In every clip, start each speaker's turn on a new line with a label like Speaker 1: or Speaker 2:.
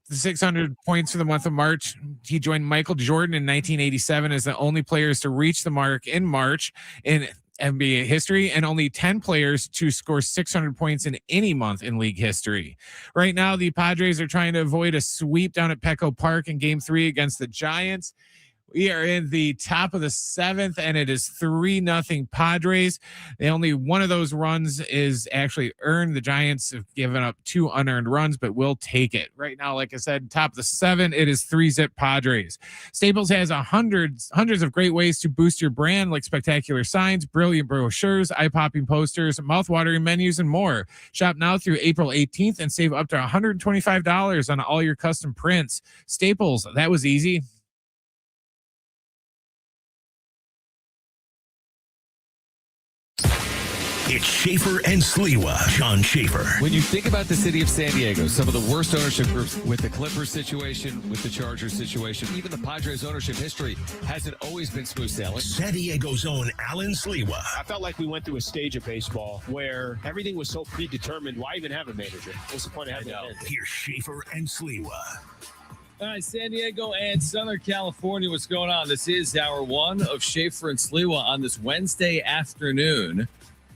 Speaker 1: the 600 points for the month of March. He joined Michael Jordan in 1987 as the only players to reach the mark in March in NBA history, and only 10 players to score 600 points in any month in league history. Right now, the Padres are trying to avoid a sweep down at Petco Park in Game 3 against the Giants. We are in the top of the 7th, and it is 3-0 Padres. Only one of those runs is actually earned. The Giants have given up 2 unearned runs, but we'll take it. Right now, like I said, top of the 7, it is 3-0 Padres. Staples has hundreds of great ways to boost your brand, like spectacular signs, brilliant brochures, eye-popping posters, mouth-watering menus, and more. Shop now through April 18th and save up to $125 on all your custom prints. Staples, that was easy.
Speaker 2: It's Schaeffer and Sliwa. John Schaeffer.
Speaker 3: When you think about the city of San Diego, some of the worst ownership groups, with the Clippers situation, with the Chargers situation, even the Padres ownership history hasn't always been smooth sailing.
Speaker 2: San Diego's own Alan Sliwa.
Speaker 4: I felt like we went through a stage of baseball where everything was so predetermined. Why even have a manager? What's the point of having a manager?
Speaker 2: Here's Schaeffer and Sliwa.
Speaker 5: All right, San Diego and Southern California, what's going on? This is hour 1 of Schaeffer and Sliwa on this Wednesday afternoon,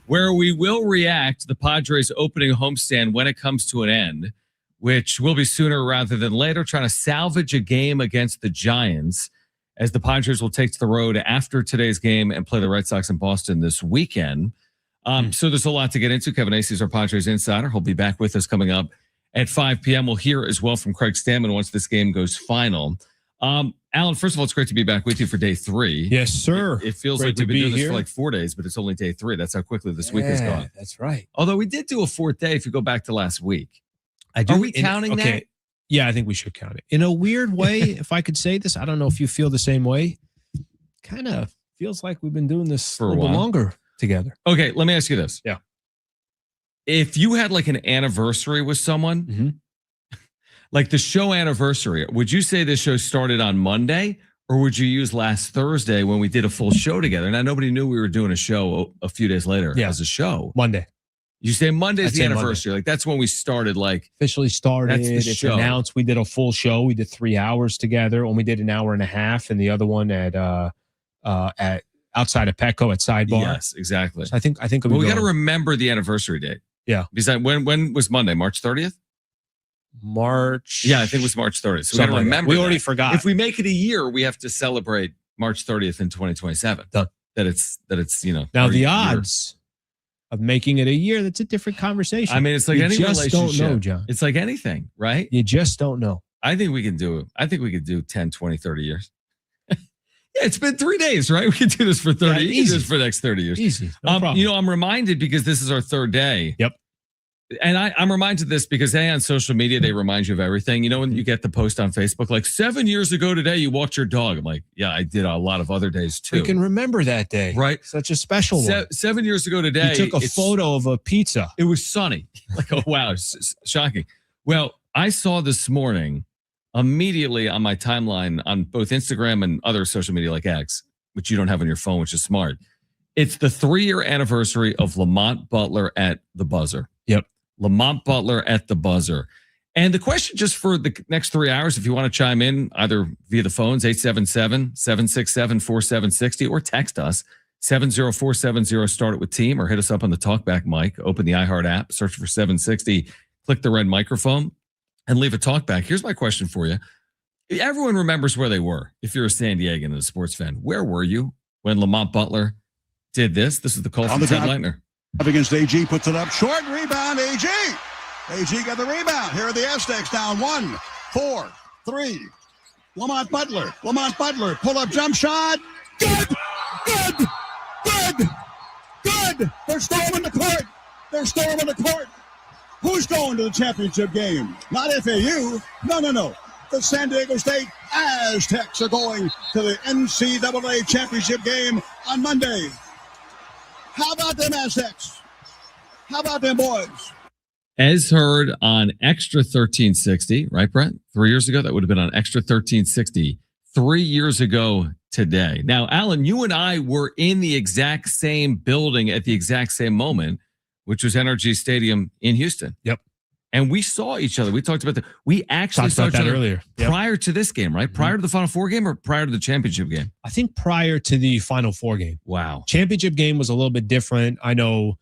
Speaker 5: where we will react to the Padres opening homestand when it comes to an end, which will be sooner rather than later, trying to salvage a game against the Giants, as the Padres will take to the road after today's game and play the Red Sox in Boston this weekend. So there's a lot to get into. Kevin Acee is our Padres insider. He'll be back with us coming up at 5 p.m. We'll hear as well from Craig Stamon once this game goes final. Alan, first of all, it's great to be back with you for day 3.
Speaker 6: Yes, sir.
Speaker 5: It feels
Speaker 6: great
Speaker 5: like we've been doing this
Speaker 6: here
Speaker 5: for like 4 days, but it's only day 3. That's how quickly this week has gone.
Speaker 6: That's right.
Speaker 5: Although we did do a 4th day if you go back to last week. Are we counting that?
Speaker 6: Yeah, I think we should count it. In a weird way, if I could say this, I don't know if you feel the same way. Kind of feels like we've been doing this
Speaker 5: for
Speaker 6: a little longer together.
Speaker 5: Okay, let me ask you this.
Speaker 6: Yeah.
Speaker 5: If you had like an anniversary with someone, like the show anniversary, would you say this show started on Monday, or would you use last Thursday when we did a full show together? Now, nobody knew we were doing a show a few days later as a show.
Speaker 6: Monday.
Speaker 5: You say Monday's the anniversary. Monday. Like that's when we started, like
Speaker 6: officially started.
Speaker 5: That's the
Speaker 6: it's
Speaker 5: show.
Speaker 6: Announced. We did a full show. We did 3 hours together. When we did an hour and a half, and the other one at outside of Petco at Sidebar.
Speaker 5: Yes, exactly.
Speaker 6: So I think
Speaker 5: well, we got to remember the anniversary date.
Speaker 6: Yeah.
Speaker 5: Because when was Monday? March 30th?
Speaker 6: March.
Speaker 5: Yeah, I think it was March 30th. So we got to remember.
Speaker 6: We already forgot.
Speaker 5: If we make it a year, we have to celebrate March 30th in 2027.
Speaker 6: Done.
Speaker 5: That it's
Speaker 6: Now the odds of making it a year, that's a different conversation.
Speaker 5: I mean, it's like any relationship.
Speaker 6: You just don't know, John.
Speaker 5: It's like anything, right?
Speaker 6: You just don't know.
Speaker 5: I think we can do it. I think we could do 10, 20, 30 years. Yeah, it's been 3 days, right? We can do this for 30 years. Easy. For the next 30 years.
Speaker 6: Easy. No problem.
Speaker 5: I'm reminded because this is our 3rd day.
Speaker 6: Yep.
Speaker 5: And I'm reminded of this because, on social media, they remind you of everything. You know, when you get the post on Facebook, like 7 years ago today, you walked your dog. I'm like, yeah, I did a lot of other days too.
Speaker 6: You can remember that day.
Speaker 5: Right.
Speaker 6: Such a special one.
Speaker 5: 7 years ago today.
Speaker 6: You took a photo of a pizza.
Speaker 5: It was sunny. Like, oh, wow. It's shocking. Well, I saw this morning immediately on my timeline on both Instagram and other social media like X, which you don't have on your phone, which is smart. It's the 3-year anniversary of Lamont Butler at the buzzer.
Speaker 6: Yep.
Speaker 5: Lamont Butler at the buzzer. And the question just for the next 3 hours, if you want to chime in either via the phones, 877-767-4760, or text us, 70470, start it with team, or hit us up on the talkback mic, open the iHeart app, search for 760, click the red microphone, and leave a talkback. Here's my question for you. Everyone remembers where they were. If you're a San Diegan and a sports fan, where were you when Lamont Butler did this? This is the call from Ted Leitner.
Speaker 7: Up against Acee, puts it up short, rebound, Acee. Acee got the rebound. Here are the Aztecs down 1, 4, 3. Lamont Butler, pull up jump shot. Good. They're storming the court. Who's going to the championship game? Not FAU. No. The San Diego State Aztecs are going to the NCAA championship game on Monday. How about them Aztecs? How about them boys?
Speaker 5: As heard on Extra 1360, right, Brett? 3 years ago, that would have been on Extra 1360. 3 years ago today. Now, Alan, you and I were in the exact same building at the exact same moment, which was NRG Stadium in Houston.
Speaker 6: Yep.
Speaker 5: And we saw each other. We talked about that. We actually saw each
Speaker 6: that
Speaker 5: other
Speaker 6: earlier. Yep.
Speaker 5: prior to this game, right? Prior to the Final Four game or prior to the championship game?
Speaker 6: I think prior to the Final Four game.
Speaker 5: Wow.
Speaker 6: Championship game was a little bit different. I know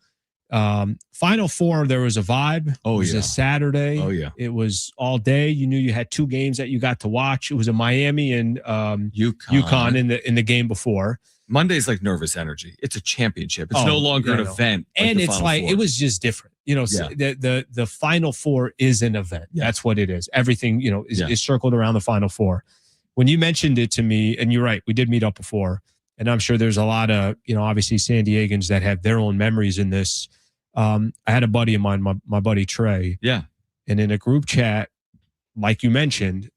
Speaker 6: Final Four, there was a vibe.
Speaker 5: Oh,
Speaker 6: it was a Saturday.
Speaker 5: Oh, yeah.
Speaker 6: It was all day. You knew you had 2 games that you got to watch. It was a Miami and UConn in the game before.
Speaker 5: Monday's like nervous energy. It's a championship. It's no longer an event.
Speaker 6: And it's like, it was just different. You know, the Final Four is an event. Yeah. That's what it is. Everything, you know, is circled around the Final Four. When you mentioned it to me, and you're right, we did meet up before, and I'm sure there's a lot of, you know, obviously San Diegans that have their own memories in this. I had a buddy of mine, my buddy Trey.
Speaker 5: Yeah.
Speaker 6: And in a group chat, like you mentioned,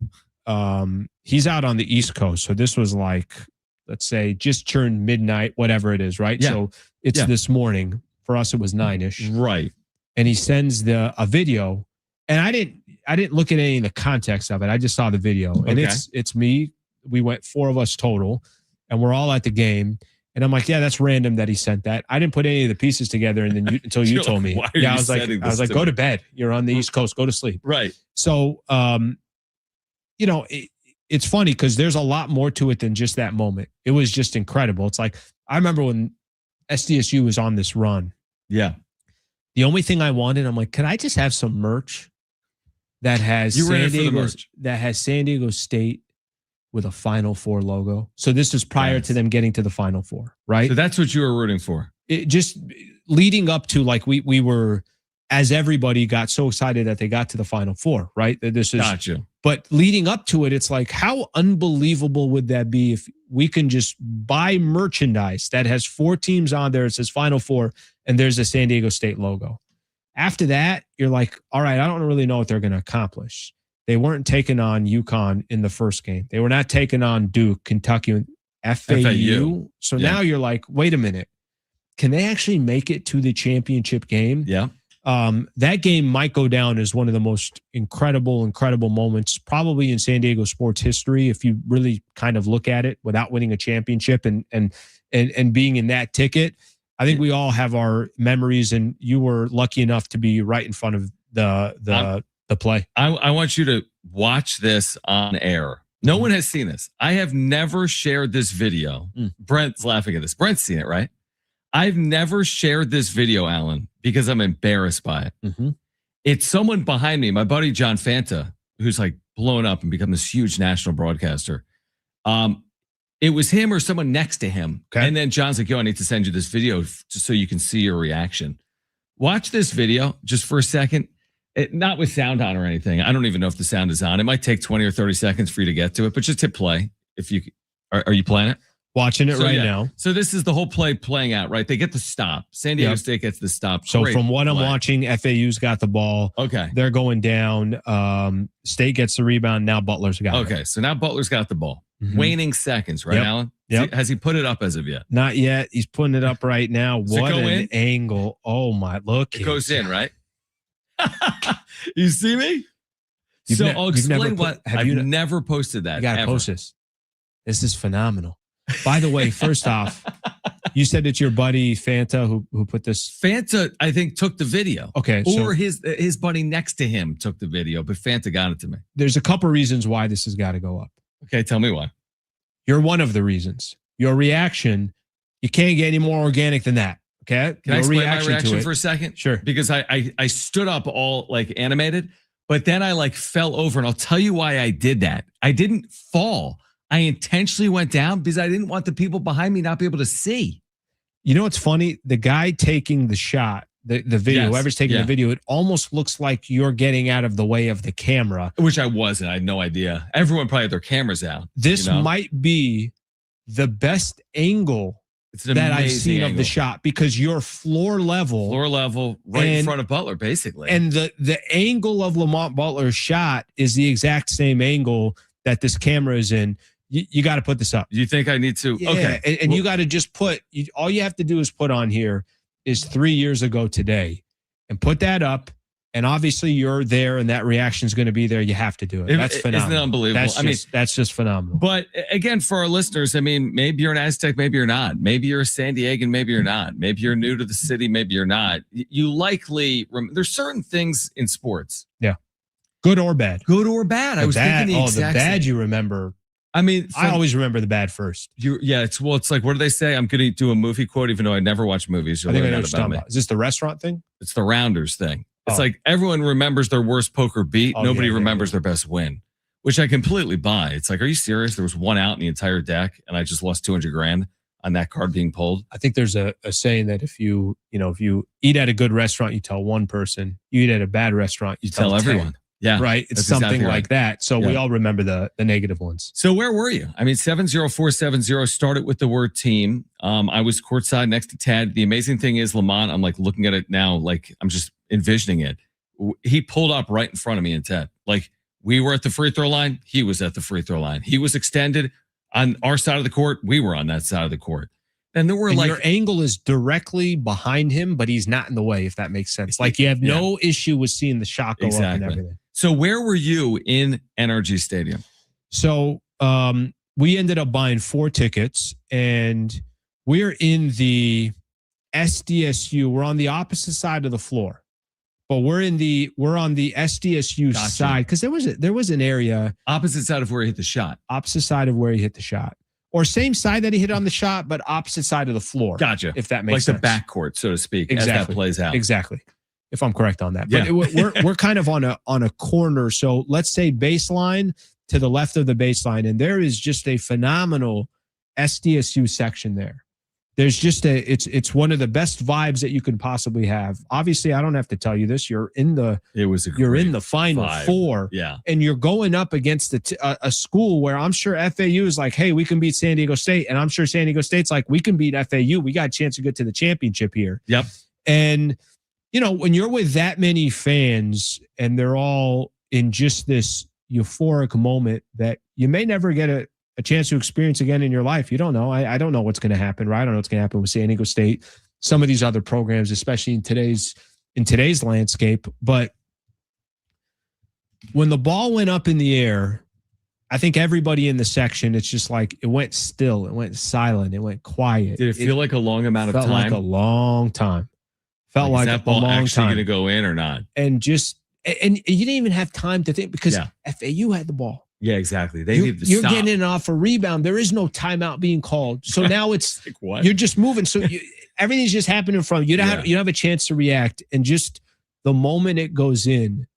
Speaker 6: he's out on the East Coast. So this was like, let's say, just turned midnight, whatever it is, right?
Speaker 5: Yeah.
Speaker 6: So it's this morning. For us, it was 9-ish.
Speaker 5: Right.
Speaker 6: And he sends a video, and I didn't look at any of the context of it. I just saw the video, and it's me. We went 4 of us total, and we're all at the game. And I'm like, yeah, that's random that he sent that. I didn't put any of the pieces together, and then until you told me. Yeah, I was like, go to bed. You're on the East Coast. Go to sleep.
Speaker 5: Right.
Speaker 6: So, you know, it's funny because there's a lot more to it than just that moment. It was just incredible. It's like I remember when SDSU was on this run.
Speaker 5: Yeah.
Speaker 6: The only thing I wanted, I'm like, could I just have some merch that has San Diego State with a Final Four logo? So this was prior to them getting to the Final Four, right?
Speaker 5: So that's what you were rooting for.
Speaker 6: It just leading up to, like, we were, as everybody got so excited that they got to the Final Four, right? This is
Speaker 5: Gotcha.
Speaker 6: But leading up to it, it's like, how unbelievable would that be if we can just buy merchandise that has 4 teams on there, it says Final Four, and there's a San Diego State logo. After that, you're like, all right, I don't really know what they're going to accomplish. They weren't taking on UConn in the first game. They were not taking on Duke, Kentucky, and FAU. So now you're like, wait a minute. Can they actually make it to the championship game?
Speaker 5: Yeah.
Speaker 6: That game might go down as one of the most incredible moments probably in San Diego sports history. If you really kind of look at it without winning a championship and being in that ticket, I think we all have our memories, and you were lucky enough to be right in front of the play.
Speaker 5: I want you to watch this on air. No one has seen this. I have never shared this video. Brent's laughing at this. Brent's seen it, right? I've never shared this video, Alan, because I'm embarrassed by it.
Speaker 6: Mm-hmm.
Speaker 5: It's someone behind me, my buddy John Fanta, who's like blown up and become this huge national broadcaster. It was him or someone next to him. Okay. And then John's like, yo, I need to send you this video just so you can see your reaction. Watch this video just for a second. Not with sound on or anything. I don't even know if the sound is on. It might take 20 or 30 seconds for you to get to it, but just hit play. If you are you playing it?
Speaker 6: Watching it now.
Speaker 5: So this is the whole play playing out, right? They get the stop. San Diego State gets the stop.
Speaker 6: So from what I'm watching, FAU's got the ball.
Speaker 5: Okay.
Speaker 6: They're going down. State gets the rebound. Now Butler's got it.
Speaker 5: Okay. So now Butler's got the ball. Mm-hmm. Waning seconds, right, Alan?
Speaker 6: Yep.
Speaker 5: Has he put it up as of yet?
Speaker 6: Not yet. He's putting it up right now. What an angle. Oh, my. Look.
Speaker 5: It goes in, right? You see me? I'll explain what I've never posted that.
Speaker 6: You got to post this. This is phenomenal. By the way, first off, you said it's your buddy Fanta who put this.
Speaker 5: Fanta, I think, took the video.
Speaker 6: Okay.
Speaker 5: Or his buddy next to him took the video, but Fanta got it to me.
Speaker 6: There's a couple reasons why this has got to go up.
Speaker 5: Okay, tell me why.
Speaker 6: You're one of the reasons. Your reaction, you can't get any more organic than that. Okay.
Speaker 5: Can I explain my reaction for a second?
Speaker 6: Sure.
Speaker 5: Because I stood up all like animated, but then I like fell over, and I'll tell you why I did that. I didn't fall. I intentionally went down because I didn't want the people behind me not be able to see.
Speaker 6: You know what's funny? The guy taking the shot, the video, whoever's taking the video, it almost looks like you're getting out of the way of the camera.
Speaker 5: Which I wasn't. I had no idea. Everyone probably had their cameras out.
Speaker 6: This might be the best angle that I've seen of the shot, because you're floor level,
Speaker 5: right in front of Butler, basically.
Speaker 6: And the angle of Lamont Butler's shot is the exact same angle that this camera is in. You got to put this up.
Speaker 5: You think I need to?
Speaker 6: Yeah,
Speaker 5: okay.
Speaker 6: And you got to just all you have to do is put on here is 3 years ago today, and put that up And obviously you're there and that reaction is going to be there. You have to do it. That's phenomenal.
Speaker 5: Isn't it unbelievable?
Speaker 6: That's just phenomenal.
Speaker 5: But again, for our listeners, I mean, maybe you're an Aztec, maybe you're not. Maybe you're a San Diegan, maybe you're not. Maybe you're new to the city, maybe you're not. You likely, there's certain things in sports.
Speaker 6: Yeah. Good or bad.
Speaker 5: Good or bad. I was thinking the exact
Speaker 6: bad
Speaker 5: same.
Speaker 6: you remember.
Speaker 5: I mean,
Speaker 6: I always remember the bad first.
Speaker 5: It's like, what do they say? I'm going to do a movie quote, even though I never watch movies.
Speaker 6: I think I know what you're talking about. Is this the restaurant thing?
Speaker 5: It's the Rounders thing. It's like everyone remembers their worst poker beat. Nobody remembers their best win, which I completely buy. It's like, are you serious? There was one out in the entire deck and I just lost $200,000 on that card being pulled.
Speaker 6: I think there's a saying that if you eat at a good restaurant, you tell one person. You eat at a bad restaurant, you tell everyone. 10.
Speaker 5: Yeah.
Speaker 6: Right. It's something exactly like that. So we all remember the negative ones.
Speaker 5: So where were you? I mean, 70470 started with the word team. I was courtside next to Ted. The amazing thing is, Lamont, I'm like looking at it now, like I'm just envisioning it. He pulled up right in front of me and Ted. Like we were at the free throw line. He was at the free throw line. He was extended on our side of the court. We were on that side of the court. And there were your
Speaker 6: angle is directly behind him, but he's not in the way, if that makes sense. Like you have no issue with seeing the shot go up and everything.
Speaker 5: So where were you in NRG Stadium?
Speaker 6: So we ended up buying 4 tickets and we're in the SDSU. We're on the opposite side of the floor, but we're on the SDSU side because there was an area
Speaker 5: opposite side of where he hit the shot.
Speaker 6: Opposite side of where he hit the shot. Or same side that he hit on the shot, but opposite side of the floor.
Speaker 5: Gotcha.
Speaker 6: If that makes sense.
Speaker 5: Like the backcourt, so to speak,
Speaker 6: exactly.
Speaker 5: as that plays out.
Speaker 6: Exactly. If I'm correct on that. But we're kind of on a corner. So let's say baseline to the left of the baseline. And there is just a phenomenal SDSU section there. There's just it's one of the best vibes that you could possibly have. Obviously, I don't have to tell you this. You're in the Final Four.
Speaker 5: Yeah.
Speaker 6: And you're going up against a school where I'm sure FAU is like, hey, we can beat San Diego State. And I'm sure San Diego State's like, we can beat FAU. We got a chance to get to the championship here.
Speaker 5: Yep.
Speaker 6: And when you're with that many fans and they're all in just this euphoric moment that you may never get a chance to experience again in your life. You don't know. I don't know what's going to happen, right? I don't know what's going to happen with San Diego State, some of these other programs, especially in today's landscape. But when the ball went up in the air, I think everybody in the section, it's just like it went still, it went silent, it went quiet.
Speaker 5: Did it feel like a long amount of time?
Speaker 6: Felt like a long time. Felt like
Speaker 5: that
Speaker 6: a
Speaker 5: ball
Speaker 6: long
Speaker 5: actually
Speaker 6: time.
Speaker 5: Going to go in or not?
Speaker 6: And you didn't even have time to think because FAU had the ball.
Speaker 5: Yeah, exactly. They need to
Speaker 6: You're
Speaker 5: stop.
Speaker 6: getting it off a rebound. There is no timeout being called. So now it's
Speaker 5: like what?
Speaker 6: You're just moving. So everything's just happening from you. You don't have a chance to react. And just the moment it goes in,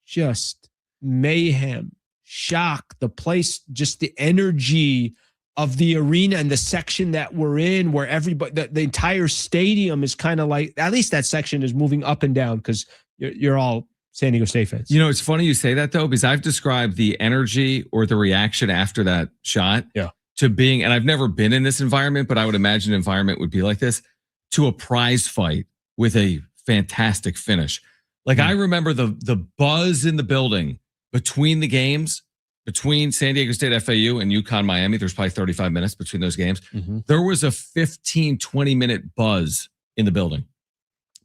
Speaker 6: just mayhem, shock, the place, just the energy of the arena and the section that we're in, where everybody, the entire stadium is kind of like, at least that section is moving up and down because you're all San Diego State fans.
Speaker 5: It's funny you say that though, because I've described the energy or the reaction after that shot to being, and I've never been in this environment, but I would imagine an environment would be like this, to a prize fight with a fantastic finish. Like I remember the buzz in the building between the games, between San Diego State FAU and UConn Miami. There's probably 35 minutes between those games.
Speaker 6: Mm-hmm.
Speaker 5: There was a 15, 20 minute buzz in the building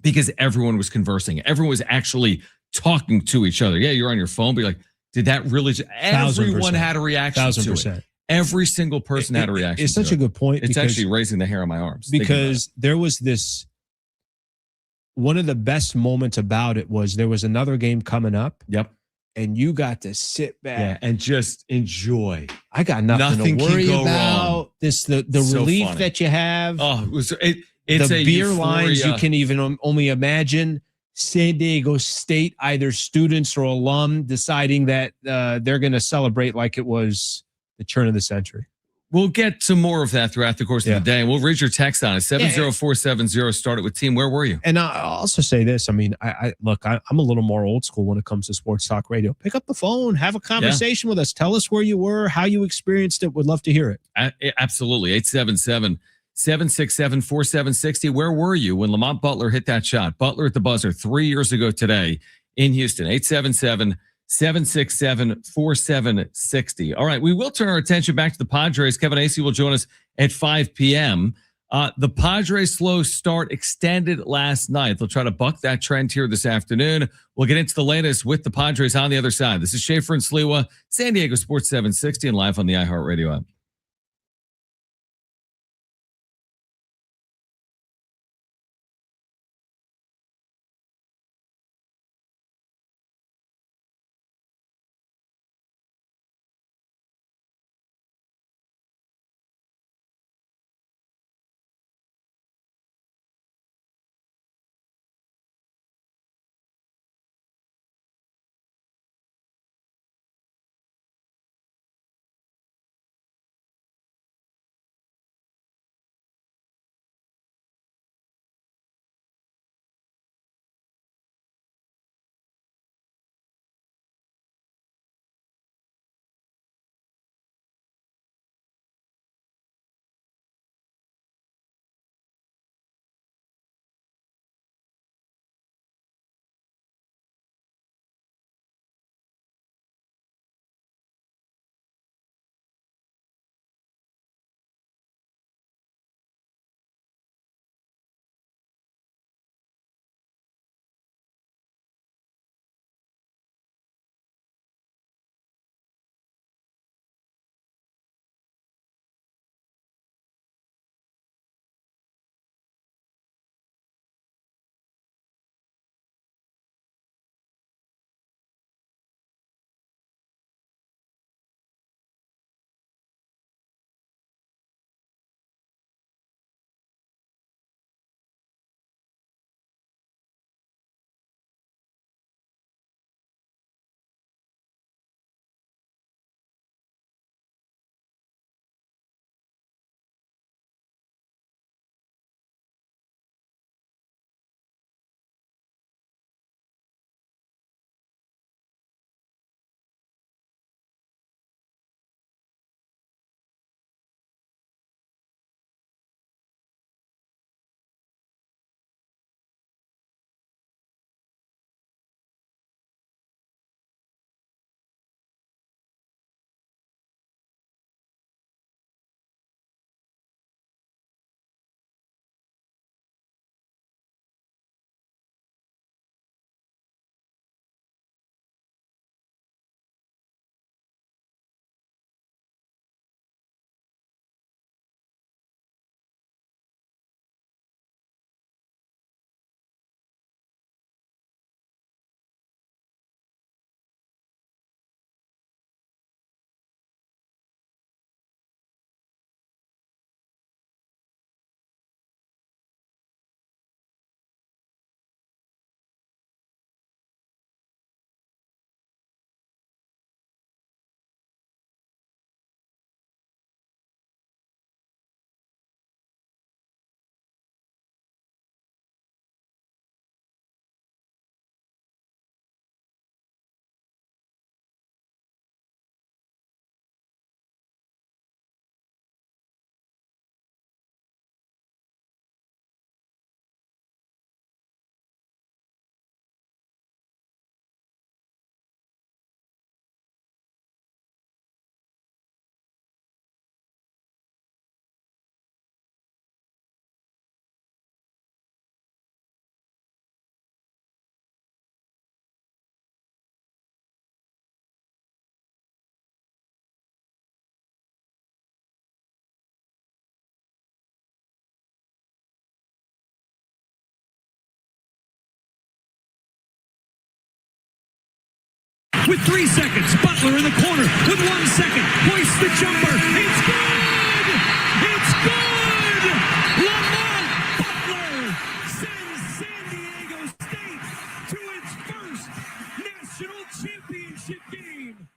Speaker 5: because everyone was conversing. Everyone was actually talking to each other. Yeah, you're on your phone, but you're like, did that really? Everyone had a reaction
Speaker 6: 1,000%.
Speaker 5: to it. Every single person had a reaction.
Speaker 6: It's such a good point.
Speaker 5: It's actually raising the hair on my arms.
Speaker 6: Because there was this, one of the best moments about it was there was another game coming up.
Speaker 5: Yep.
Speaker 6: And you got to sit back
Speaker 5: and just enjoy.
Speaker 6: I got nothing to worry about.
Speaker 5: Wrong.
Speaker 6: The
Speaker 5: so
Speaker 6: relief
Speaker 5: funny.
Speaker 6: that you have.
Speaker 5: Oh, it's
Speaker 6: the
Speaker 5: a
Speaker 6: beer
Speaker 5: euphoria.
Speaker 6: lines you can even only imagine. San Diego State, either students or alum, deciding that they're going to celebrate like it was the turn of the century.
Speaker 5: We'll get to more of that throughout the course of the day. And we'll read your text on it. 70470 started with team. Where were you?
Speaker 6: And I'll also say this. I mean, I'm a little more old school when it comes to sports talk radio. Pick up the phone, have a conversation with us. Tell us where you were, how you experienced it. Would love to hear it.
Speaker 5: Absolutely. 877-767-4760. Where were you when Lamont Butler hit that shot? Butler at the buzzer 3 years ago today in Houston. 877-767-4760. All right, we will turn our attention back to the Padres. Kevin Acee will join us at 5 p.m. The Padres' slow start extended last night. They'll try to buck that trend here this afternoon. We'll get into the latest with the Padres on the other side. This is Schaeffer and Sliwa, San Diego Sports 760, and live on the iHeartRadio app.
Speaker 2: With 3 seconds, Butler in the corner with 1 second. Hoists the jumper. It's good! It's good! Lamont Butler sends San Diego State to its first national championship game.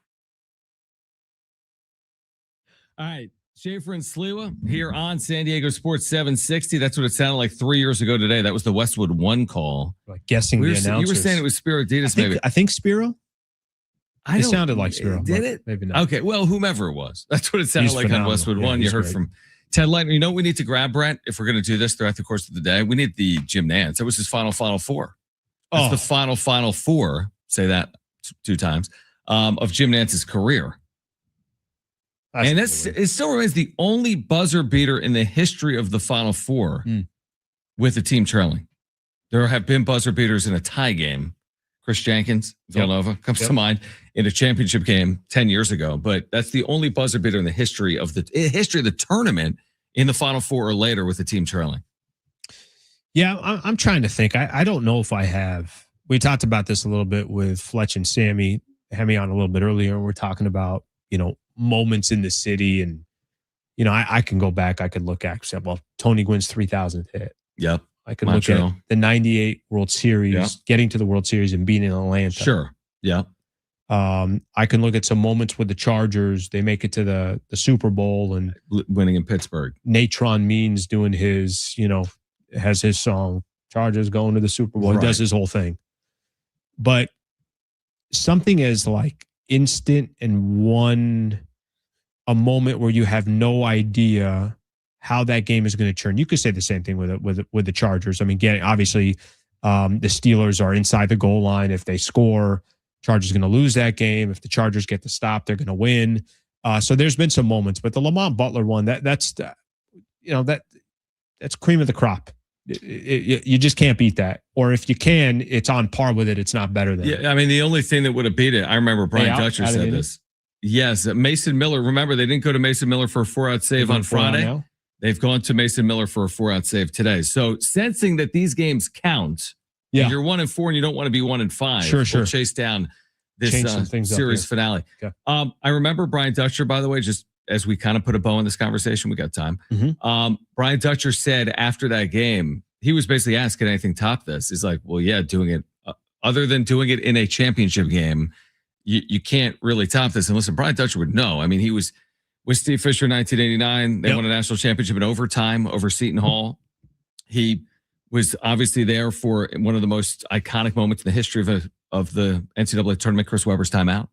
Speaker 5: All right. Schaeffer and Sliwa here on San Diego Sports 760. That's what it sounded like 3 years ago today. That was the Westwood One call.
Speaker 6: Like guessing the announcers.
Speaker 5: You were saying it was Spiro Ditas, maybe.
Speaker 6: I think Spiro. It sounded like Spiro.
Speaker 5: Did it?
Speaker 6: Maybe not.
Speaker 5: Okay, well, whomever it was. That's what it sounded like on Westwood One. You heard
Speaker 6: great.
Speaker 5: from Ted Light. You know what we need to grab, Brent, if we're going to do this throughout the course of the day? We need the Jim Nantz. That was his final four. That's the final four. Say that 2 times of Jim Nantz's career. And it still remains the only buzzer beater in the history of the Final Four with a team trailing. There have been buzzer beaters in a tie game. Chris Jenkins, Villanova, comes to mind in a championship game 10 years ago. But that's the only buzzer beater in the history of the tournament in the Final Four or later with a team trailing.
Speaker 6: Yeah, I'm trying to think. I don't know if I have. We talked about this a little bit with Fletch and Sammy. Had me on a little bit earlier. We're talking about, moments in the city. And, I can go back. I could look at, Tony Gwynn's 3,000th hit.
Speaker 5: Yep.
Speaker 6: I could look at the 98 World Series, getting to the World Series and being in Atlanta.
Speaker 5: Sure. Yeah.
Speaker 6: I can look at some moments with the Chargers. They make it to the Super Bowl and
Speaker 5: winning in Pittsburgh.
Speaker 6: Natron Means doing his, has his song, Chargers going to the Super Bowl. He does his whole thing. But something as like instant and a moment where you have no idea how that game is going to turn. You could say the same thing with the Chargers. I mean, obviously the Steelers are inside the goal line. If they score, Chargers going to lose that game. If the Chargers get the stop, they're going to win. So there's been some moments, but the Lamont Butler one, that's cream of the crop. You just can't beat that. Or if you can, it's on par with it. It's not better than it.
Speaker 5: I mean, the only thing that would have beat it, I remember Brian Dutcher said this. Yes, Mason Miller. Remember, they didn't go to Mason Miller for a 4-out save on Friday. They've gone to Mason Miller for a 4-out save today. So sensing that these games count, if you're 1-4 and you don't want to be 1-5,
Speaker 6: sure.
Speaker 5: Chase down this series
Speaker 6: up,
Speaker 5: finale.
Speaker 6: Okay.
Speaker 5: I remember Brian Dutcher, by the way, just as we kind of put a bow on this conversation, we got time. Brian Dutcher said after that game, he was basically asked, can anything top this? He's like, well, yeah, doing it, other than doing it in a championship game, you can't really top this. And listen, Brian Dutcher would know. I mean, he was with Steve Fisher in 1989. They won a national championship in overtime over Seton Hall. He was obviously there for one of the most iconic moments in the history of the NCAA tournament, Chris Webber's timeout.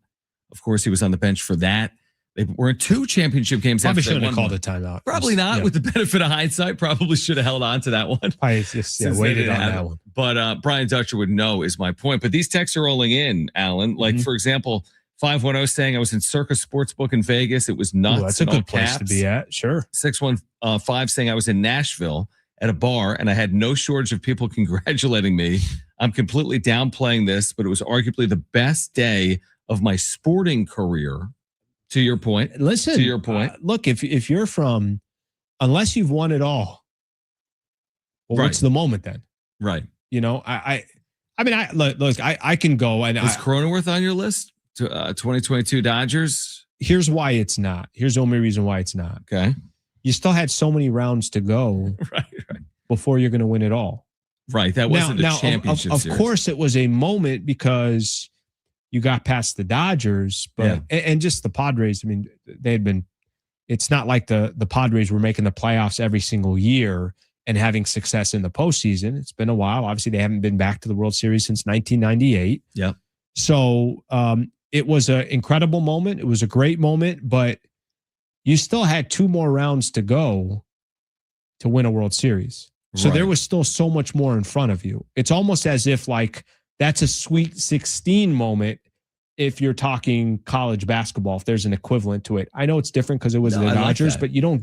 Speaker 5: Of course, he was on the bench for that. They were in 2 championship games.
Speaker 6: Probably shouldn't have called a timeout.
Speaker 5: Probably not. With the benefit of hindsight, probably should have held on to that one.
Speaker 6: I just waited on that one.
Speaker 5: But Brian Dutcher would know is my point. But these texts are rolling in, Alan. Like, for example, 510 saying I was in Circus Sportsbook in Vegas. It was nuts.
Speaker 6: Ooh, that's a good place to be at. Sure.
Speaker 5: 615 saying I was in Nashville at a bar and I had no shortage of people congratulating me. I'm completely downplaying this, but it was arguably the best day of my sporting career. To your point.
Speaker 6: Listen,
Speaker 5: to your point.
Speaker 6: Look, if you're from, unless you've won it all, well, what's the moment then?
Speaker 5: Right.
Speaker 6: I can go. And
Speaker 5: is Cronenworth on your list? 2022 Dodgers?
Speaker 6: Here's why it's not. Here's the only reason why it's not.
Speaker 5: Okay.
Speaker 6: You still had so many rounds to go before you're going to win it all.
Speaker 5: Right. That wasn't a championship
Speaker 6: series. Of course, it was a moment because you got past the Dodgers, but and just the Padres. I mean, they had been. It's not like the Padres were making the playoffs every single year and having success in the postseason. It's been a while. Obviously, they haven't been back to the World Series since 1998.
Speaker 5: Yeah.
Speaker 6: So it was an incredible moment. It was a great moment, but you still had 2 more rounds to go to win a World Series. So there was still so much more in front of you. It's almost as if like that's a Sweet 16 moment if you're talking college basketball, if there's an equivalent to it. I know it's different because it was the Dodgers, but you don't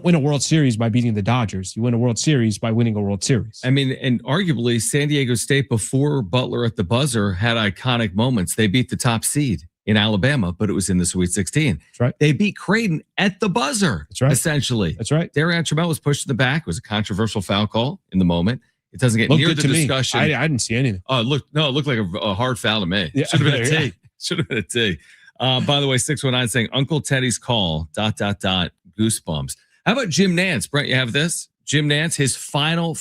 Speaker 6: win a World Series by beating the Dodgers. You win a World Series by winning a World Series.
Speaker 5: I mean, and arguably San Diego State before Butler at the buzzer had iconic moments. They beat the top seed in Alabama, but it was in the Sweet 16.
Speaker 6: That's right.
Speaker 5: They beat Creighton at the buzzer.
Speaker 6: That's right.
Speaker 5: Essentially.
Speaker 6: That's right.
Speaker 5: Darian Trammell was pushed in the back. It was a controversial foul call in the moment. It doesn't get near the discussion.
Speaker 6: I didn't see anything.
Speaker 5: Oh, it looked like a hard foul to me.
Speaker 6: Yeah,
Speaker 5: should have been a T. Should have been a T. By the way, 619 saying Uncle Teddy's call, ... goosebumps. How about Jim Nance? Brent, you have this? Jim Nance, his final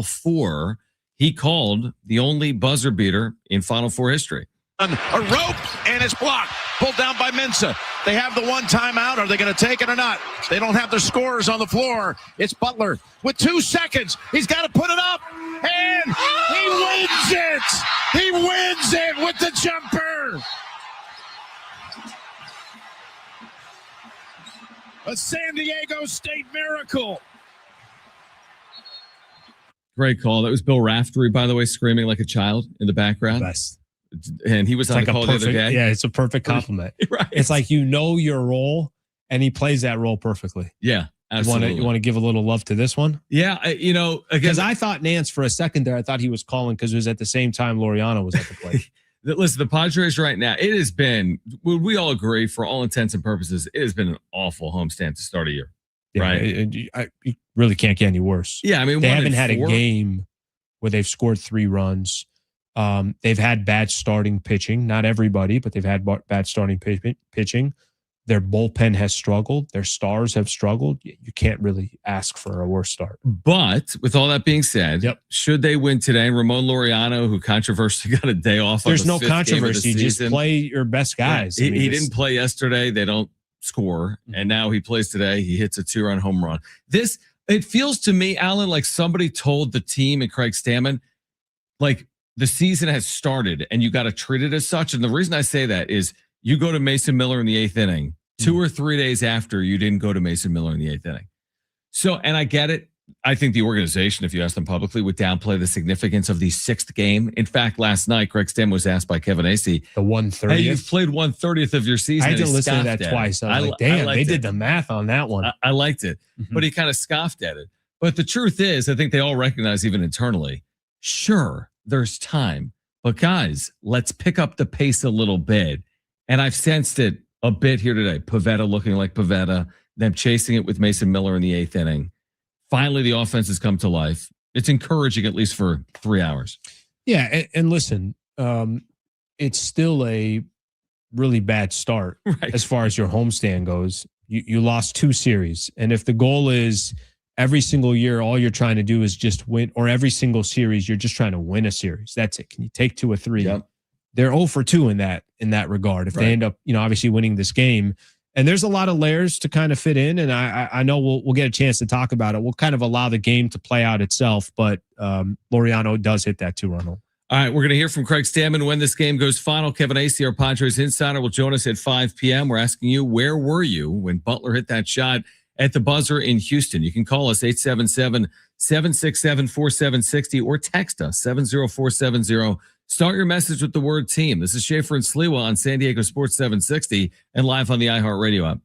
Speaker 5: four, he called the only buzzer beater in Final Four history.
Speaker 8: A rope, and it's blocked. Pulled down by Mensah. They have the 1 timeout. Are they going to take it or not? They don't have their scorers on the floor. It's Butler with 2 seconds. He's got to put it up, and he wins it. He wins it with the jumper. A San Diego State miracle.
Speaker 5: Great call. That was Bill Raftery, by the way, screaming like a child in the background.
Speaker 6: Best.
Speaker 5: And he was on the call the other day.
Speaker 6: Yeah, it's a perfect compliment.
Speaker 5: Right.
Speaker 6: It's like your role, and he plays that role perfectly.
Speaker 5: Yeah, absolutely.
Speaker 6: You want to give a little love to this one?
Speaker 5: Yeah,
Speaker 6: Because I thought Nance for a second there, I thought he was calling because it was at the same time Laureano was at the plate.
Speaker 5: Listen, the Padres right now, it has been, would we all agree, for all intents and purposes, it has been an awful homestand to start a year.
Speaker 6: Yeah,
Speaker 5: right?
Speaker 6: You really can't get any worse.
Speaker 5: Yeah, I mean,
Speaker 6: they haven't had a game where they've scored 3 runs. They've had bad starting pitching. Not everybody, but they've had bad starting pitching. Their bullpen has struggled. Their stars have struggled. You can't really ask for a worse start.
Speaker 5: But with all that being said, should they win today, and Ramon Laureano, who controversially got a day off,
Speaker 6: there's no controversy. Just play your best guys.
Speaker 5: Right. He didn't play yesterday. They don't score, and now he plays today. He hits a 2-run home run. It feels to me, Alan, like somebody told the team and Craig Stamon, like the season has started, and you got to treat it as such. And the reason I say that is, you go to Mason Miller in the 8th inning. 2 or 3 days after, you didn't go to Mason Miller in the 8th inning. So, and I get it. I think the organization, if you ask them publicly, would downplay the significance of the 6th game. In fact, last night, Craig Stamon was asked by Kevin Acee,
Speaker 6: the 1/30th.
Speaker 5: Hey, you've played 1/30th of your season.
Speaker 6: I had to listen to that twice. I was like, damn, they did the math on that one.
Speaker 5: I liked it, but he kind of scoffed at it. But the truth is, I think they all recognize, even internally, sure, there's time. But guys, let's pick up the pace a little bit. And I've sensed it a bit here today. Pavetta looking like Pavetta, them chasing it with Mason Miller in the 8th inning. Finally, the offense has come to life. It's encouraging, at least for 3 hours.
Speaker 6: Yeah, and listen, it's still a really bad start as far as your homestand goes. You lost 2 series. And if the goal is every single year, all you're trying to do is just win, or every single series, you're just trying to win a series. That's it. Can you take 2 or 3?
Speaker 5: Yep.
Speaker 6: They're 0 for 2 in that regard. If they end up, obviously winning this game, and there's a lot of layers to kind of fit in. And I know we'll get a chance to talk about it. We'll kind of allow the game to play out itself, but Laureano does hit that 2-run home.
Speaker 5: All right, we're going to hear from Craig Stamon when this game goes final. Kevin Acee, our Padres insider, will join us at 5 p.m. We're asking you, where were you when Butler hit that shot at the buzzer in Houston? You can call us 877-767-4760 or text us 70470. Start your message with the word team. This is Schaeffer and Sliwa on San Diego Sports 760 and live on the iHeartRadio app.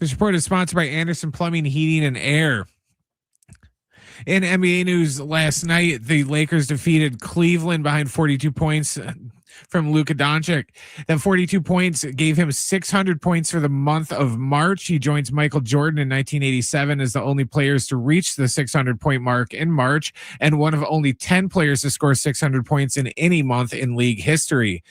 Speaker 1: This report is sponsored by Anderson Plumbing, Heating, and Air. In NBA news last night, the Lakers defeated Cleveland behind 42 points from Luka Doncic. That 42 points gave him 600 points for the month of March. He joins Michael Jordan in 1987 as the only players to reach the 600-point mark in March, and one of only 10 players to score 600 points in any month in league history.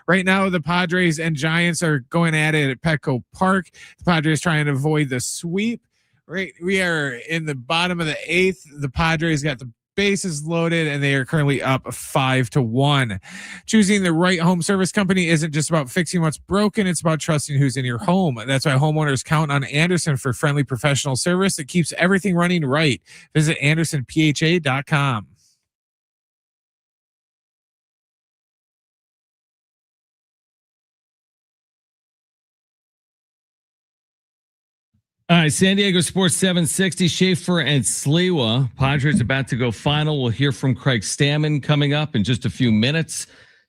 Speaker 1: Right now, the Padres and Giants are going at it at Petco Park. The Padres trying to avoid the sweep. Right, we are in the bottom of the 8th. The Padres got the bases loaded, and they are currently up 5-1. Choosing the right home service company isn't just about fixing what's broken. It's about trusting who's in your home. That's why homeowners count on Anderson for friendly professional service that keeps everything running right. Visit AndersonPHA.com.
Speaker 5: All right, San Diego Sports 760, Schaeffer and Sliwa. Padres about to go final. We'll hear from Craig Stamon coming up in just a few minutes.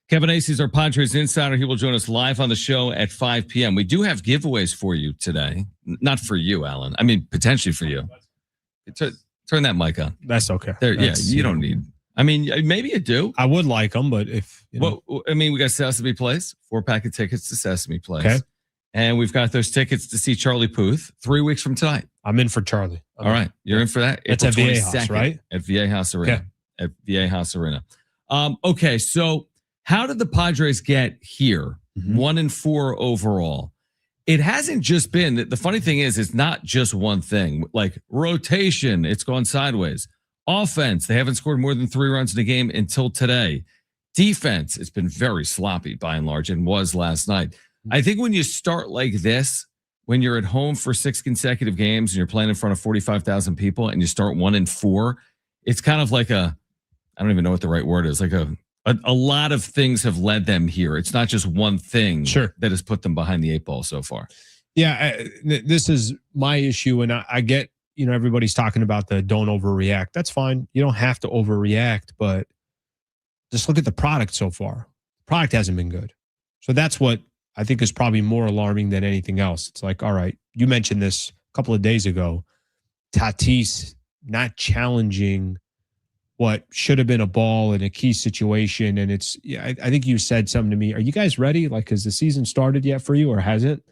Speaker 5: Kevin Acee is our Padres insider. He will join us live on the show at 5 p.m. We do have giveaways for you today. Not for you, Alan. I mean, potentially for you. Turn that mic on.
Speaker 6: That's okay.
Speaker 5: You don't need. I mean, maybe you do.
Speaker 6: I would like them, but if you know.
Speaker 5: Well, I mean, we got Sesame Place, 4-pack of tickets to Sesame Place.
Speaker 6: Okay.
Speaker 5: And we've got those tickets to see Charlie Puth 3 weeks from tonight.
Speaker 6: I'm in for Charlie.
Speaker 5: All right. You're in for that?
Speaker 6: It's at VA House, right?
Speaker 5: At VA House Arena.
Speaker 6: Okay.
Speaker 5: At VA House Arena. Okay, so how did the Padres get here? 1-4 overall. It hasn't just been, the funny thing is, it's not just one thing. Like rotation, it's gone sideways. Offense, they haven't scored more than 3 runs in a game until today. Defense, it's been very sloppy by and large, and was last night. I think when you start like this, when you're at home for 6 consecutive games and you're playing in front of 45,000 people and you start 1-4, it's kind of like I don't even know what the right word is. Like a lot of things have led them here. It's not just one thing that has put them behind the 8 ball so far.
Speaker 6: Yeah, this is my issue. And I get, everybody's talking about the don't overreact. That's fine. You don't have to overreact, but just look at the product so far. The product hasn't been good. So that's what I think is probably more alarming than anything else. It's like, all right, you mentioned this a couple of days ago. Tatis not challenging what should have been a ball in a key situation. And I think you said something to me. Are you guys ready? Like, has the season started yet for you or hasn't?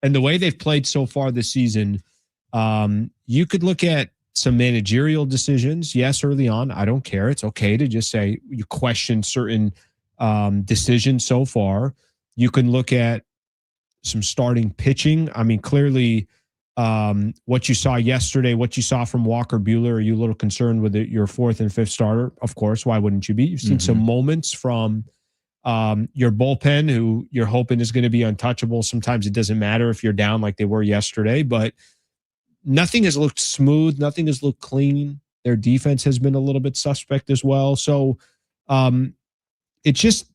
Speaker 6: And the way they've played so far this season, you could look at some managerial decisions. Yes, early on. I don't care. It's okay to just say you question certain decisions so far. You can look at some starting pitching. I mean, clearly what you saw yesterday, what you saw from Walker Buehler, are you a little concerned with your 4th and 5th starter? Of course. Why wouldn't you be? You've seen some moments from your bullpen who you're hoping is going to be untouchable. Sometimes it doesn't matter if you're down like they were yesterday, but nothing has looked smooth. Nothing has looked clean. Their defense has been a little bit suspect as well. So it's just,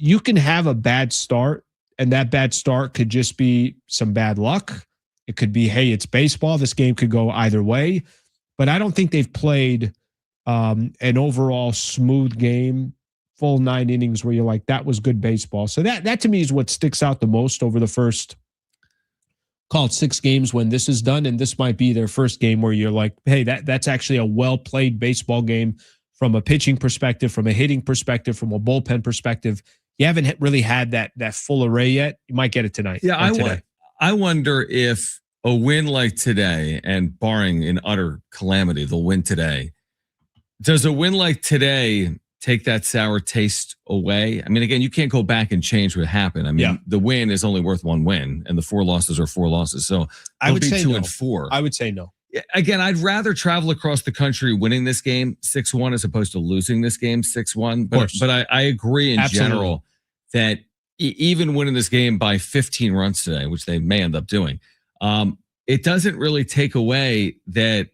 Speaker 6: you can have a bad start, and that bad start could just be some bad luck. It could be, hey, it's baseball. This game could go either way. But I don't think they've played an overall smooth game, full 9 innings where you're like, that was good baseball. So that to me is what sticks out the most over the first, call it 6 games when this is done. And this might be their first game where you're like, hey, that's actually a well-played baseball game from a pitching perspective, from a hitting perspective, from a bullpen perspective. You haven't really had that full array yet. You might get it tonight.
Speaker 5: Yeah, I wonder if a win like today, and barring an utter calamity, they'll win today. Does a win like today take that sour taste away? I mean, again, you can't go back and change what happened. I mean, the win is only worth 1 win, and the 4 losses are 4 losses. So
Speaker 6: I would say
Speaker 5: 2-4.
Speaker 6: I would say no.
Speaker 5: Again, I'd rather travel across the country winning this game 6-1 as opposed to losing this game 6-1. But I agree in general that even winning this game by 15 runs today, which they may end up doing, it doesn't really take away that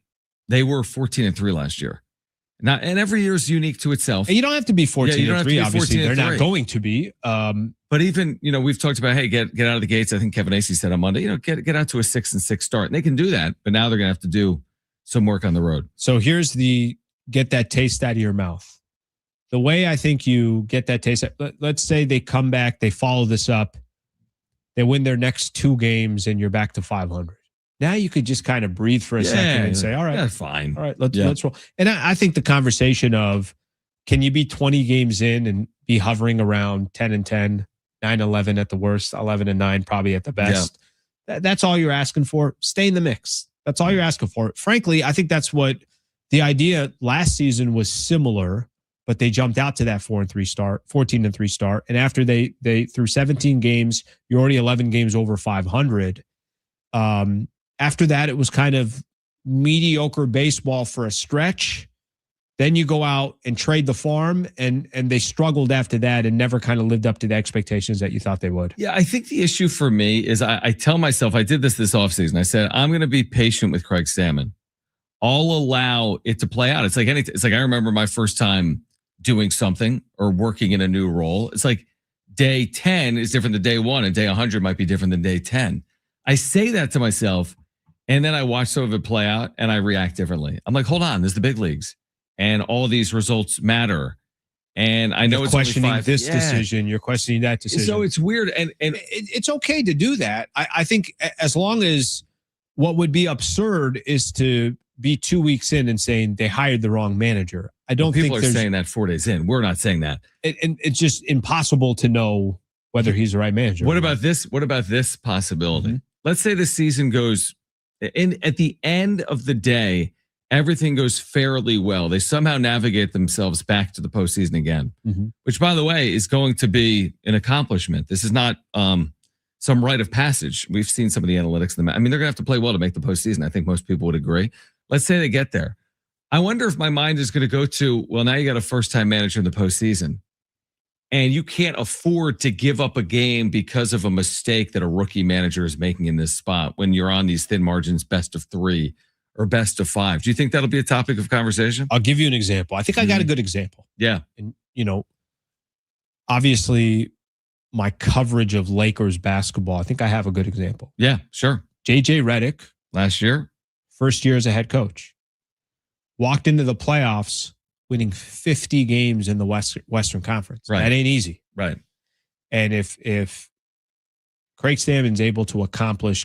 Speaker 5: they were 14-3 last year. Now, and every year is unique to itself.
Speaker 6: You don't have to be 14-3. Obviously, they're not going to be.
Speaker 5: But even, we've talked about, hey, get out of the gates. I think Kevin Acee said on Monday, get out to a 6-6 start. And they can do that, but now they're going to have to do some work on the road.
Speaker 6: So here's get that taste out of your mouth. The way I think you get that taste, let's say they come back, they follow this up. They win their next 2 games and you're back to 500. Now you could just kind of breathe for a second and say, all right,
Speaker 5: that's fine.
Speaker 6: All right, let's roll. And I think the conversation of, can you be 20 games in and be hovering around 10-10, 9-11 at the worst, 11-9 probably at the best? That's all you're asking for. Stay in the mix. That's all you're asking for. Frankly, I think that's what the idea last season was similar, but they jumped out to that 4-3 start, 14-3 start. And after they through 17 games, you're already 11 games over 500. After that, it was kind of mediocre baseball for a stretch. Then you go out and trade the farm, and they struggled after that and never kind of lived up to the expectations that you thought they would.
Speaker 5: Yeah, I think the issue for me is I tell myself, I did this offseason. I said, I'm going to be patient with Craig Stamon. I'll allow it to play out. It's like I remember my first time doing something or working in a new role. It's like day 10 is different than day 1, and day 100 might be different than day 10. I say that to myself, and then I watch some of it play out, and I react differently. I'm like, hold on, there's the big leagues. And all these results matter. And I know
Speaker 6: you're
Speaker 5: it's
Speaker 6: questioning this decision. You're questioning that decision.
Speaker 5: So it's weird. And
Speaker 6: it's okay to do that. I think as long as what would be absurd is to be 2 weeks in and saying they hired the wrong manager. I don't think
Speaker 5: people are saying that 4 days in. We're not saying that.
Speaker 6: And it's just impossible to know whether he's the right manager.
Speaker 5: What about this? What about this possibility?
Speaker 6: Mm-hmm.
Speaker 5: Let's say the season goes at the end of the day, everything goes fairly well. They somehow navigate themselves back to the postseason again, which, by the way, is going to be an accomplishment. This is not some rite of passage. We've seen some of the analytics. I mean, they're going to have to play well to make the postseason. I think most people would agree. Let's say they get there. I wonder if my mind is going to go to, well, now you got a first-time manager in the postseason, and you can't afford to give up a game because of a mistake that a rookie manager is making in this spot when you're on these thin margins, best of 3. Or best of 5. Do you think that'll be a topic of conversation?
Speaker 6: I'll give you an example. I think I got a good example.
Speaker 5: Yeah.
Speaker 6: And, obviously my coverage of Lakers basketball, I think I have a good example.
Speaker 5: Yeah, sure.
Speaker 6: JJ Redick.
Speaker 5: Last year.
Speaker 6: First year as a head coach. Walked into the playoffs winning 50 games in the Western Conference.
Speaker 5: Right.
Speaker 6: That ain't easy.
Speaker 5: Right.
Speaker 6: And if Craig Stamon's able to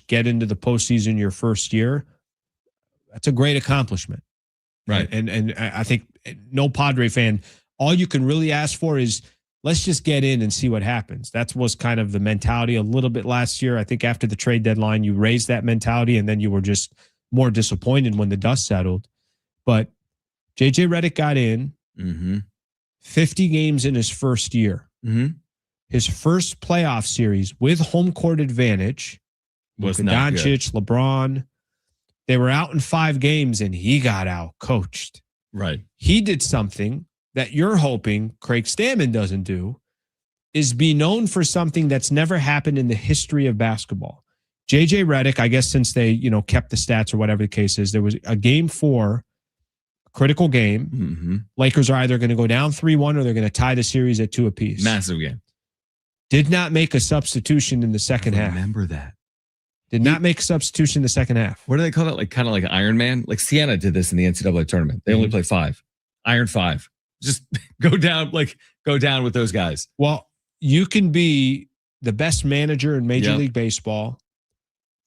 Speaker 6: get into the postseason your first year, that's a great accomplishment.
Speaker 5: Right.
Speaker 6: And I think no Padre fan, all you can really ask for is let's just get in and see what happens. That was kind of the mentality a little bit last year. I think after the trade deadline, you raised that mentality and then you were just more disappointed when the dust settled. But JJ Redick got in 50 games in his first year. His first playoff series with home court advantage,
Speaker 5: was
Speaker 6: Luka
Speaker 5: not
Speaker 6: Doncic,
Speaker 5: good.
Speaker 6: LeBron. They were out in 5 games and he got out coached.
Speaker 5: Right.
Speaker 6: He did something that you're hoping Craig Stamon doesn't do, is be known for something that's never happened in the history of basketball. JJ Redick, I guess since they, kept the stats or whatever the case is, there was a game 4, a critical game. Lakers are either going to go down 3-1 or they're going to tie the series at 2 apiece.
Speaker 5: Massive game.
Speaker 6: Did not make a substitution in the second half.
Speaker 5: Remember that.
Speaker 6: Did not make a substitution in the second half.
Speaker 5: What do they call it? Like kind of like Iron Man? Like Siena did this in the NCAA tournament. They only play 5. Iron 5. Just go down with those guys.
Speaker 6: Well, you can be the best manager in Major League Baseball,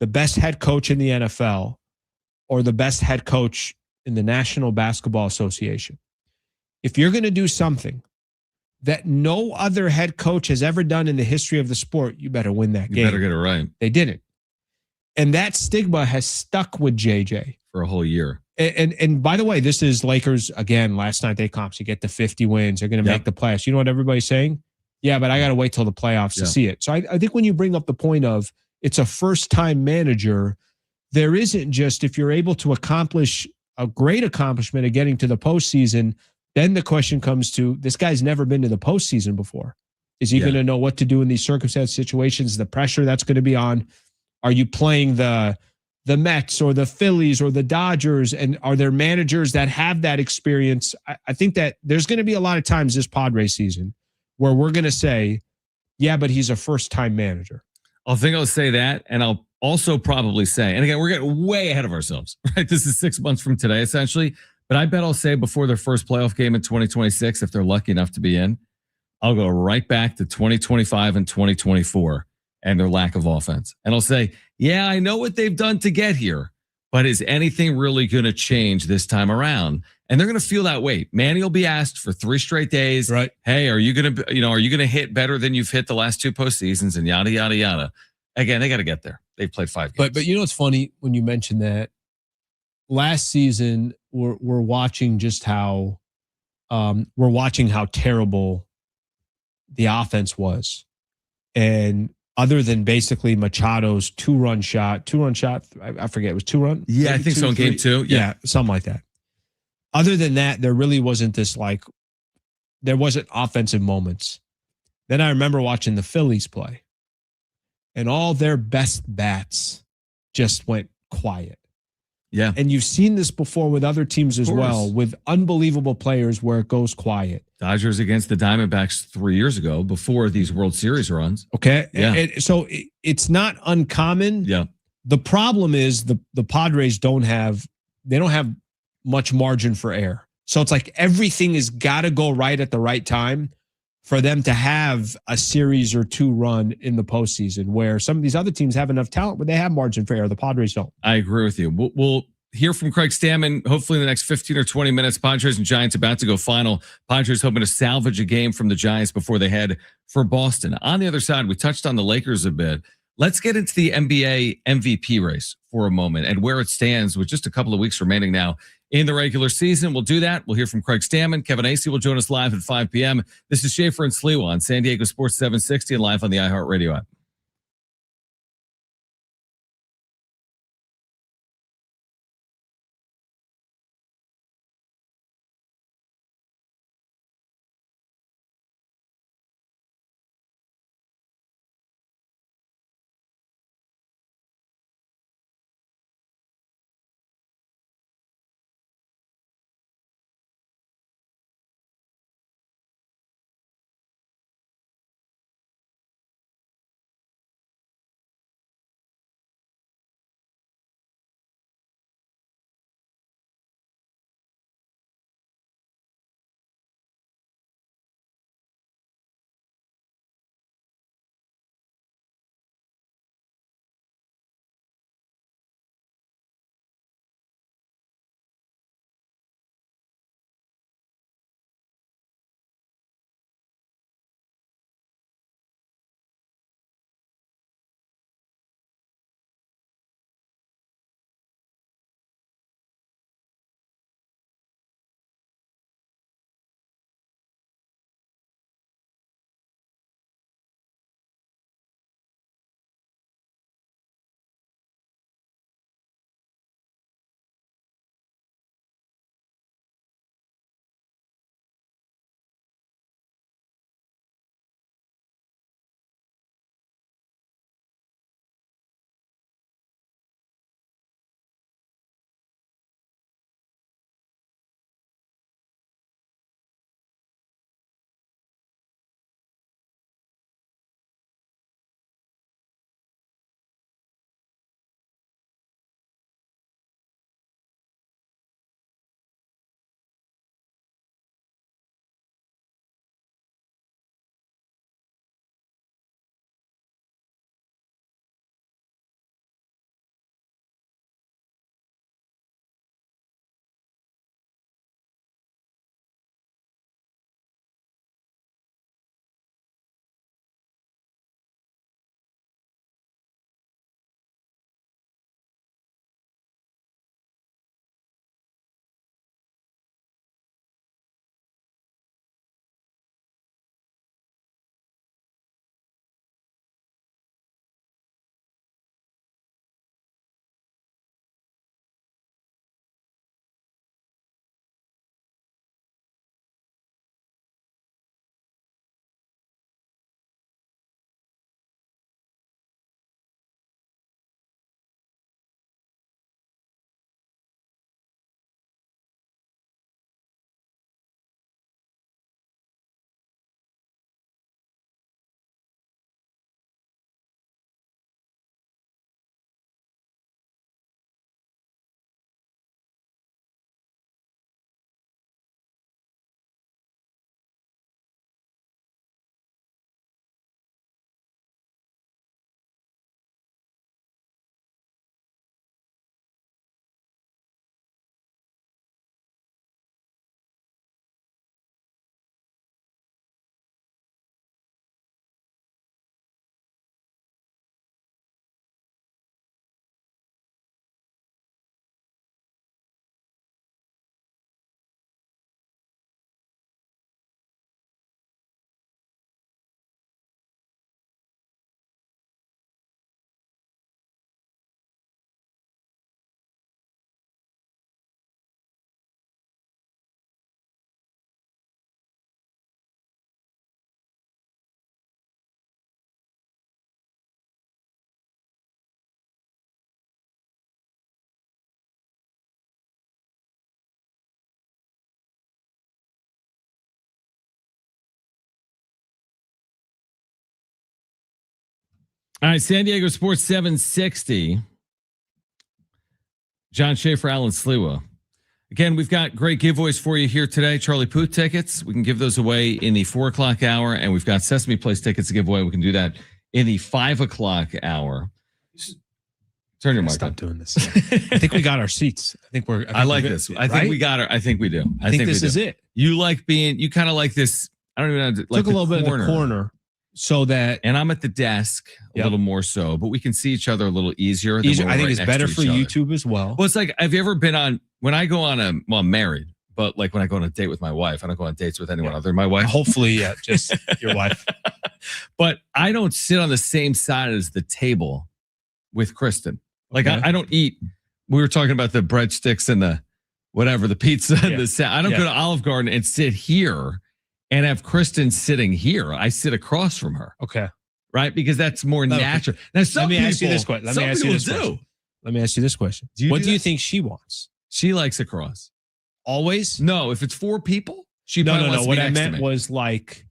Speaker 6: the best head coach in the NFL, or the best head coach in the National Basketball Association. If you're going to do something that no other head coach has ever done in the history of the sport, you better win that game.
Speaker 5: You better get it right.
Speaker 6: They didn't. And that stigma has stuck with JJ
Speaker 5: for a whole year.
Speaker 6: And by the way, this is Lakers again. Last night they comps. You get the 50 wins. They're going to make the playoffs. You know what everybody's saying? Yeah, but I got to wait till the playoffs to see it. So I think when you bring up the point of it's a first-time manager, there isn't just if you're able to accomplish a great accomplishment of getting to the postseason, then the question comes to this guy's never been to the postseason before. Is he going to know what to do in these circumstance situations? The pressure that's going to be on. Are you playing the Mets or the Phillies or the Dodgers? And are there managers that have that experience? I think that there's going to be a lot of times this Padres season where we're going to say, yeah, but he's a first-time manager.
Speaker 5: I'll say that. And I'll also probably say, and again, we're getting way ahead of ourselves, right? This is 6 months from today, essentially. But I bet I'll say before their first playoff game in 2026, if they're lucky enough to be in, I'll go right back to 2025 and 2024. and their lack of offense. And I'll say, yeah, I know what they've done to get here, but is anything really going to change this time around? And they're going to feel that weight. Manny will be asked for 3 straight days.
Speaker 6: Right.
Speaker 5: Hey, are you going to hit better than you've hit the last 2 postseasons and yada, yada, yada. Again, they got to get there. They've played 5 games.
Speaker 6: But you know what's funny when you mention that? Last season, we're watching just how terrible the offense was. And other than basically Machado's two-run shot, I forget, it was 2-run?
Speaker 5: Yeah,
Speaker 6: Maybe
Speaker 5: I think so in game 2.
Speaker 6: Yeah, something like that. Other than that, there really wasn't there wasn't offensive moments. Then I remember watching the Phillies play, and all their best bats just went quiet.
Speaker 5: Yeah.
Speaker 6: And you've seen this before with other teams as well, with unbelievable players where it goes quiet.
Speaker 5: Dodgers against the Diamondbacks 3 years ago before these World Series runs.
Speaker 6: Okay.
Speaker 5: Yeah.
Speaker 6: So it's not uncommon.
Speaker 5: Yeah.
Speaker 6: The problem is the Padres don't have much margin for error. So it's like everything has got to go right at the right time for them to have a series or 2 run in the postseason, where some of these other teams have enough talent, but they have margin for error. The Padres don't.
Speaker 5: I agree with you. We'll hear from Craig Stamon hopefully in the next 15 or 20 minutes. Padres and Giants about to go final. Padres hoping to salvage a game from the Giants before they head for Boston. On the other side, we touched on the Lakers a bit. Let's get into the NBA MVP race for a moment and where it stands with just a couple of weeks remaining now in the regular season. We'll do that. We'll hear from Craig Stamon. Kevin Acee will join us live at 5 p.m. This is Schaeffer and Sliwa on San Diego Sports 760 and live on the iHeartRadio app. All right, San Diego Sports 760. John Schaeffer, Alan Sliwa. Again, we've got great giveaways for you here today. Charlie Puth tickets. We can give those away in the 4 o'clock hour. And we've got Sesame Place tickets to give away. We can do that in the 5 o'clock hour. Turn your mic
Speaker 6: Stop
Speaker 5: on.
Speaker 6: doing this. I think we got our seats.
Speaker 5: I like this. I think we got it. I think we do.
Speaker 6: I think this is it.
Speaker 5: You kind of like this. I don't even know. Like
Speaker 6: Took a little bit of the corner so that.
Speaker 5: And I'm at the desk a little more so, but we can see each other a little easier.
Speaker 6: I think it's better for YouTube as well.
Speaker 5: Well, it's like, have you ever been on, when I go on I'm married, but like when I go on a date with my wife, I don't go on dates with anyone other than my wife.
Speaker 6: Hopefully, just your wife.
Speaker 5: But I don't sit on the same side as the table with Kristen. Like I don't eat. We were talking about the breadsticks and the whatever, the pizza and the I don't go to Olive Garden and sit here and have Kristen sitting here. I sit across from her.
Speaker 6: Okay.
Speaker 5: Right? Because that's more natural. Now,
Speaker 6: Let me ask you this question. Let me ask you this question. What do you think she wants?
Speaker 5: She likes across.
Speaker 6: Always?
Speaker 5: No, if it's 4 people, she
Speaker 6: no.
Speaker 5: wants to
Speaker 6: What
Speaker 5: be
Speaker 6: I
Speaker 5: next to
Speaker 6: meant
Speaker 5: me.
Speaker 6: was like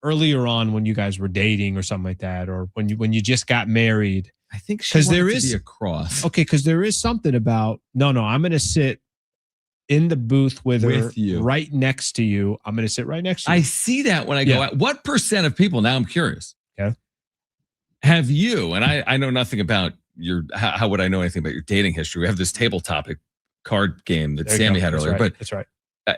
Speaker 6: earlier on when you guys were dating or something like that, or when you just got married.
Speaker 5: I think she wants to be across.
Speaker 6: Okay, because there is something about I'm going to sit in the booth with her
Speaker 5: you
Speaker 6: right next to you. I'm going to sit right next to you.
Speaker 5: I see that when I go out. What percent of people, now I'm curious, have you, and I know nothing about your, how would I know anything about your dating history? We have this tabletop card game that Sammy had earlier. But
Speaker 6: that's right.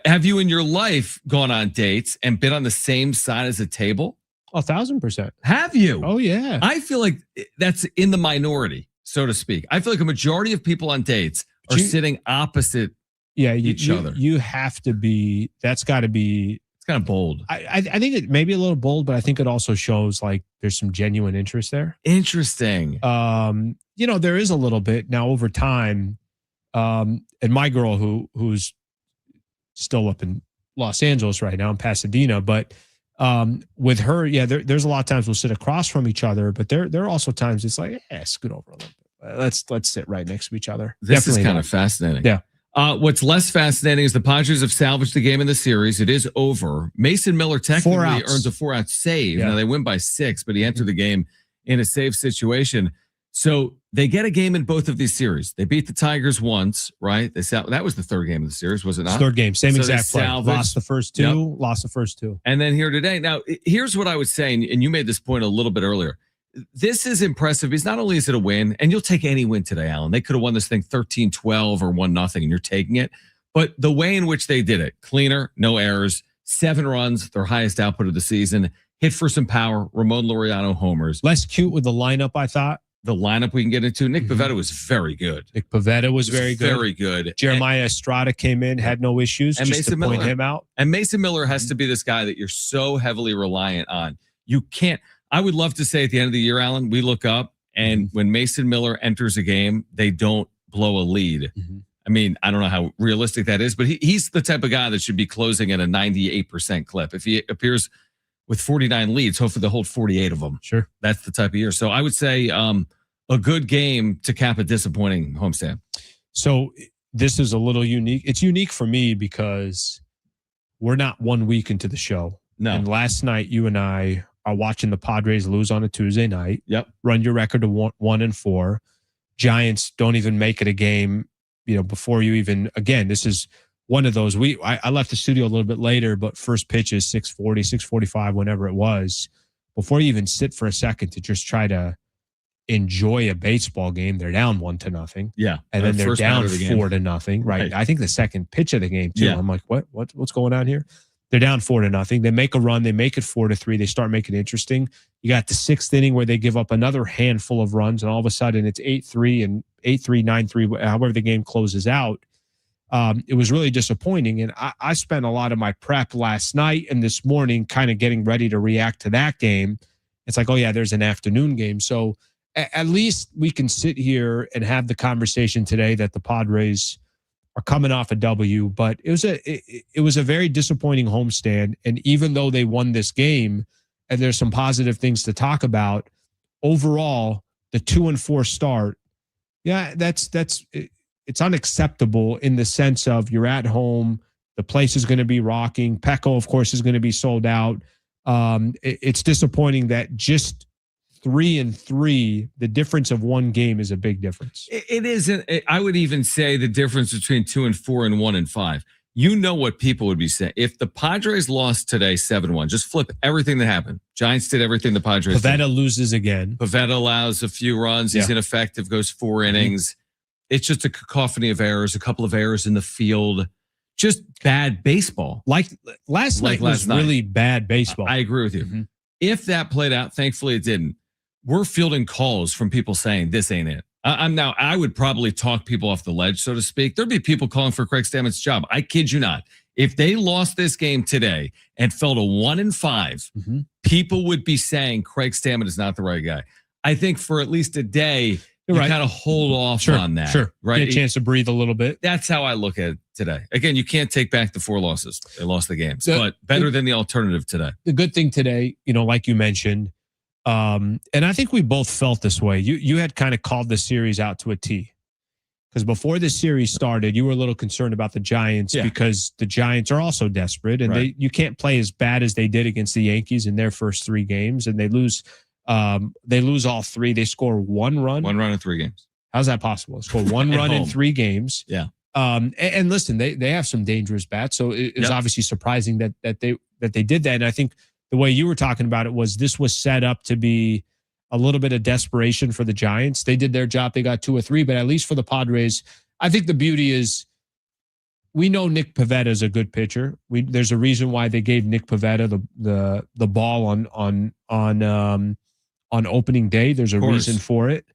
Speaker 5: Have you in your life gone on dates and been on the same side as a table?
Speaker 6: 1,000%.
Speaker 5: Have you?
Speaker 6: Oh, yeah.
Speaker 5: I feel like that's in the minority, so to speak. I feel like a majority of people on dates are sitting opposite each other.
Speaker 6: You have to be, that's got to be.
Speaker 5: It's kind of bold.
Speaker 6: I think it may be a little bold, but I think it also shows like there's some genuine interest there.
Speaker 5: Interesting.
Speaker 6: There is a little bit now over time. And my girl who's still up in Los Angeles right now in Pasadena, but with her, there's a lot of times we'll sit across from each other, but there are also times it's like, scoot over a little bit. Let's sit right next to each other.
Speaker 5: This is kind of fascinating.
Speaker 6: Yeah.
Speaker 5: What's less fascinating is the Padres have salvaged the game in the series. It is over. Mason Miller technically earns a 4-out save. Now they win by 6, but he entered the game in a save situation. So they get a game in both of these series. They beat the Tigers once, right? That was the 3rd game of the series, was it not?
Speaker 6: 3rd game, same exact play. Lost the first 2, lost the first 2.
Speaker 5: And then here today. Now, here's what I would say, and you made this point a little bit earlier. This is impressive because not only is it a win, and you'll take any win today, Alan. They could have won this thing 13-12 or 1-0, and you're taking it. But the way in which they did it, cleaner, no errors, 7 runs, their highest output of the season, hit for some power, Ramon Laureano homers.
Speaker 6: Less cute with the lineup, I thought.
Speaker 5: The lineup we can get into. Nick Pivetta was very good.
Speaker 6: Nick Pivetta was very good.
Speaker 5: Very good.
Speaker 6: Jeremiah Estrada came in, had no issues,
Speaker 5: and
Speaker 6: just
Speaker 5: Mason
Speaker 6: to point
Speaker 5: Miller.
Speaker 6: him out.
Speaker 5: And Mason Miller has to be this guy that you're so heavily reliant on. You can't. I would love to say at the end of the year, Alan, we look up and when Mason Miller enters a game, they don't blow a lead. I mean, I don't know how realistic that is, but he's the type of guy that should be closing at a 98% clip. If he appears with 49 leads, hopefully they'll hold 48 of them.
Speaker 6: Sure.
Speaker 5: That's the type of year. So I would say a good game to cap a disappointing homestand.
Speaker 6: So this is a little unique. It's unique for me because we're not 1 week into the show.
Speaker 5: No.
Speaker 6: And last night, you and I are watching the Padres lose on a Tuesday night.
Speaker 5: Yep.
Speaker 6: Run your record to 1-4. Giants don't even make it a game, before you even, again, this is one of those. I left the studio a little bit later, but first pitch is 6:40, 6:45, whenever it was. Before you even sit for a second to just try to enjoy a baseball game, they're down 1-0.
Speaker 5: Yeah.
Speaker 6: And then they're down 4-0. Right. I think the second pitch of the game, too.
Speaker 5: Yeah.
Speaker 6: I'm like, what's going on here? They're down 4-0. They make a run. They make it 4-3. They start making it interesting. You got the 6th inning where they give up another handful of runs, and all of a sudden it's 8-3 and 8-3, 9-3, however the game closes out. It was really disappointing. And I spent a lot of my prep last night and this morning kind of getting ready to react to that game. It's like, oh, yeah, there's an afternoon game. So at least we can sit here and have the conversation today that the Padres are coming off a W, but it was a very disappointing homestand. And even though they won this game, and there's some positive things to talk about, overall, the 2-4 start, it's unacceptable in the sense of you're at home, the place is going to be rocking. Petco, of course, is going to be sold out. It's disappointing that just 3-3, the difference of one game is a big difference.
Speaker 5: It isn't. I would even say the difference between 2-4 and 1-5. You know what people would be saying. If the Padres lost today 7-1, just flip everything that happened. Giants did everything the Padres did.
Speaker 6: Pivetta loses again.
Speaker 5: Pivetta allows a few runs. He's ineffective, goes 4 innings. It's just a cacophony of errors, a couple of errors in the field. Just bad baseball.
Speaker 6: Like last night was really bad baseball.
Speaker 5: I agree with you. If that played out, thankfully it didn't. We're fielding calls from people saying this ain't it. I would probably talk people off the ledge, so to speak. There'd be people calling for Craig Stamon's job. I kid you not. If they lost this game today and fell to 1-5, people would be saying Craig Stamon is not the right guy. I think for at least a day, you kind of hold off on that.
Speaker 6: Sure.
Speaker 5: Right.
Speaker 6: Get a chance to breathe a little bit.
Speaker 5: That's how I look at it today. Again, you can't take back the 4 losses. They lost the games, but better than the alternative today.
Speaker 6: The good thing today, like you mentioned, and I think we both felt this way. You had kind of called the series out to a T. Because before this series started, you were a little concerned about the Giants because the Giants are also desperate, and you can't play as bad as they did against the Yankees in their first 3 games, and they lose all 3. They score 1 run.
Speaker 5: 1 run in 3 games.
Speaker 6: How's that possible? They score 1 run in 3 games.
Speaker 5: Yeah.
Speaker 6: And listen, they have some dangerous bats, so it's obviously surprising that they did that. And I think the way you were talking about it was this was set up to be a little bit of desperation for the Giants. They did their job. They got 2 or 3, but at least for the Padres, I think the beauty is we know Nick Pivetta is a good pitcher. There's a reason why they gave Nick Pivetta the ball on opening day. There's a reason for it.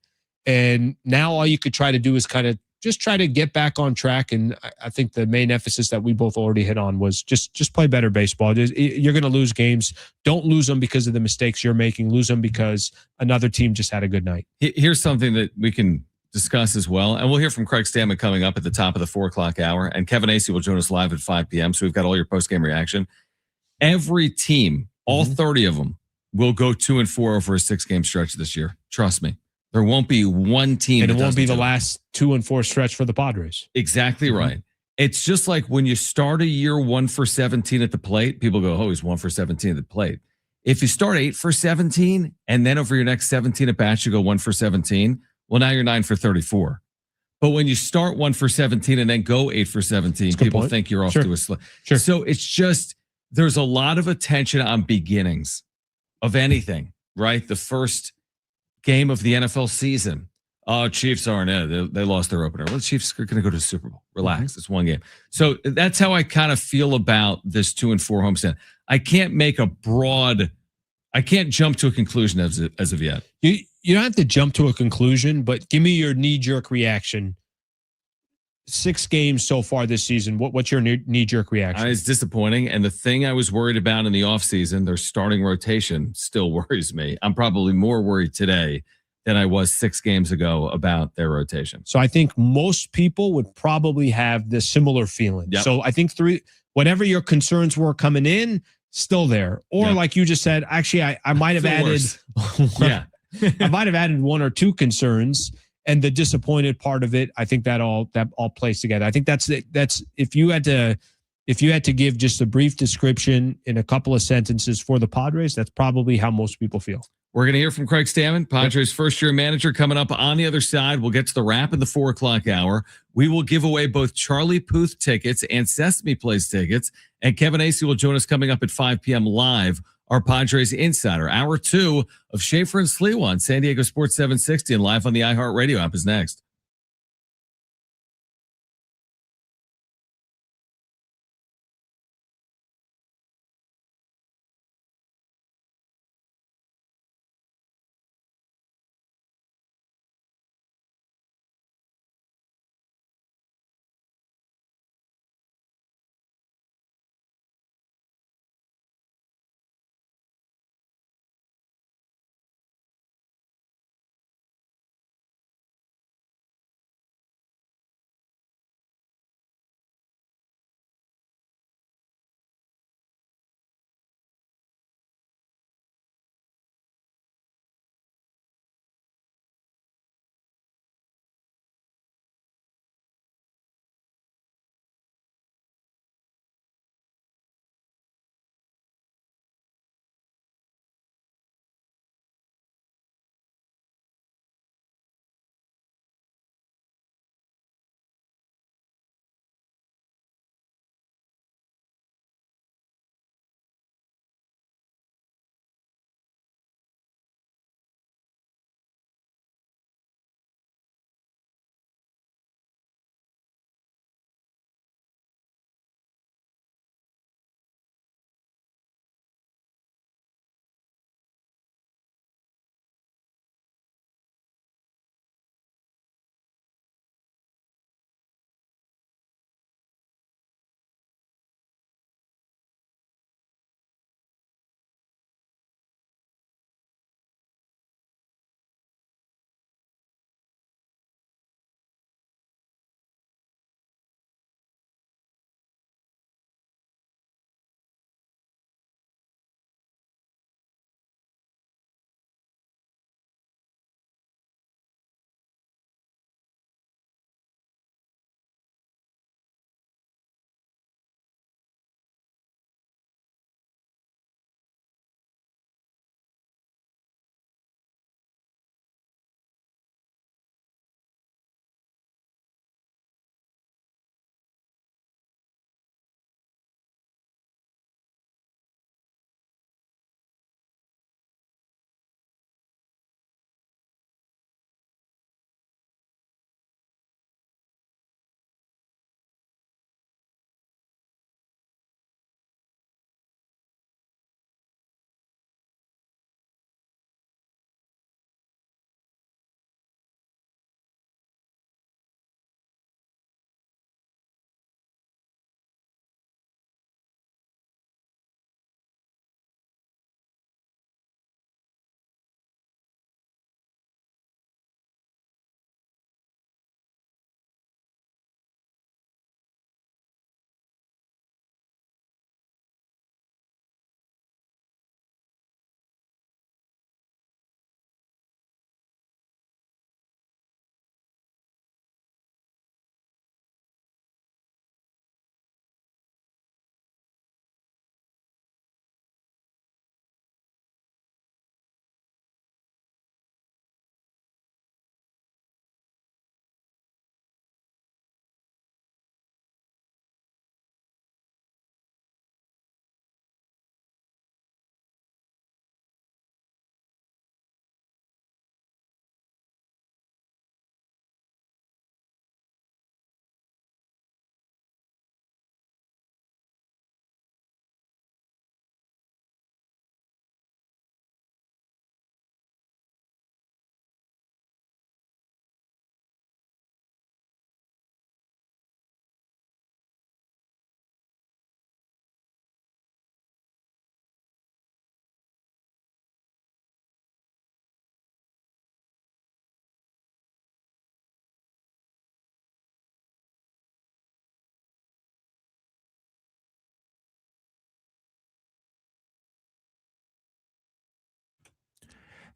Speaker 6: And now all you could try to do is kind of just try to get back on track. And I think the main emphasis that we both already hit on was just play better baseball. You're going to lose games. Don't lose them because of the mistakes you're making. Lose them because another team just had a good night.
Speaker 5: Here's something that we can discuss as well. And we'll hear from Craig Stamon coming up at the top of the 4 o'clock hour. And Kevin Acee will join us live at 5 p.m. So we've got all your post-game reaction. Every team, all 30 of them, will go 2-4 over a 6-game stretch this year. Trust me. There won't be one team.
Speaker 6: And it won't be the last 2-4 stretch for the Padres.
Speaker 5: Exactly right. It's just like when you start a year 1 for 17 at the plate, people go, oh, he's 1 for 17 at the plate. If you start 8 for 17 and then over your next 17 at bats, you go 1 for 17. Well, now you're 9 for 34. But when you start 1 for 17 and then go 8 for 17, people think you're off to a slow.
Speaker 6: Sure.
Speaker 5: So it's just, there's a lot of attention on beginnings of anything, right? The first game of the NFL season. Oh, Chiefs aren't in. They lost their opener. Well, the Chiefs are going to go to the Super Bowl. Relax. It's 1 game. So that's how I kind of feel about this 2-4 homestand. I can't make I can't jump to a conclusion as of yet.
Speaker 6: You don't have to jump to a conclusion, but give me your knee-jerk reaction. 6 games so far this season. What's your knee-jerk reaction?
Speaker 5: It's disappointing. And the thing I was worried about in the offseason, their starting rotation still worries me. I'm probably more worried today than I was 6 games ago about their rotation.
Speaker 6: So I think most people would probably have the similar feeling.
Speaker 5: Yep.
Speaker 6: So I think whatever your concerns were coming in, still there. Or like you just said, actually, I might have added I might have added 1 or 2 concerns. And the disappointed part of it, I think that all plays together. I think that's if you had to give just a brief description in a couple of sentences for the Padres, that's probably how most people feel.
Speaker 5: We're going to hear from Craig Stamon, Padres first-year manager, coming up on the other side. We'll get to the wrap in the 4 o'clock hour. We will give away both Charlie Puth tickets and Sesame Place tickets. And Kevin Acee will join us coming up at 5 p.m. live, our Padres Insider. Hour 2 of Schaeffer and Sliwa on San Diego Sports 760 and live on the iHeartRadio app is next.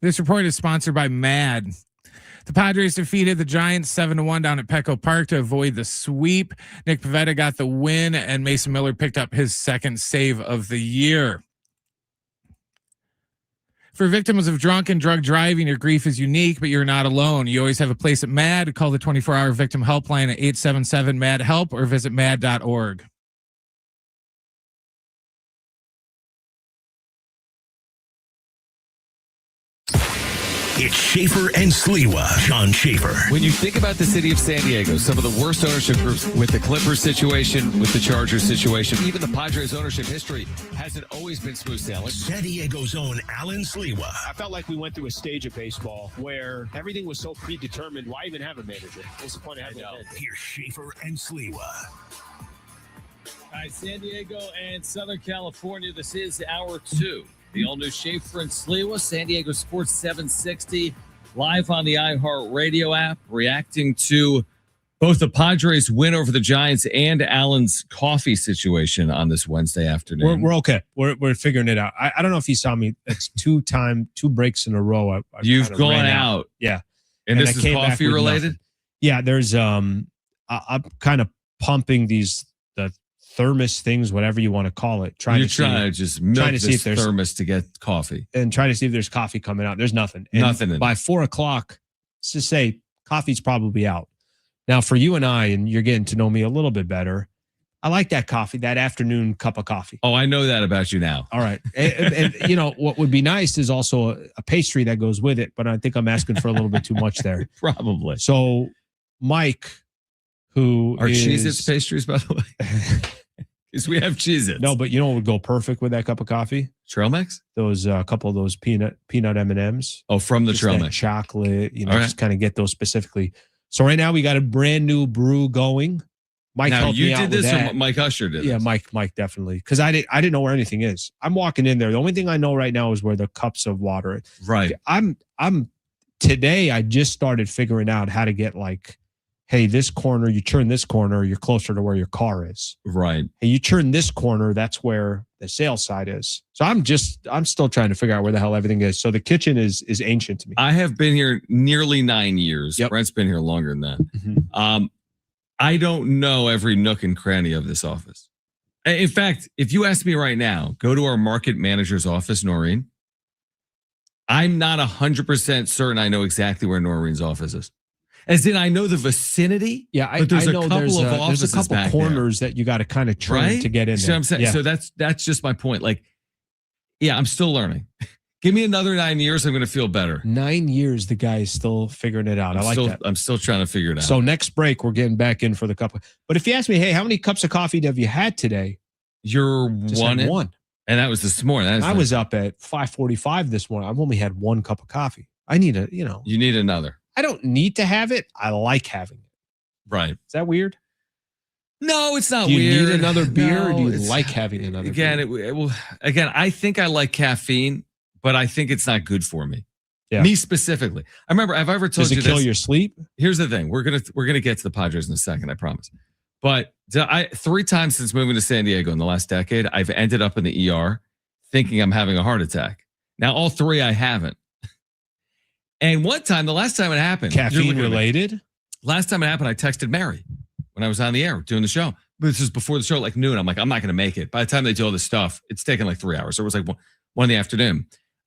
Speaker 1: This report is sponsored by MAD. The Padres defeated the Giants 7-1 down at Petco Park to avoid the sweep. Nick Pivetta got the win, and Mason Miller picked up his second save of the year. For victims of drunk and drug driving, your grief is unique, but you're not alone. You always have a place at MAD. Call the 24-hour victim helpline at 877-MAD-HELP or visit mad.org.
Speaker 2: It's Schaeffer and Sliwa. John Schaeffer.
Speaker 3: When you think about the city of San Diego, some of the worst ownership groups with the Clippers situation, with the Chargers situation, even the Padres ownership history hasn't always been smooth sailing.
Speaker 2: San Diego's own Alan Sliwa.
Speaker 4: I felt like we went through a stage of baseball where everything was so predetermined. Why even have a manager? What's the point of having a manager?
Speaker 2: Here's Schaeffer and Sliwa.
Speaker 5: All right, San Diego and Southern California. This is hour 2. The all-new Schaeffer and Sliwa, San Diego Sports 760, live on the iHeartRadio app, reacting to both the Padres' win over the Giants and Allen's coffee situation on this Wednesday afternoon.
Speaker 6: We're okay. We're figuring it out. I don't know if you saw me. It's two breaks in a row.
Speaker 5: You've gone out.
Speaker 6: Yeah.
Speaker 5: And this is coffee related?
Speaker 6: Nothing. Yeah, there's I'm kind of pumping the thermos things, whatever you want to call it.
Speaker 5: Trying to just milk this thermos to get coffee.
Speaker 6: And trying to see if there's coffee coming out. There's nothing. And
Speaker 5: nothing.
Speaker 6: By 4 o'clock, let's just say coffee's probably out. Now, for you and I, and you're getting to know me a little bit better, I like that coffee, that afternoon cup of coffee.
Speaker 5: Oh, I know that about you now.
Speaker 6: All right. and you know, what would be nice is also a pastry that goes with it, but I think I'm asking for a little bit too much there.
Speaker 5: Probably.
Speaker 6: So, Mike, who
Speaker 5: are Cheez-Its pastries, by the way? Because we have Cheez-Its.
Speaker 6: No, but you know what would go perfect with that cup of coffee?
Speaker 5: Trail mix?
Speaker 6: Those couple of those peanut M&Ms.
Speaker 5: Oh, from the trail mix.
Speaker 6: Chocolate, you know, just kind of get those specifically. So right now we got a brand new brew going. Mike
Speaker 5: now
Speaker 6: helped
Speaker 5: you
Speaker 6: me out
Speaker 5: did this,
Speaker 6: with that.
Speaker 5: or Mike Usher did.
Speaker 6: Yeah,
Speaker 5: this?
Speaker 6: Mike definitely. Because I didn't know where anything is. I'm walking in there. The only thing I know right now is where the cups of water are.
Speaker 5: Right.
Speaker 6: I'm today. I just started figuring out how to get like, hey, this corner, you turn this corner, you're closer to where your car is.
Speaker 5: Right.
Speaker 6: Hey, you turn this corner, that's where the sales side is. So I'm still trying to figure out where the hell everything is. So the kitchen is ancient to me.
Speaker 5: I have been here nearly 9 years.
Speaker 6: Yep.
Speaker 5: Brent's been here longer than that.
Speaker 6: Mm-hmm.
Speaker 5: I don't know every nook and cranny of this office. In fact, if you ask me right now, go to our market manager's office, Noreen. I'm not 100% certain I know exactly where Noreen's office is. As in, I know the vicinity.
Speaker 6: Yeah, I know there's a couple corners that you got to kind of try to get in there.
Speaker 5: So I'm saying, so that's just my point. Like, yeah, I'm still learning. Give me another 9 years, I'm going to feel better.
Speaker 6: 9 years, the guy is still figuring it out. I like that.
Speaker 5: I'm still trying to figure it out.
Speaker 6: So next break, we're getting back in for the cup. But if you ask me, hey, how many cups of coffee have you had today?
Speaker 5: You're
Speaker 6: just
Speaker 5: one. And that was this morning.
Speaker 6: I was up at 5:45 this morning. I've only had 1 cup of coffee. I need
Speaker 5: You need another.
Speaker 6: I don't need to have it. I like having it.
Speaker 5: Right.
Speaker 6: Is that weird?
Speaker 5: No, it's not
Speaker 6: weird. Do you
Speaker 5: need
Speaker 6: another beer or do you like having another beer?
Speaker 5: Again, I think I like caffeine, but I think it's not good for me.
Speaker 6: Yeah.
Speaker 5: Me specifically. I remember, have I ever told you this?
Speaker 6: Does it kill your sleep?
Speaker 5: Here's the thing. We're gonna get to the Padres in a second, I promise. But 3 times since moving to San Diego in the last decade, I've ended up in the ER thinking I'm having a heart attack. Now, all 3 I haven't. And one time, the last time it happened,
Speaker 6: caffeine related.
Speaker 5: Last time it happened, I texted Mary when I was on the air doing the show. But this is before the show, like noon. I'm like, I'm not going to make it. By the time they do all this stuff, it's taken like 3 hours. So it was like 1 in the afternoon.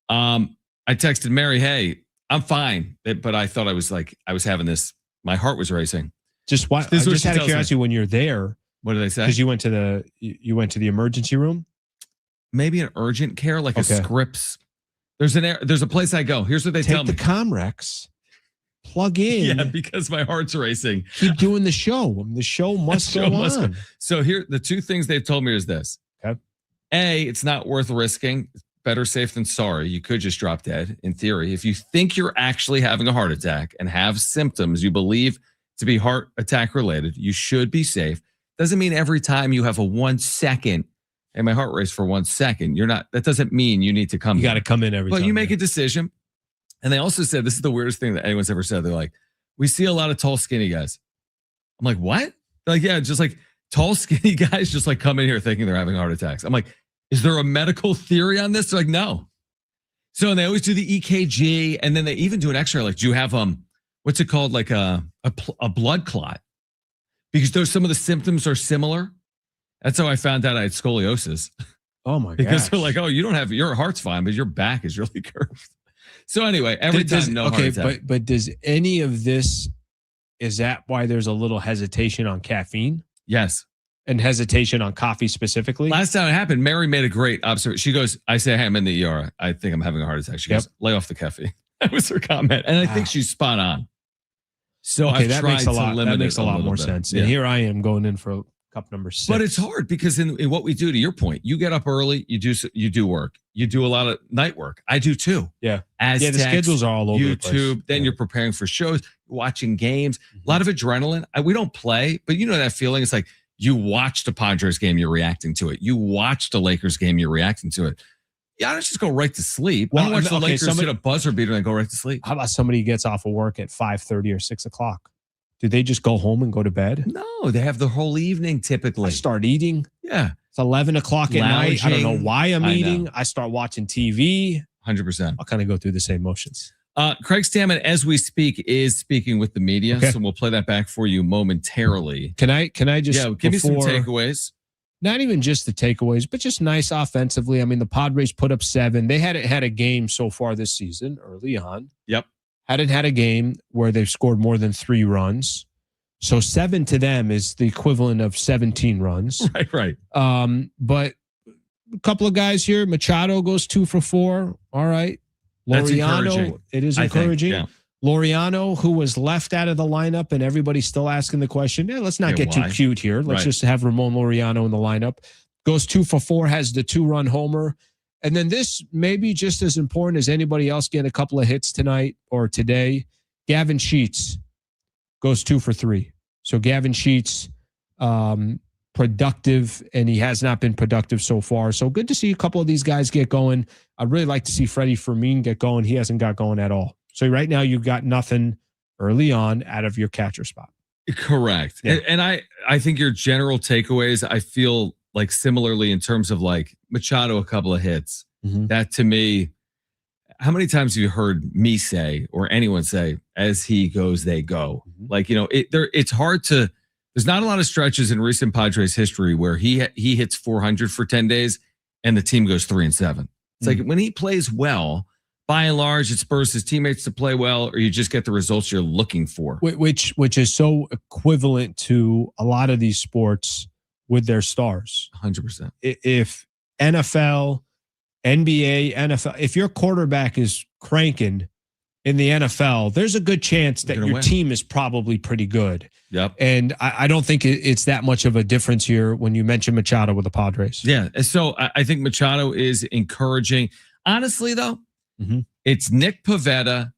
Speaker 5: I texted Mary, hey, I'm fine. But I thought I was having this. My heart was racing.
Speaker 6: Just why? I just out of curiosity, when you're there,
Speaker 5: what did they say?
Speaker 6: Because you went to the emergency room.
Speaker 5: Maybe an urgent care, like a Scripps. There's a place I go. Here's what they tell me.
Speaker 6: Take the Comrex. Plug in.
Speaker 5: Yeah, because my heart's racing.
Speaker 6: Keep doing the show. The show must go on.
Speaker 5: So here, the 2 things they've told me is this.
Speaker 6: Okay.
Speaker 5: A, it's not worth risking. Better safe than sorry. You could just drop dead, in theory. If you think you're actually having a heart attack and have symptoms you believe to be heart attack related, you should be safe. Doesn't mean every time you have a 1 second and my heart race for 1 second, that doesn't mean you need to come.
Speaker 6: You got to come in every time.
Speaker 5: But you make a decision. And they also said, this is the weirdest thing that anyone's ever said. They're like, we see a lot of tall, skinny guys. I'm like, what? They're like, yeah, just like tall, skinny guys just like come in here thinking they're having heart attacks. I'm like, is there a medical theory on this? They're like, no. So and they always do the EKG, and then they even do an X-ray. Like, do you have what's it called? Like a blood clot? Because some of the symptoms are similar. That's how I found out I had scoliosis.
Speaker 6: Oh my god!
Speaker 5: Because they're like, oh, you don't have your heart's fine, but your back is really curved. So anyway, every time heart attack.
Speaker 6: But does any of this? Is that why there's a little hesitation on caffeine?
Speaker 5: Yes.
Speaker 6: And hesitation on coffee specifically?
Speaker 5: Last time it happened, Mary made a great observation. She goes, I say, hey, I'm in the ER. I think I'm having a heart attack. She goes, lay off the caffeine. That was her comment. And I think she's spot on. So
Speaker 6: okay,
Speaker 5: I've
Speaker 6: that
Speaker 5: tried
Speaker 6: makes a lot,
Speaker 5: to limit
Speaker 6: that makes
Speaker 5: it
Speaker 6: a lot more
Speaker 5: bit.
Speaker 6: sense.
Speaker 5: Yeah.
Speaker 6: And here I am going in for cup number 6.
Speaker 5: But it's hard because in what we do, to your point, you get up early, you do work. You do a lot of night work. I do too.
Speaker 6: Yeah.
Speaker 5: The
Speaker 6: schedules are all over the place.
Speaker 5: YouTube, then you're preparing for shows, watching games, a lot of adrenaline. We don't play, but you know that feeling. It's like you watched a Padres game, you're reacting to it. You watched a Lakers game, you're reacting to it. Yeah, I don't just go right to sleep.
Speaker 6: Well,
Speaker 5: I watch the Lakers hit a buzzer beater and go right to sleep.
Speaker 6: How about somebody gets off of work at 5:30 or 6 o'clock? Do they just go home and go to bed?
Speaker 5: No, they have the whole evening typically.
Speaker 6: I start eating.
Speaker 5: Yeah.
Speaker 6: It's 11 o'clock at night. I don't know why I'm eating. I start watching TV.
Speaker 5: 100%.
Speaker 6: I'll kind of go through the same motions.
Speaker 5: Craig Stamon, as we speak, is speaking with the media. Okay. So we'll play that back for you momentarily.
Speaker 6: Can I just
Speaker 5: give me some takeaways?
Speaker 6: Not even just the takeaways, but just nice offensively. I mean, the Padres put up 7. They hadn't had a game so far this season early on.
Speaker 5: Yep.
Speaker 6: Hadn't had a game where they've scored more than 3 runs. So 7 to them is the equivalent of 17 runs.
Speaker 5: Right.
Speaker 6: But a couple of guys here. Machado goes 2 for 4. All right. Laureano, it is encouraging.
Speaker 5: Yeah.
Speaker 6: Laureano, who was left out of the lineup, and everybody's still asking the question, let's not get too cute here. Let's just have Ramon Laureano in the lineup. Goes 2 for 4, has the 2-run homer. And then this may be just as important as anybody else getting a couple of hits tonight or today. Gavin Sheets goes 2 for 3. So Gavin Sheets, productive, and he has not been productive so far. So good to see a couple of these guys get going. I'd really like to see Freddie Fermin get going. He hasn't got going at all. So right now you've got nothing early on out of your catcher spot.
Speaker 5: Correct. Yeah. And I think your general takeaways, I feel like similarly in terms of like Machado, a couple of hits. Mm-hmm. That to me, how many times have you heard me say or anyone say, as he goes, they go? Mm-hmm. Like, it's hard to, there's not a lot of stretches in recent Padres history where he hits 400 for 10 days and the team goes 3-7. It's like when he plays well, by and large, it spurs his teammates to play well, or you just get the results you're looking for.
Speaker 6: Which is so equivalent to a lot of these sports with their stars.
Speaker 5: 100%.
Speaker 6: If NFL, NBA, NFL, if your quarterback is cranking in the NFL, there's a good chance that your team is probably pretty good.
Speaker 5: Yep.
Speaker 6: And I don't think it's that much of a difference here when you mention Machado with the Padres.
Speaker 5: Yeah. So I think Machado is encouraging. Honestly, though, it's Nick Pivetta.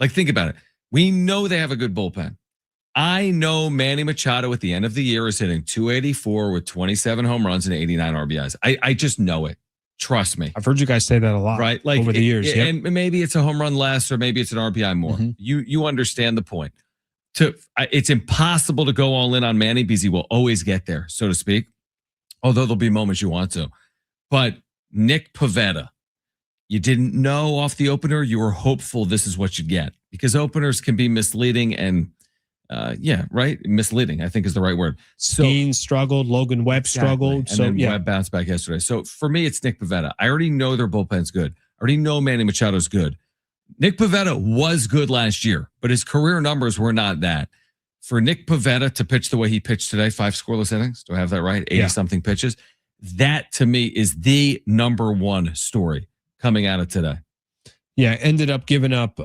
Speaker 5: Like, think about it. We know they have a good bullpen. I know Manny Machado at the end of the year is hitting 284 with 27 home runs and 89 RBIs. I just know it. Trust me.
Speaker 6: I've heard you guys say that a lot,
Speaker 5: right? Like
Speaker 6: over the years. Yep.
Speaker 5: And maybe it's a home run less, or maybe it's an RBI more. Mm-hmm. You understand the point. It's impossible to go all in on Manny because he will always get there, so to speak. Although there'll be moments you want to. But Nick Pivetta, you didn't know off the opener. You were hopeful this is what you'd get, because openers can be misleading and misleading, I think is the right word.
Speaker 6: Steen struggled. Logan Webb struggled.
Speaker 5: And then Webb bounced back yesterday. So for me, it's Nick Pivetta. I already know their bullpen's good. I already know Manny Machado's good. Nick Pivetta was good last year, but his career numbers were not that. For Nick Pivetta to pitch the way he pitched today, 5 scoreless innings, do I have that right? 80-something pitches. That, to me, is the number one story coming out of today.
Speaker 6: Yeah, ended up giving up...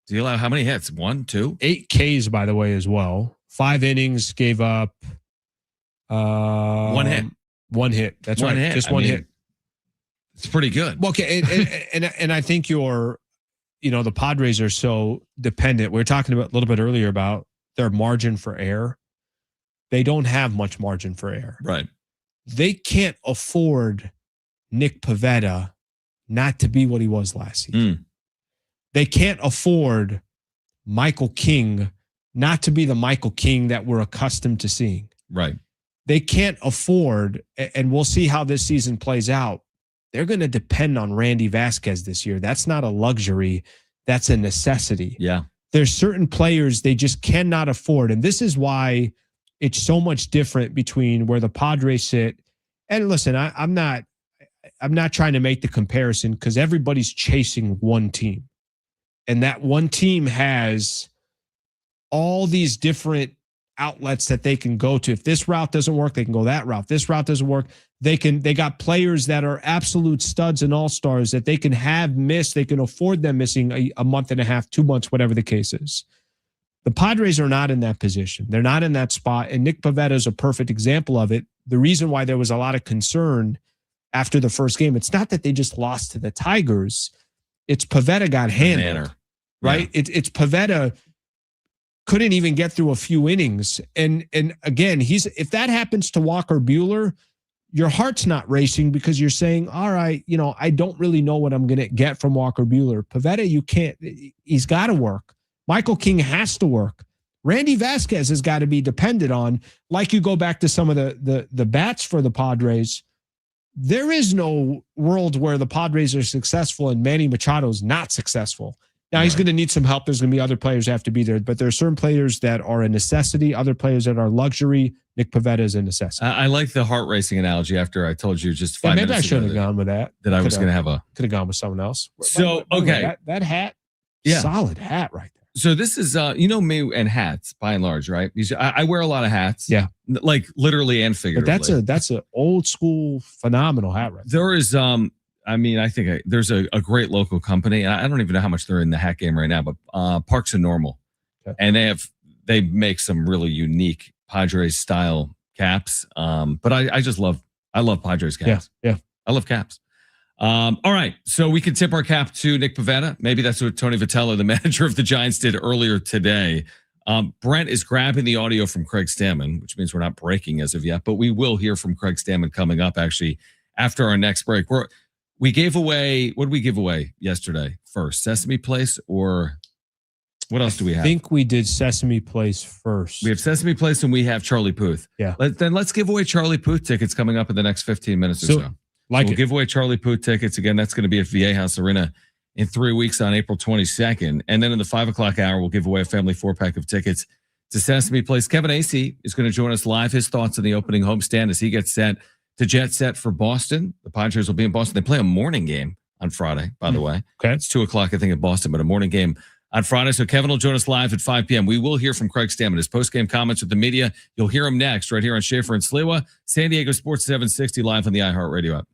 Speaker 5: Do you allow how many hits? 1, 2?
Speaker 6: 8 Ks, by the way, as well. 5 innings, gave up
Speaker 5: 1 hit.
Speaker 6: 1 hit. That's right.
Speaker 5: Hit.
Speaker 6: Just one hit.
Speaker 5: It's pretty good.
Speaker 6: Well, okay, and I think the Padres are so dependent. We were talking about a little bit earlier about their margin for error. They don't have much margin for error.
Speaker 5: Right.
Speaker 6: They can't afford Nick Pivetta not to be what he was last season. They can't afford Michael King not to be the Michael King that we're accustomed to seeing.
Speaker 5: Right.
Speaker 6: they can't afford, and we'll see how this season plays out. They're going to depend on Randy Vasquez this year. That's not a luxury. That's a necessity.
Speaker 5: Yeah.
Speaker 6: There's certain players they just cannot afford. And this is why it's so much different between where the Padres sit. And listen, I'm not trying to make the comparison because everybody's chasing one team. And that one team has all these different outlets that they can go to. If this route doesn't work, they can go that route. This route doesn't work. They got players that are absolute studs and all-stars that they can have miss. They can afford them missing a month and a half, 2 months, whatever the case is. The Padres are not in that position. They're not in that spot. And Nick Pivetta is a perfect example of it. The reason why there was a lot of concern after the first game, it's not that they just lost to the Tigers. It's Pivetta got handled, right?
Speaker 5: Yeah.
Speaker 6: It's Pivetta couldn't even get through a few innings. And again, if that happens to Walker Buehler, your heart's not racing because you're saying, all right, I don't really know what I'm going to get from Walker Buehler. Pivetta, he's got to work. Michael King has to work. Randy Vasquez has got to be depended on. Like you go back to some of the bats for the Padres, there is no world where the Padres are successful and Manny Machado's not successful. Now, he's going to need some help. There's going to be other players that have to be there, but there are certain players that are a necessity, other players that are luxury. Nick Pivetta is a necessity.
Speaker 5: I like the heart racing analogy after I told you just 5 minutes ago.
Speaker 6: Maybe I shouldn't have gone with that.
Speaker 5: That I was going to have
Speaker 6: could have gone with someone else.
Speaker 5: So,
Speaker 6: By the way,
Speaker 5: okay.
Speaker 6: that hat, solid hat right there.
Speaker 5: So this is, me and hats by and large, right? I wear a lot of hats.
Speaker 6: Yeah.
Speaker 5: Like literally and figuratively.
Speaker 6: But that's a old school phenomenal hat right there.
Speaker 5: There is, I think there's a great local company. I don't even know how much they're in the hat game right now, but Parks and Normal.
Speaker 6: Okay.
Speaker 5: And they make some really unique Padres style caps. But I love Padres caps.
Speaker 6: Yeah.
Speaker 5: I love caps. All right. So we can tip our cap to Nick Pivetta. Maybe that's what Tony Vitello, the manager of the Giants, did earlier today. Brent is grabbing the audio from Craig Stamon, which means we're not breaking as of yet, but we will hear from Craig Stamon coming up actually after our next break. We gave away, what did we give away yesterday first? Sesame Place, or what else do we have?
Speaker 6: I think we did Sesame Place first.
Speaker 5: We have Sesame Place and we have Charlie Puth.
Speaker 6: Yeah.
Speaker 5: Let's give away Charlie Puth tickets coming up in the next 15 minutes or so. We'll give away Charlie Puth tickets. Again, that's going to be at Viejas Arena in 3 weeks on April 22nd. And then in the 5 o'clock hour, we'll give away a family 4-pack of tickets to Sesame Place. Kevin Acee is going to join us live. His thoughts on the opening homestand as he gets set to jet set for Boston. The Padres will be in Boston. They play a morning game on Friday, by the way.
Speaker 6: Okay.
Speaker 5: It's 2 o'clock, I think, in Boston, but a morning game on Friday. So Kevin will join us live at 5 p.m. We will hear from Craig Stamon, his post-game comments with the media. You'll hear him next right here on Schaeffer and Sliwa, San Diego Sports 760 live on the iHeartRadio app.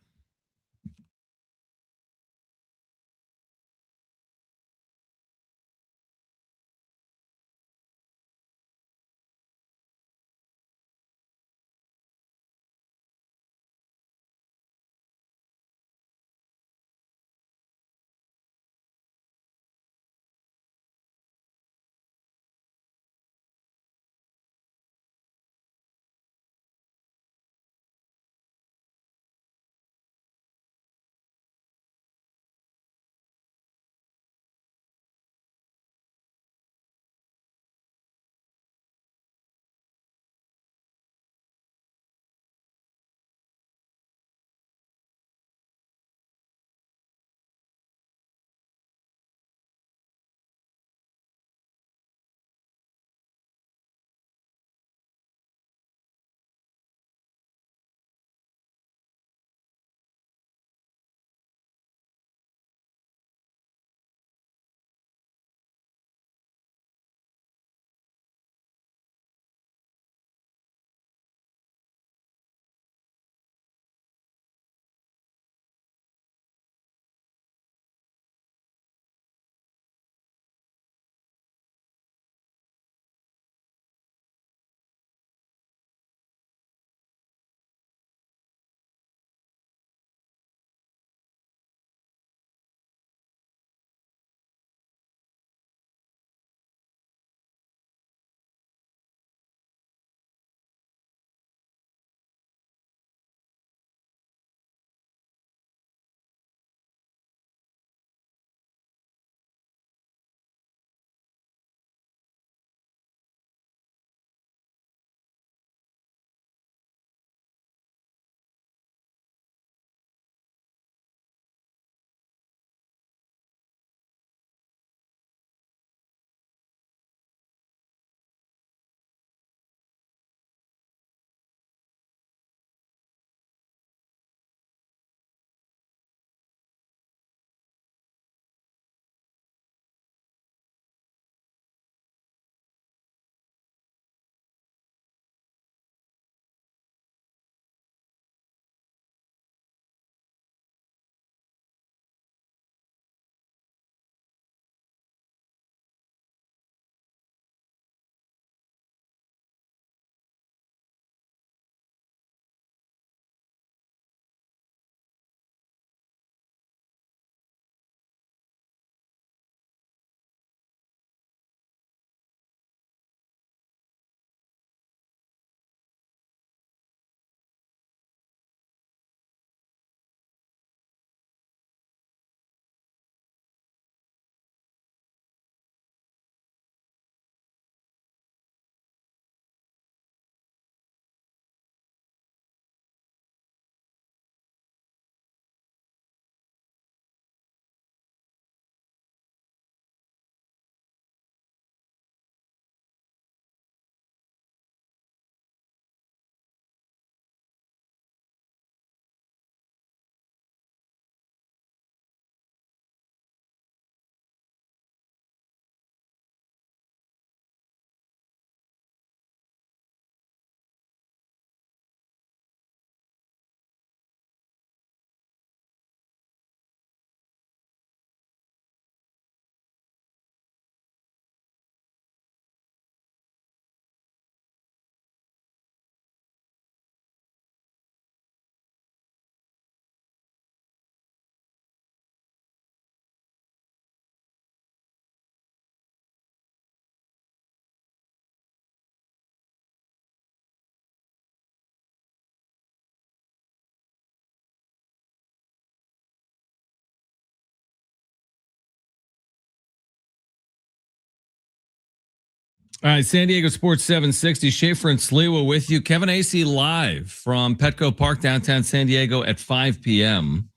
Speaker 5: All right, San Diego Sports 760, Schaeffer and Sliwa with you. Kevin Acee live from Petco Park, downtown San Diego at 5 p.m.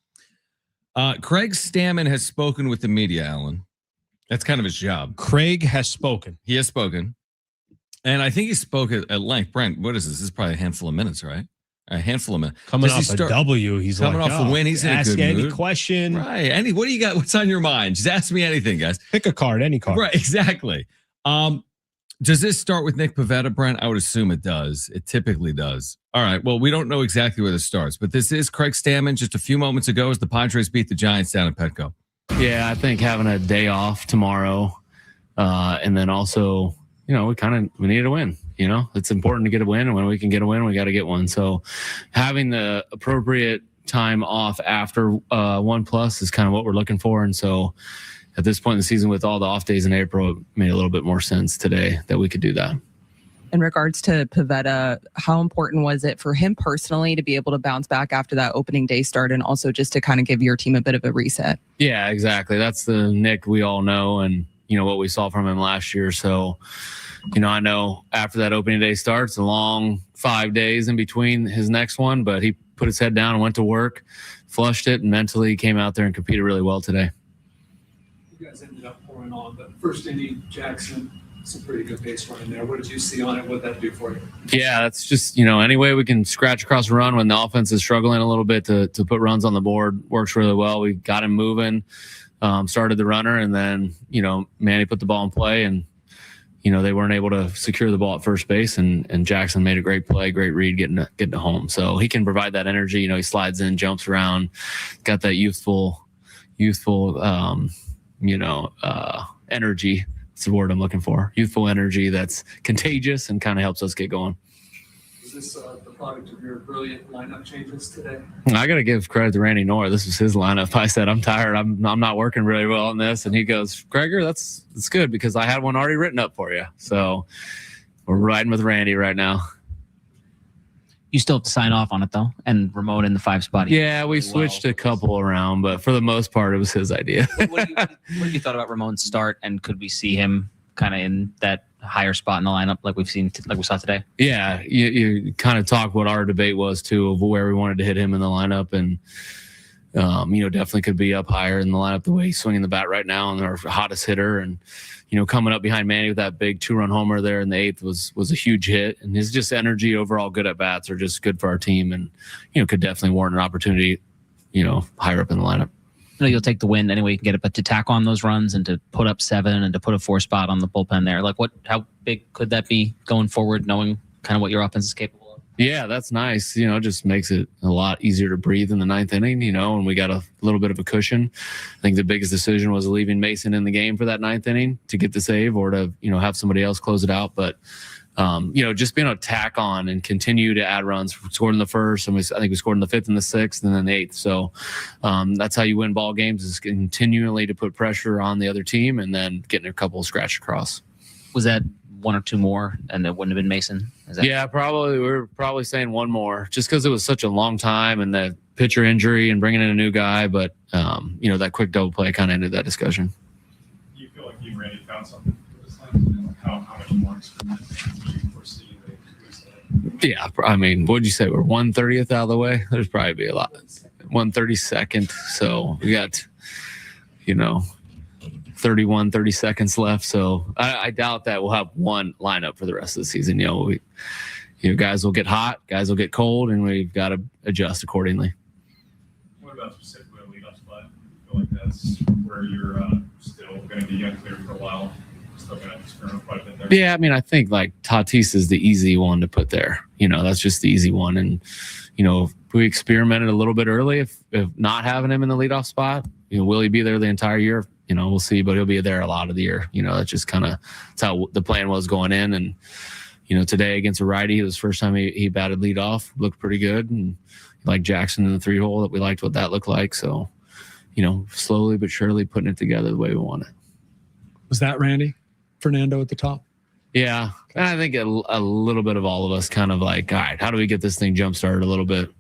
Speaker 5: Craig Stamon has spoken with the media, Alan. That's kind of his job.
Speaker 6: Craig has spoken.
Speaker 5: He has spoken. And I think he spoke at length. Brent, what is this? This is probably a handful of minutes, right? A handful of minutes.
Speaker 6: Coming off a W, he's
Speaker 5: coming
Speaker 6: like,
Speaker 5: off a win. He's in a good
Speaker 6: any
Speaker 5: mood.
Speaker 6: question.
Speaker 5: Right. Andy, what do you got? What's on your mind? Just ask me anything, guys.
Speaker 6: Pick a card, any card.
Speaker 5: Right, exactly. Does this start with Nick Pivetta, Brent? I would assume it does. It typically does. All right. Well, we don't know exactly where this starts, but this is Craig Stamon just a few moments ago as the Padres beat the Giants down at Petco.
Speaker 9: Yeah, I think having a day off tomorrow, and then also, we need to win. It's important to get a win, and when we can get a win, we got to get one. So having the appropriate time off after 1+ is kind of what we're looking for. And so at this point in the season, with all the off days in April, it made a little bit more sense today that we could do that.
Speaker 10: In regards to Pivetta, how important was it for him personally to be able to bounce back after that opening day start, and also just to kind of give your team a bit of a reset?
Speaker 9: Yeah, exactly. That's the Nick we all know, and what we saw from him last year. So, I know after that opening day starts, a long 5 days in between his next one, but he put his head down and went to work, flushed it, and mentally came out there and competed really well today.
Speaker 11: You guys ended up pouring on, but first inning, Jackson, some pretty good base running there. What did you see on it? What did that do for you?
Speaker 9: Yeah, that's just, any way we can scratch across a run when the offense is struggling a little bit to put runs on the board works really well. We got him moving, started the runner, and then, Manny put the ball in play, and, they weren't able to secure the ball at first base, and Jackson made a great play, great read getting to home. So he can provide that energy. He slides in, jumps around, got that youthful energy. That's the word I'm looking for. Youthful energy that's contagious and kind of helps us get going.
Speaker 11: Is this the product of your brilliant lineup changes today?
Speaker 9: I got to give credit to Randy Knorr. This was his lineup. I said, I'm tired. I'm not working really well on this. And he goes, Gregor, that's good because I had one already written up for you. So we're riding with Randy right now.
Speaker 12: You still have to sign off on it, though, and Ramon in the 5 spot.
Speaker 9: Yeah, we switched a couple around, but for the most part, it was his idea.
Speaker 12: What have you thought about Ramon's start, and could we see him kind of in that higher spot in the lineup like we saw today?
Speaker 9: Yeah, you kind of talk what our debate was, too, of where we wanted to hit him in the lineup, and, definitely could be up higher in the lineup the way he's swinging the bat right now and our hottest hitter. And, coming up behind Manny with that big 2-run homer there in the 8th was a huge hit. And his just energy, overall good at bats are just good for our team and, could definitely warrant an opportunity, higher up in the lineup.
Speaker 12: You'll take the win any way you can get it, but to tack on those runs and to put up 7 and to put a 4 spot on the bullpen there, how big could that be going forward, knowing kind of what your offense is capable of?
Speaker 9: Yeah, that's nice. It just makes it a lot easier to breathe in the 9th inning, and we got a little bit of a cushion. I think the biggest decision was leaving Mason in the game for that 9th inning to get the save or to, have somebody else close it out. But, just being able to tack on and continue to add runs. We scored in the 1st, and I think we scored in the 5th and the 6th and then the 8th. So that's how you win ball games, is continually to put pressure on the other team and then getting a couple scratch across.
Speaker 12: Was that 1 or 2 more, and it wouldn't have been Mason?
Speaker 9: Yeah, probably. We were probably saying 1 more, just because it was such a long time and the pitcher injury and bringing in a new guy. But that quick double play kind of ended that discussion.
Speaker 13: Do you feel like you already found something for this line? How much more experience do you foresee?
Speaker 9: Yeah, I mean, what would you say? We're 1/30th out of the way. There's probably be a lot. 1/32nd. So we got, 30 seconds left. So I doubt that we'll have one lineup for the rest of the season. Guys will get hot, guys will get cold, and we've got to adjust accordingly.
Speaker 13: What about specifically a leadoff spot? I feel like that's where you're still going to be unclear for a while. Still going to experiment quite a bit there.
Speaker 9: Yeah, I mean, I think like Tatis is the easy one to put there. That's just the easy one. And, we experimented a little bit early if not having him in the leadoff spot. Will he be there the entire year? We'll see, but he'll be there a lot of the year. That's just that's how the plan was going in. And, today against a righty, it was the first time he batted leadoff, looked pretty good. And like Jackson in the 3-hole, that we liked what that looked like. So, slowly but surely putting it together the way we want it.
Speaker 11: Was that Randy? Fernando at the top?
Speaker 9: Yeah. And I think a little bit of all of us kind of like, all right, how do we get this thing jump started a little bit,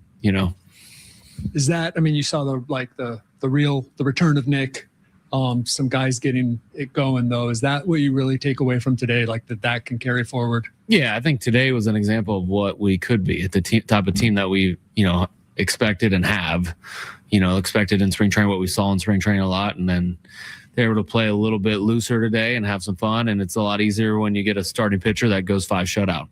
Speaker 11: Is that, you saw the return of Nick some guys getting it going, though. Is that what you really take away from today, like that can carry forward?
Speaker 9: Yeah, I think today was an example of what we could be at the type of team that we, expected and have, expected in spring training, what we saw in spring training a lot. And then they were able to play a little bit looser today and have some fun. And it's a lot easier when you get a starting pitcher that goes 5 shutout.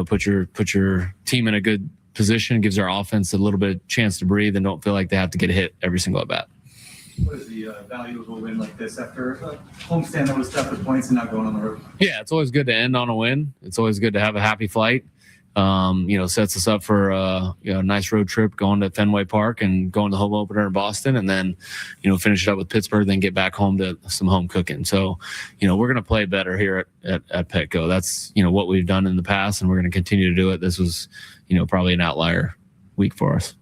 Speaker 9: Put your team in a good position, gives our offense a little bit chance to breathe and don't feel like they have to get a hit every single at bat.
Speaker 13: What is the value of a win like this after a homestand that was tough with points and not going on the road?
Speaker 9: Yeah, it's always good to end on a win. It's always good to have a happy flight. Sets us up for a nice road trip going to Fenway Park and going to the home opener in Boston, and then finish it up with Pittsburgh, then get back home to some home cooking. So we're going to play better here at Petco. That's what we've done in the past, and we're going to continue to do it. This was probably an outlier week for us.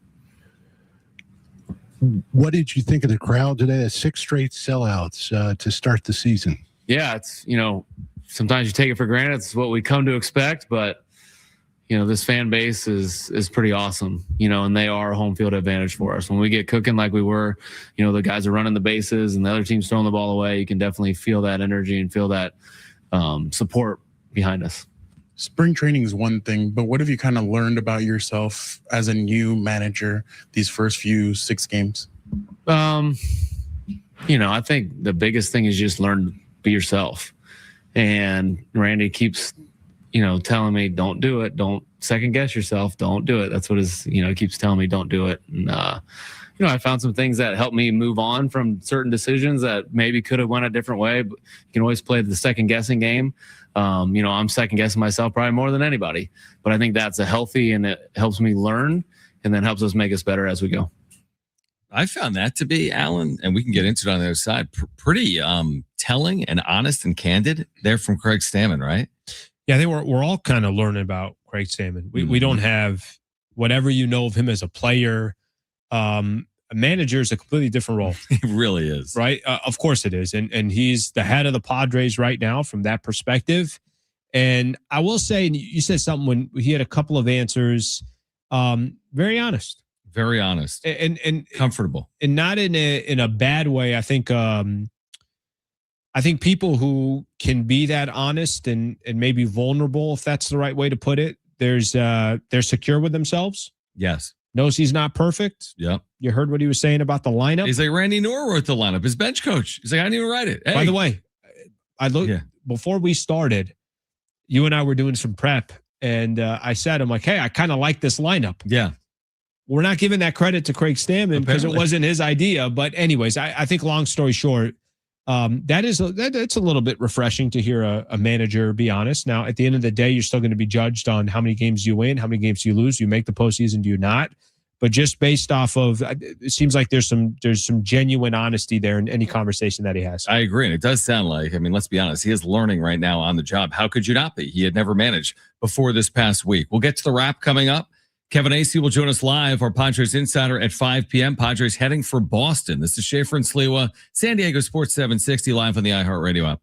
Speaker 14: What did you think of the crowd today? 6 straight sellouts to start the season.
Speaker 9: Yeah, it's sometimes you take it for granted. It's what we come to expect, but this fan base is pretty awesome, and they are a home field advantage for us. When we get cooking like we were, the guys are running the bases and the other team's throwing the ball away, you can definitely feel that energy and feel that support behind us.
Speaker 15: Spring training is one thing, but what have you kind of learned about yourself as a new manager these first few 6 games?
Speaker 9: I think the biggest thing is just learn to be yourself. And Randy keeps telling me, don't do it. Don't second guess yourself. Don't do it. That's what keeps telling me, don't do it. And, I found some things that helped me move on from certain decisions that maybe could have went a different way, but you can always play the second guessing game. I'm second guessing myself probably more than anybody, but I think that's a healthy, and it helps me learn and then helps us make us better as we go.
Speaker 5: I found that to be, Alan, and we can get into it on the other side, pretty telling and honest and candid there from Craig Stamon, right?
Speaker 6: Yeah, we're all kind of learning about Craig Stamon. We don't have whatever of him as a player. A manager is a completely different role.
Speaker 5: It really is.
Speaker 6: Right? Of course it is. And he's the head of the Padres right now from that perspective. And I will say, and you said something when he had a couple of answers, very honest.
Speaker 5: Very honest.
Speaker 6: And
Speaker 5: comfortable.
Speaker 6: And not in a bad way. I think people who can be that honest and maybe vulnerable, if that's the right way to put it, they're secure with themselves.
Speaker 5: Yes.
Speaker 6: Knows he's not perfect.
Speaker 5: Yep.
Speaker 6: You heard what he was saying about the lineup.
Speaker 5: He's like, Randy Noor wrote the lineup, his bench coach. He's like, I didn't even write it. Hey.
Speaker 6: By the way, I looked before we started, you and I were doing some prep, and I said, I'm like, hey, I kind of like this lineup.
Speaker 5: Yeah.
Speaker 6: We're not giving that credit to Craig Stamon because it wasn't his idea. But anyways, I think long story short, it's a little bit refreshing to hear a manager be honest. Now, at the end of the day, you're still going to be judged on how many games you win, how many games you lose. You make the postseason, do you not? But just based off of, it seems like there's some genuine honesty there in any conversation that he has.
Speaker 5: I agree. And it does sound like, let's be honest, he is learning right now on the job. How could you not be? He had never managed before this past week. We'll get to the wrap coming up. Kevin Acee will join us live, our Padres Insider, at 5 p.m. Padres heading for Boston. This is Schaeffer and Sliwa, San Diego Sports 760, live on the iHeartRadio app.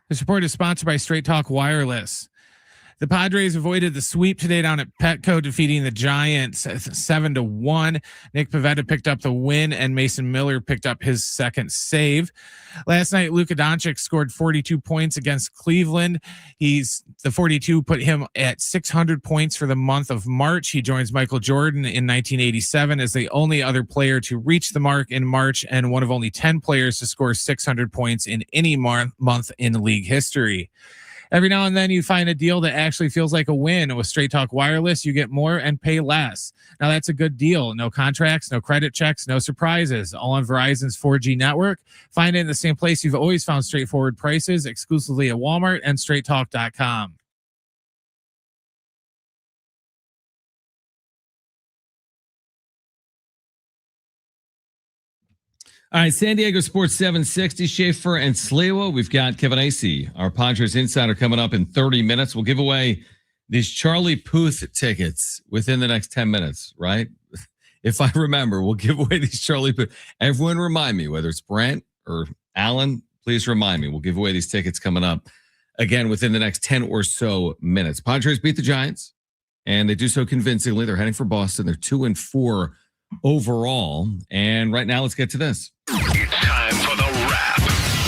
Speaker 1: This report is sponsored by Straight Talk Wireless. The Padres avoided the sweep today down at Petco, defeating the Giants 7-1. Nick Pivetta picked up the win, and Mason Miller picked up his second save. Last night, Luka Doncic scored 42 points against Cleveland. The 42 put him at 600 points for the month of March. He joins Michael Jordan in 1987 as the only other player to reach the mark in March and one of only 10 players to score 600 points in any month in league history. Every now and then you find a deal that actually feels like a win. With Straight Talk Wireless, you get more and pay less. Now that's a good deal. No contracts, no credit checks, no surprises. All on Verizon's 4G network. Find it in the same place you've always found straightforward prices, exclusively at Walmart and straighttalk.com.
Speaker 5: All right, San Diego Sports 760, Schaeffer and Sliwa. We've got Kevin Acee, our Padres insider, coming up in 30 minutes. We'll give away these Charlie Puth tickets within the next 10 minutes, right? If I remember, we'll give away these Charlie Puth. Everyone remind me, whether it's Brent or Alan, please remind me. We'll give away these tickets coming up, again, within the next 10 or so minutes. Padres beat the Giants, and they do so convincingly. They're heading for Boston. They're 2-4 overall. And right now, let's get to this.
Speaker 16: It's time for the wrap.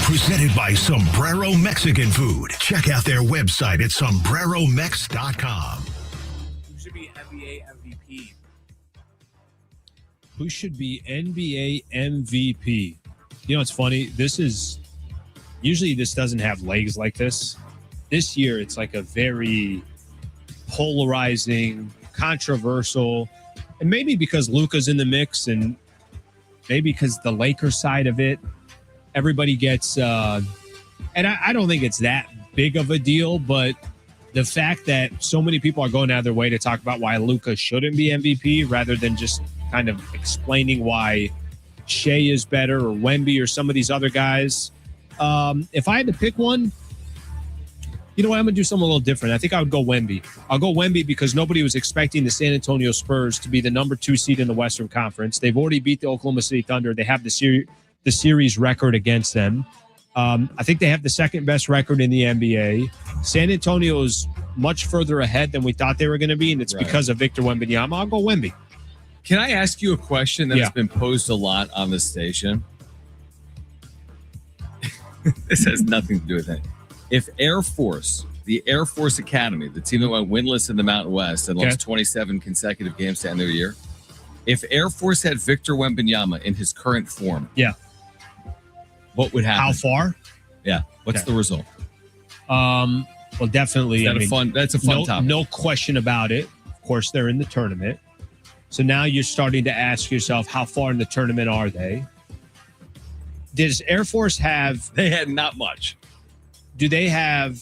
Speaker 16: Presented by Sombrero Mexican Food. Check out their website at sombreromex.com.
Speaker 1: Who should be NBA MVP?
Speaker 6: Who should be NBA MVP? You know, it's funny. Usually this doesn't have legs like this. This year, it's like a very polarizing, controversial, and maybe because Luka's in the mix and maybe because the Lakers side of it, everybody gets, and I don't think it's that big of a deal, but the fact that so many people are going out of their way to talk about why Luka shouldn't be MVP rather than just kind of explaining why Shea is better or Wemby or some of these other guys. If I had to pick one, you know what? I'm going to do something a little different. I think I would go Wemby. I'll go Wemby because nobody was expecting the San Antonio Spurs to be the number 2 seed in the Western Conference. They've already beat the Oklahoma City Thunder. They have the series record against them. I think they have the second best record in the NBA. San Antonio is much further ahead than we thought they were going to be, and it's because of Victor Wembanyama. I'll go Wemby.
Speaker 5: Can I ask you a question that has been posed a lot on this station? This has nothing to do with that. If Air Force, the Air Force Academy, the team that went winless in the Mountain West and lost 27 consecutive games to end their year, if Air Force had Victor Wembanyama in his current form, what would happen?
Speaker 6: How far?
Speaker 5: Yeah. What's the result?
Speaker 6: Well, definitely.
Speaker 5: That's a fun topic.
Speaker 6: No question about it. Of course, they're in the tournament. So now you're starting to ask yourself, how far in the tournament are they? Does Air Force have...
Speaker 5: They had not much.
Speaker 6: Do they have,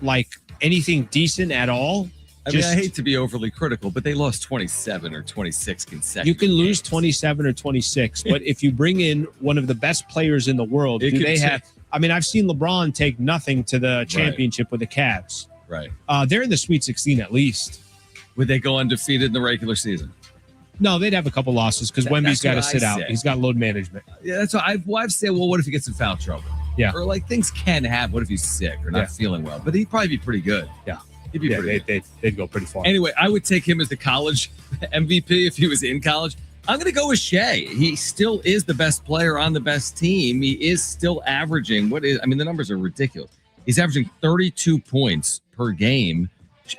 Speaker 6: like, anything decent at all?
Speaker 5: I hate to be overly critical, but they lost 27 or 26 consecutive
Speaker 6: You can lose
Speaker 5: games.
Speaker 6: 27 or 26, but if you bring in one of the best players in the world, do they have... I mean, I've seen LeBron take nothing to the championship with the Cavs.
Speaker 5: Right.
Speaker 6: They're in the Sweet 16 at least.
Speaker 5: Would they go undefeated in the regular season?
Speaker 6: No, they'd have a couple losses because Wemby's got to sit out.
Speaker 5: Say.
Speaker 6: He's got load management.
Speaker 5: Yeah, that's what I've said. Well, what if he gets in foul trouble?
Speaker 6: Yeah.
Speaker 5: Or like things can happen. What if he's sick or not feeling well? But he'd probably be pretty good.
Speaker 6: Yeah.
Speaker 5: He'd be pretty good.
Speaker 6: They'd go pretty far.
Speaker 5: Anyway, I would take him as the college MVP if he was in college. I'm going to go with Shea. He still is the best player on the best team. He is still averaging the numbers are ridiculous. He's averaging 32 points per game.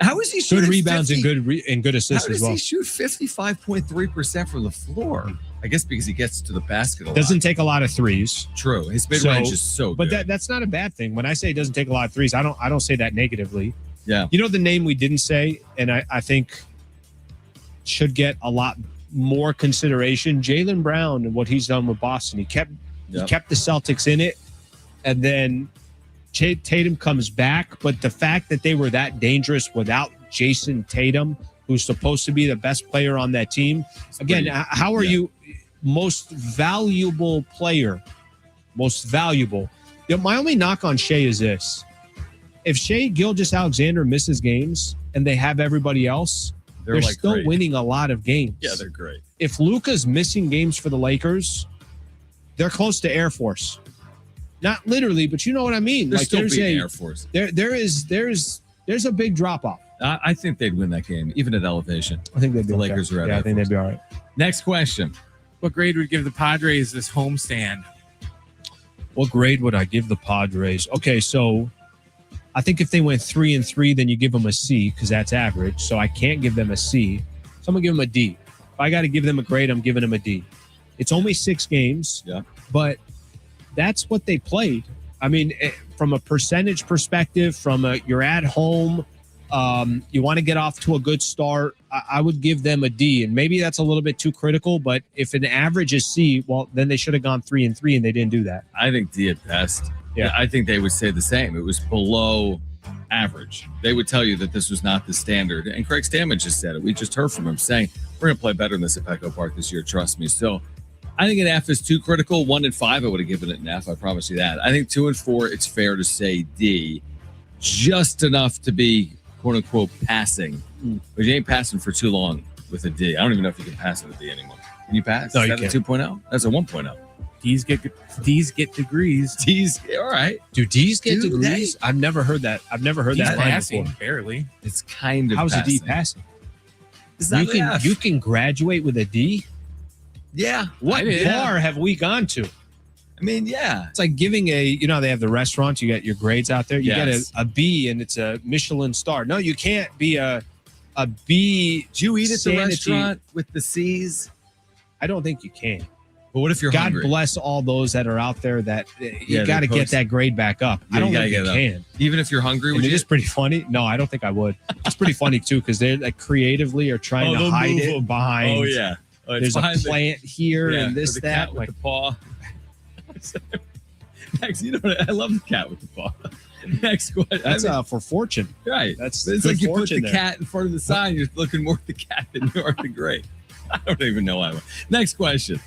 Speaker 5: How is he shooting
Speaker 6: good rebounds and good assists as well?
Speaker 5: How does he shoot 55.3% from the floor? I guess because he gets to the basket a lot.
Speaker 6: Doesn't take a lot of threes.
Speaker 5: True. His mid-range is so good.
Speaker 6: But that's not a bad thing. When I say it doesn't take a lot of threes, I don't say that negatively.
Speaker 5: Yeah.
Speaker 6: You know the name we didn't say, and I think should get a lot more consideration, Jaylen Brown and what he's done with Boston. He kept the Celtics in it, and then Tatum comes back, but the fact that they were that dangerous without Jason Tatum, who's supposed to be the best player on that team. Again, how are you most valuable player? Most valuable. You know, my only knock on Shea is this. If Shea Gilgeous-Alexander misses games and they have everybody else, they're like still winning a lot of games.
Speaker 5: Yeah, they're great.
Speaker 6: If Luka's missing games for the Lakers, they're close to Air Force. Not literally, but you know what I mean.
Speaker 5: They're
Speaker 6: like
Speaker 5: still
Speaker 6: there's
Speaker 5: beating
Speaker 6: a
Speaker 5: Air Force.
Speaker 6: there's a big drop off.
Speaker 5: I think they'd win that game, even at elevation.
Speaker 6: I think they'd be
Speaker 5: the Lakers are at.
Speaker 6: Yeah, I think they'd be all right.
Speaker 5: Next question.
Speaker 1: What grade would give the Padres this homestand?
Speaker 6: What grade would I give the Padres? Okay, so I think if they went 3-3, then you give them a C because that's average. So I can't give them a C. So I'm gonna give them a D. If I got to give them a grade, I'm giving them a D. It's only 6 games, but that's what they played. I mean, from a percentage perspective, you're at home, you want to get off to a good start, I would give them a D. And maybe that's a little bit too critical, but if an average is C, well, then they should have gone 3-3, and they didn't do that.
Speaker 5: I think D at best.
Speaker 6: Yeah.
Speaker 5: I think they would say the same. It was below average. They would tell you that this was not the standard. And Craig Stamon just said it. We just heard from him saying, we're going to play better than this at Petco Park this year. Trust me. So I think an F is too critical. 1 and 5, I would have given it an F. I promise you that. I think 2 and 4, it's fair to say D. Just enough to be, quote unquote, passing. But you ain't passing for too long with a D. I don't even know if you can pass with a D anymore. Can you pass?
Speaker 6: No,
Speaker 5: Is
Speaker 6: you
Speaker 5: that
Speaker 6: can't.
Speaker 5: a 2.0? That's a 1.0.
Speaker 1: D's get degrees.
Speaker 5: D's, all right.
Speaker 6: Do D's get
Speaker 5: Do
Speaker 6: degrees? I've never heard that. I've never heard
Speaker 1: D's
Speaker 6: that line
Speaker 1: passing,
Speaker 6: before.
Speaker 1: barely.
Speaker 5: It's kind of
Speaker 6: How's a D
Speaker 5: passing.
Speaker 6: passing?
Speaker 5: It's not
Speaker 6: You can
Speaker 5: an F.
Speaker 6: you can graduate with a D?
Speaker 5: Yeah.
Speaker 6: What bar have we gone to?
Speaker 5: I mean, yeah.
Speaker 6: It's like giving how they have the restaurants, you got your grades out there. You
Speaker 5: Yes.
Speaker 6: get a B and it's a Michelin star. No, you can't be a B.
Speaker 5: Do you eat at the
Speaker 6: sanity.
Speaker 5: restaurant with the C's?
Speaker 6: I don't think you can.
Speaker 5: But what if you're
Speaker 6: God
Speaker 5: hungry?
Speaker 6: bless all those that are out there that
Speaker 5: Yeah,
Speaker 6: you got to
Speaker 5: they
Speaker 6: get
Speaker 5: post-
Speaker 6: that grade back up.
Speaker 5: Yeah,
Speaker 6: I don't
Speaker 5: you gotta
Speaker 6: think you
Speaker 5: get it up.
Speaker 6: can.
Speaker 5: Even if you're hungry,
Speaker 6: And
Speaker 5: would
Speaker 6: it
Speaker 5: you?
Speaker 6: is pretty funny. No, I don't think I would. It's pretty funny too because they're like creatively are trying to
Speaker 5: they'll
Speaker 6: hide
Speaker 5: move
Speaker 6: it
Speaker 5: them.
Speaker 6: behind.
Speaker 5: Oh, yeah. Oh, it's
Speaker 6: There's a
Speaker 5: behind the-
Speaker 6: plant here
Speaker 5: Yeah,
Speaker 6: and this
Speaker 5: or the
Speaker 6: that.
Speaker 5: cat with the paw. Next, you know what? I love the cat with the paw. Next question.
Speaker 6: That's for fortune.
Speaker 5: Right.
Speaker 6: That's
Speaker 5: It's
Speaker 6: good
Speaker 5: like you put
Speaker 6: fortune
Speaker 5: the
Speaker 6: there.
Speaker 5: cat in front of the sign. You're looking more at the cat than you are at the grade. I don't even know why. Next question.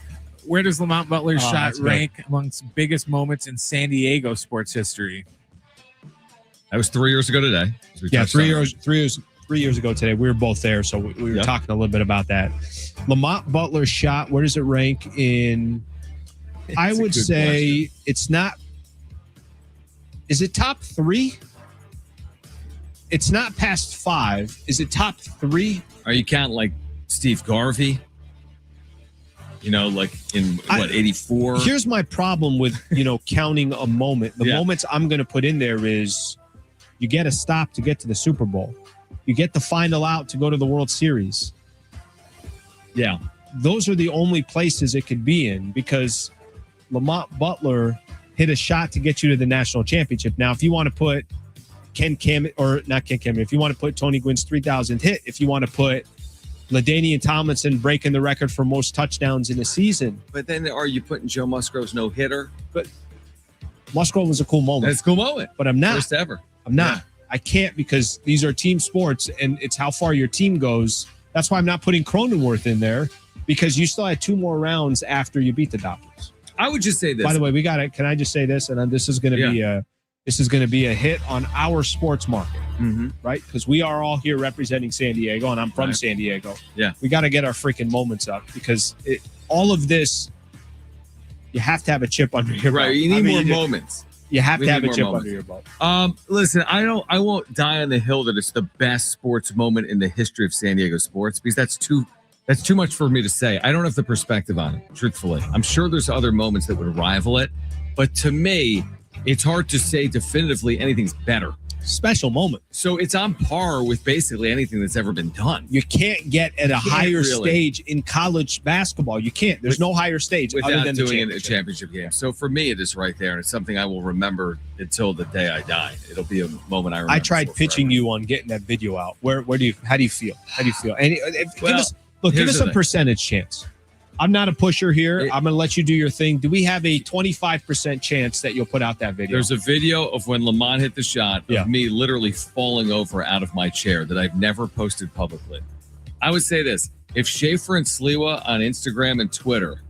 Speaker 1: Where does Lamont Butler's
Speaker 6: Oh,
Speaker 1: shot
Speaker 6: that's good.
Speaker 1: rank amongst biggest moments in San Diego sports history?
Speaker 5: That was 3 years ago today. So we
Speaker 6: Yeah,
Speaker 5: touched
Speaker 6: 3
Speaker 5: on it.
Speaker 6: years. 3 years ago today, we were both there, so we were
Speaker 5: Yep.
Speaker 6: talking a little bit about that. Lamont Butler's shot, where does it rank in? I
Speaker 5: It's a
Speaker 6: would
Speaker 5: good
Speaker 6: say it's not. Is it top 3? It's not past 5. Is it top 3?
Speaker 5: Are you counting like Steve Garvey? You know, like in 84?
Speaker 6: Here's my problem with counting a moment. The
Speaker 5: Yeah.
Speaker 6: moments I'm going to put in there is you get a stop to get to the Super Bowl. You get the final out to go to the World Series.
Speaker 5: Yeah.
Speaker 6: Those are the only places it could be in because Lamont Butler hit a shot to get you to the national championship. Now, if you want to put if you want to put Tony Gwynn's 3,000th hit, if you want to put LaDainian Tomlinson breaking the record for most touchdowns in a season.
Speaker 5: But then are you putting Joe Musgrove's no-hitter?
Speaker 6: But Musgrove was a cool moment.
Speaker 5: That's a cool moment.
Speaker 6: But I'm not.
Speaker 5: First ever.
Speaker 6: I'm not. I can't because these are team sports and it's how far your team goes. That's why I'm not putting Cronenworth in there because you still had 2 more rounds after you beat the Doppers.
Speaker 5: I would just say this.
Speaker 6: By the way, we got it. Can I just say this? And this is going to be a hit on our sports market, right? Because we are all here representing San Diego, and I'm from San Diego.
Speaker 5: Yeah,
Speaker 6: we got to get our freaking moments up because all of this, you have to have a chip under your belt.
Speaker 5: Right, you need more moments.
Speaker 6: You have
Speaker 5: We
Speaker 6: to have
Speaker 5: need
Speaker 6: a
Speaker 5: more
Speaker 6: chip
Speaker 5: moments.
Speaker 6: under your belt.
Speaker 5: Listen, I won't die on the hill that it's the best sports moment in the history of San Diego sports because that's too much for me to say. I don't have the perspective on it, truthfully. I'm sure there's other moments that would rival it, but to me, it's hard to say definitively anything's better.
Speaker 6: Special moment.
Speaker 5: So it's on par with basically anything that's ever been done.
Speaker 6: You can't get at a higher
Speaker 5: really.
Speaker 6: stage in college basketball. You can't. There's no higher stage other
Speaker 5: Without
Speaker 6: than the
Speaker 5: doing it in a
Speaker 6: championship.
Speaker 5: championship game. So for me, it is right there, and it's something I will remember until the day I die. It'll be a moment I remember.
Speaker 6: I tried pitching you on getting that video out. How do you feel? How do you feel? Give us a percentage chance. I'm not a pusher here. I'm going to let you do your thing. Do we have a 25% chance that you'll put out that video?
Speaker 5: There's a video of when Lamont hit the shot of me literally falling over out of my chair that I've never posted publicly. I would say this. If Schaeffer and Sliwa on Instagram and Twitter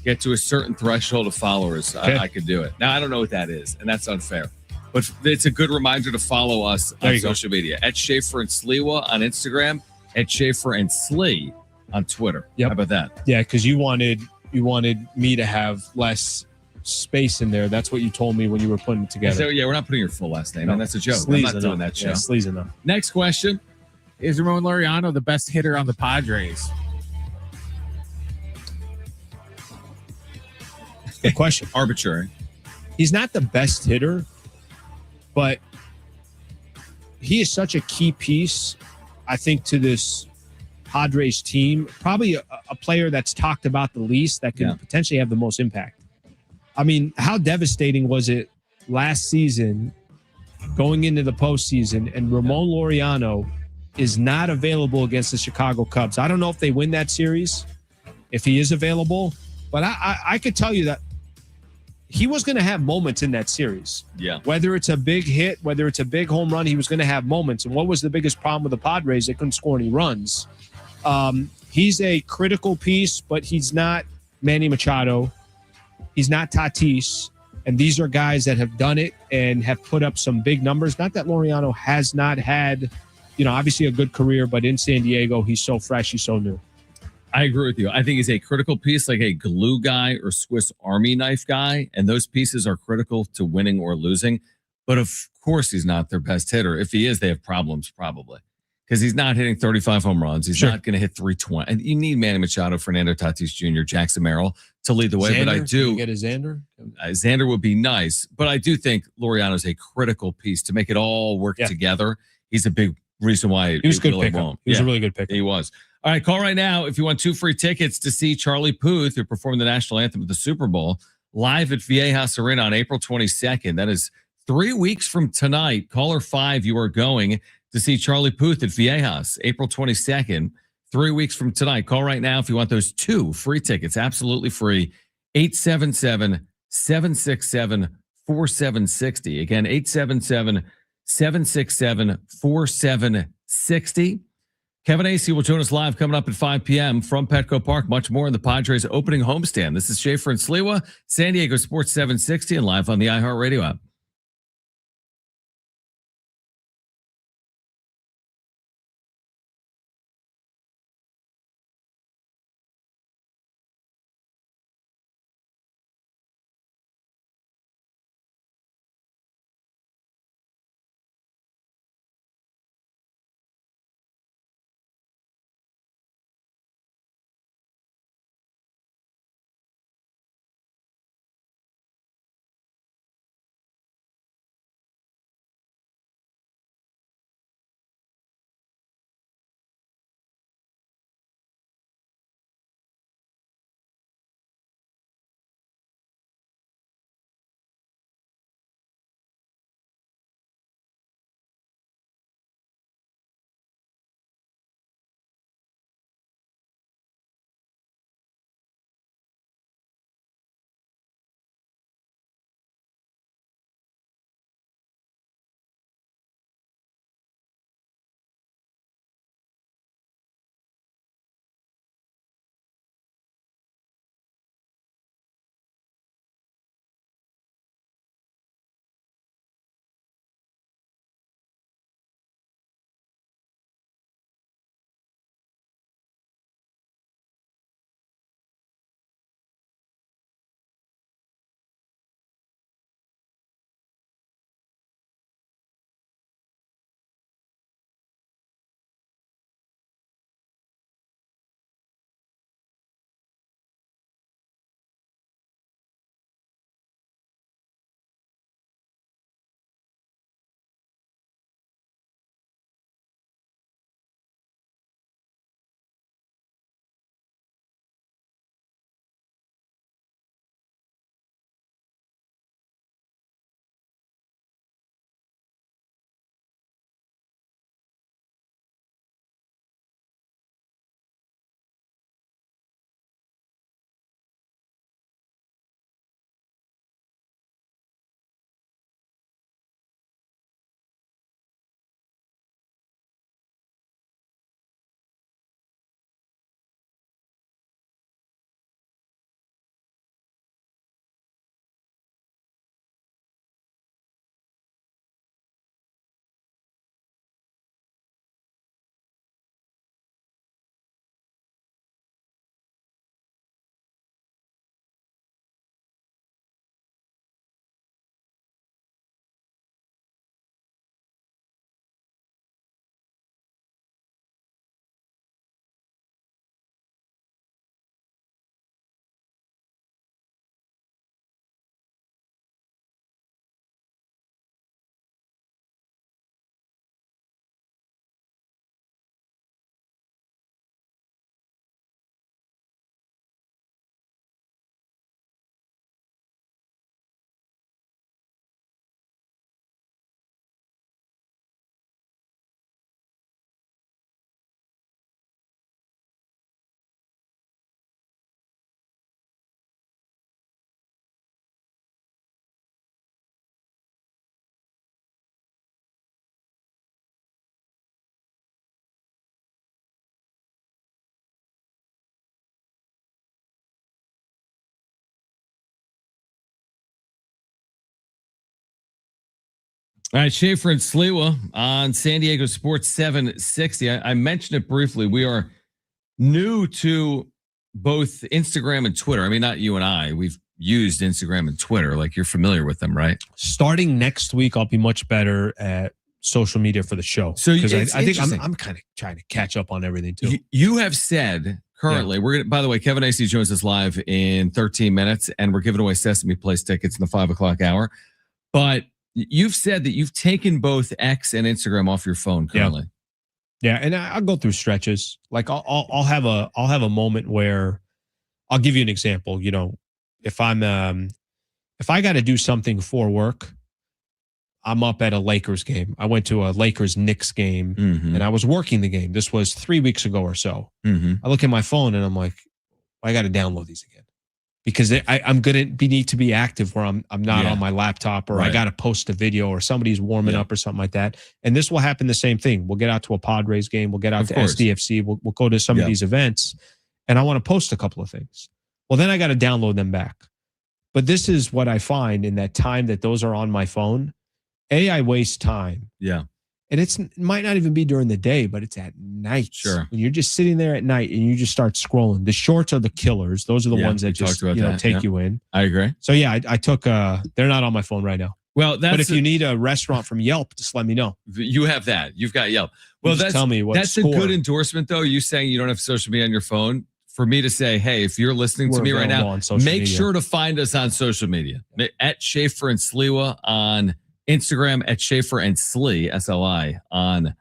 Speaker 5: get to a certain threshold of followers, I could do it. Now, I don't know what that is, and that's unfair. But it's a good reminder to follow us on social media. At Schaeffer and Sliwa on Instagram, at Schaeffer and Slee on Twitter. How about that?
Speaker 6: Yeah, because you wanted me to have less space in there. That's what you told me when you were putting it together.
Speaker 5: So, yeah, we're not putting your full last name, and that's a joke. I'm
Speaker 6: Sleaze
Speaker 5: not doing
Speaker 6: enough.
Speaker 5: that show.
Speaker 6: Yeah, sleaze enough.
Speaker 5: Next question.
Speaker 1: Is Ramon Laureano the best hitter on the Padres?
Speaker 6: Good question.
Speaker 5: Arbitrary.
Speaker 6: He's not the best hitter, but he is such a key piece, I think, to this Padres team. Probably a player that's talked about the least that can potentially have the most impact. I mean, how devastating was it last season going into the postseason, and Ramon Laureano is not available against the Chicago Cubs? I don't know if they win that series, if he is available, but I could tell you that he was going to have moments in that series.
Speaker 5: Yeah.
Speaker 6: Whether it's a big hit, whether it's a big home run, he was going to have moments. And what was the biggest problem with the Padres? They couldn't score any runs. He's a critical piece, but he's not Manny Machado. He's not Tatis. And these are guys that have done it and have put up some big numbers. Not that Laureano has not had, obviously a good career, but in San Diego, he's so fresh, he's so new.
Speaker 5: I agree with you. I think he's a critical piece, like a glue guy or Swiss Army knife guy. And those pieces are critical to winning or losing. But of course, he's not their best hitter. If he is, they have problems probably. Because he's not hitting 35 home runs. He's not going to hit 320. And you need Manny Machado, Fernando Tatis Jr., Jackson Merrill to lead the way.
Speaker 6: Xander?
Speaker 5: But I do.
Speaker 6: Can you get a Xander?
Speaker 5: Xander would be nice. But I do think Laureano is a critical piece to make it all work together. He's a big reason why
Speaker 6: he was
Speaker 5: it
Speaker 6: good
Speaker 5: really
Speaker 6: pickup.
Speaker 5: won't.
Speaker 6: He was a really good pick.
Speaker 5: He was. All right, call right now if you want 2 free tickets to see Charlie Puth, who performed the national anthem at the Super Bowl, live at Viejas Arena on April 22nd. That is 3 weeks from tonight. Caller 5, you are going to see Charlie Puth at Viejas, April 22nd, 3 weeks from tonight. Call right now if you want those 2 free tickets, absolutely free. 877-767-4760. Again, 877-767-4760. Kevin Acee will join us live coming up at 5 p.m. from Petco Park. Much more in the Padres opening homestand. This is Schaeffer and Sliwa, San Diego Sports 760, and live on the iHeartRadio app. All right, Schaeffer and Sliwa on San Diego Sports 760. I mentioned it briefly. We are new to both Instagram and Twitter. I mean, not you and I. We've used Instagram and Twitter. Like, you're familiar with them, right?
Speaker 6: Starting next week, I'll be much better at social media for the show.
Speaker 5: So
Speaker 6: because I think I'm kind of trying to catch up on everything too.
Speaker 5: You have said currently, we're gonna. By the way, Kevin Acee joins us live in 13 minutes, and we're giving away Sesame Place tickets in the 5 o'clock hour. But you've said that you've taken both X and Instagram off your phone currently.
Speaker 6: Yeah, and I'll go through stretches. Like I'll have a moment where I'll give you an example. You know, if I got to do something for work, I'm up at a Lakers game. I went to a Lakers-Knicks game, and I was working the game. This was 3 weeks ago or so. I look at my phone, and I'm like, I got to download these again. Because I'm going to need to be active where I'm not on my laptop, or I got to post a video, or somebody's warming up or something like that. And this will happen the same thing. We'll get out to a Padres game. We'll get out to SDFC. We'll go to some of these events, and I want to post a couple of things. Well, then I got to download them back. But this is what I find in that time that those are on my phone. I waste time.
Speaker 5: Yeah.
Speaker 6: And it might not even be during the day, but it's at night.
Speaker 5: Sure.
Speaker 6: When you're just sitting there at night and you just start scrolling. The shorts are the killers. Those are the ones that just take you in.
Speaker 5: I agree.
Speaker 6: So yeah, I took they're not on my phone right now.
Speaker 5: Well,
Speaker 6: but if you need a restaurant from Yelp, just let me know.
Speaker 5: You have that. You've got Yelp. Well,
Speaker 6: tell me what
Speaker 5: that's a good endorsement, though. You saying you don't have social media on your phone. For me to say, hey, if you're listening to me right now, make sure to find us on social media. At Schaeffer and Sliwa on Instagram, at Schaeffer and Sli, S-L-I, on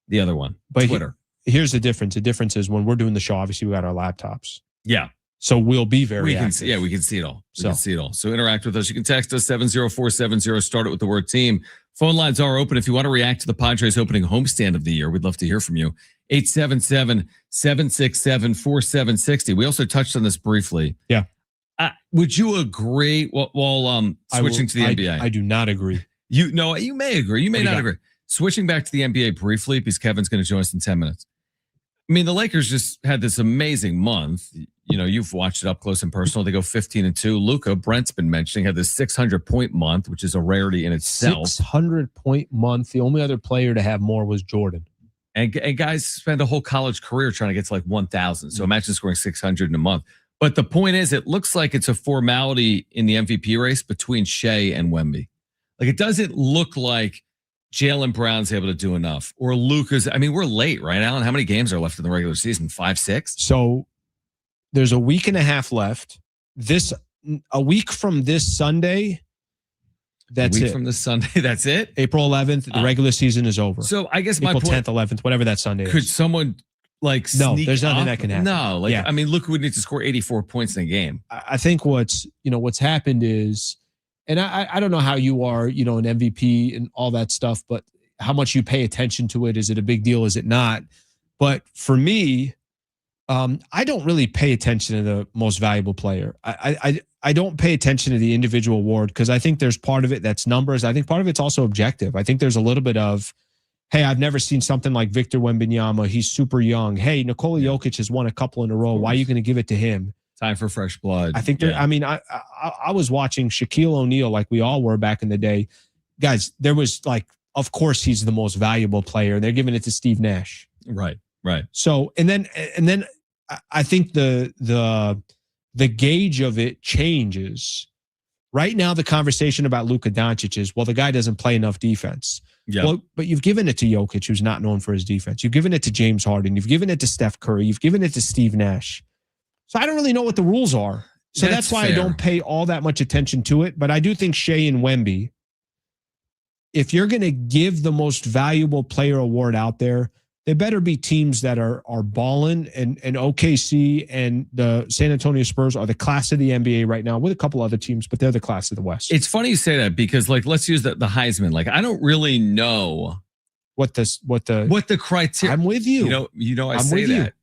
Speaker 5: the other one, Twitter.
Speaker 6: Here's the difference. The difference is when we're doing the show, obviously we got our laptops.
Speaker 5: Yeah.
Speaker 6: So we'll be very active.
Speaker 5: We can see it all. We can see it all. So interact with us. You can text us 70470. Start it with the word team. Phone lines are open. If you want to react to the Padres opening homestand of the year, we'd love to hear from you. 877-767-4760. We also touched on this briefly.
Speaker 6: Yeah.
Speaker 5: Would you agree while switching to the NBA?
Speaker 6: I do not agree.
Speaker 5: You may agree. You may not agree. Switching back to the NBA briefly, because Kevin's going to join us in 10 minutes. I mean, the Lakers just had this amazing month. You know, you've watched it up close and personal. They go 15-2. Luka, Brent's been mentioning, had this 600-point month, which is a rarity in itself.
Speaker 6: 600-point month. The only other player to have more was Jordan.
Speaker 5: And guys spend a whole college career trying to get to like 1,000. So imagine scoring 600 in a month. But the point is, it looks like it's a formality in the MVP race between Shea and Wemby. Like, it doesn't look like Jaylen Brown's able to do enough, or Luka's. I mean, we're late, right, Alan? How many games are left in the regular season? 5, 6?
Speaker 6: So there's a week and a half left. A week from this Sunday, that's it.
Speaker 5: From this Sunday, that's it?
Speaker 6: April 11th, the regular season is over.
Speaker 5: So I guess my
Speaker 6: April
Speaker 5: point,
Speaker 6: 10th, 11th, whatever that Sunday is.
Speaker 5: Could someone there's
Speaker 6: nothing that can happen.
Speaker 5: No, I mean, Luka would need to score 84 points in a game.
Speaker 6: I think what's happened is, and I don't know how you are, an MVP and all that stuff, but how much you pay attention to it. Is it a big deal? Is it not? But for me, I don't really pay attention to the most valuable player. I don't pay attention to the individual award because I think there's part of it that's numbers. I think part of it's also objective. I think there's a little bit of, hey, I've never seen something like Victor Wembanyama. He's super young. Hey, Nikola Jokic has won a couple in a row. Why are you going to give it to him?
Speaker 5: Time for fresh blood.
Speaker 6: I think I was watching Shaquille O'Neal like we all were back in the day. Guys, there was of course he's the most valuable player. They're giving it to Steve Nash.
Speaker 5: Right.
Speaker 6: So and then I think the gauge of it changes. Right now, the conversation about Luka Doncic is, well, the guy doesn't play enough defense.
Speaker 5: Yeah.
Speaker 6: Well, but you've given it to Jokic, who's not known for his defense. You've given it to James Harden. You've given it to Steph Curry. You've given it to Steve Nash. So I don't really know what the rules are. So that's why
Speaker 5: fair.
Speaker 6: I don't pay all that much attention to it. But I do think Shea and Wemby, if you're going to give the most valuable player award out there, they better be teams that are balling, and OKC and the San Antonio Spurs are the class of the NBA right now with a couple other teams, but they're the class of the West.
Speaker 5: It's funny you say that because let's use the Heisman. I don't really know
Speaker 6: what the
Speaker 5: criteria.
Speaker 6: I'm with you.
Speaker 5: I say that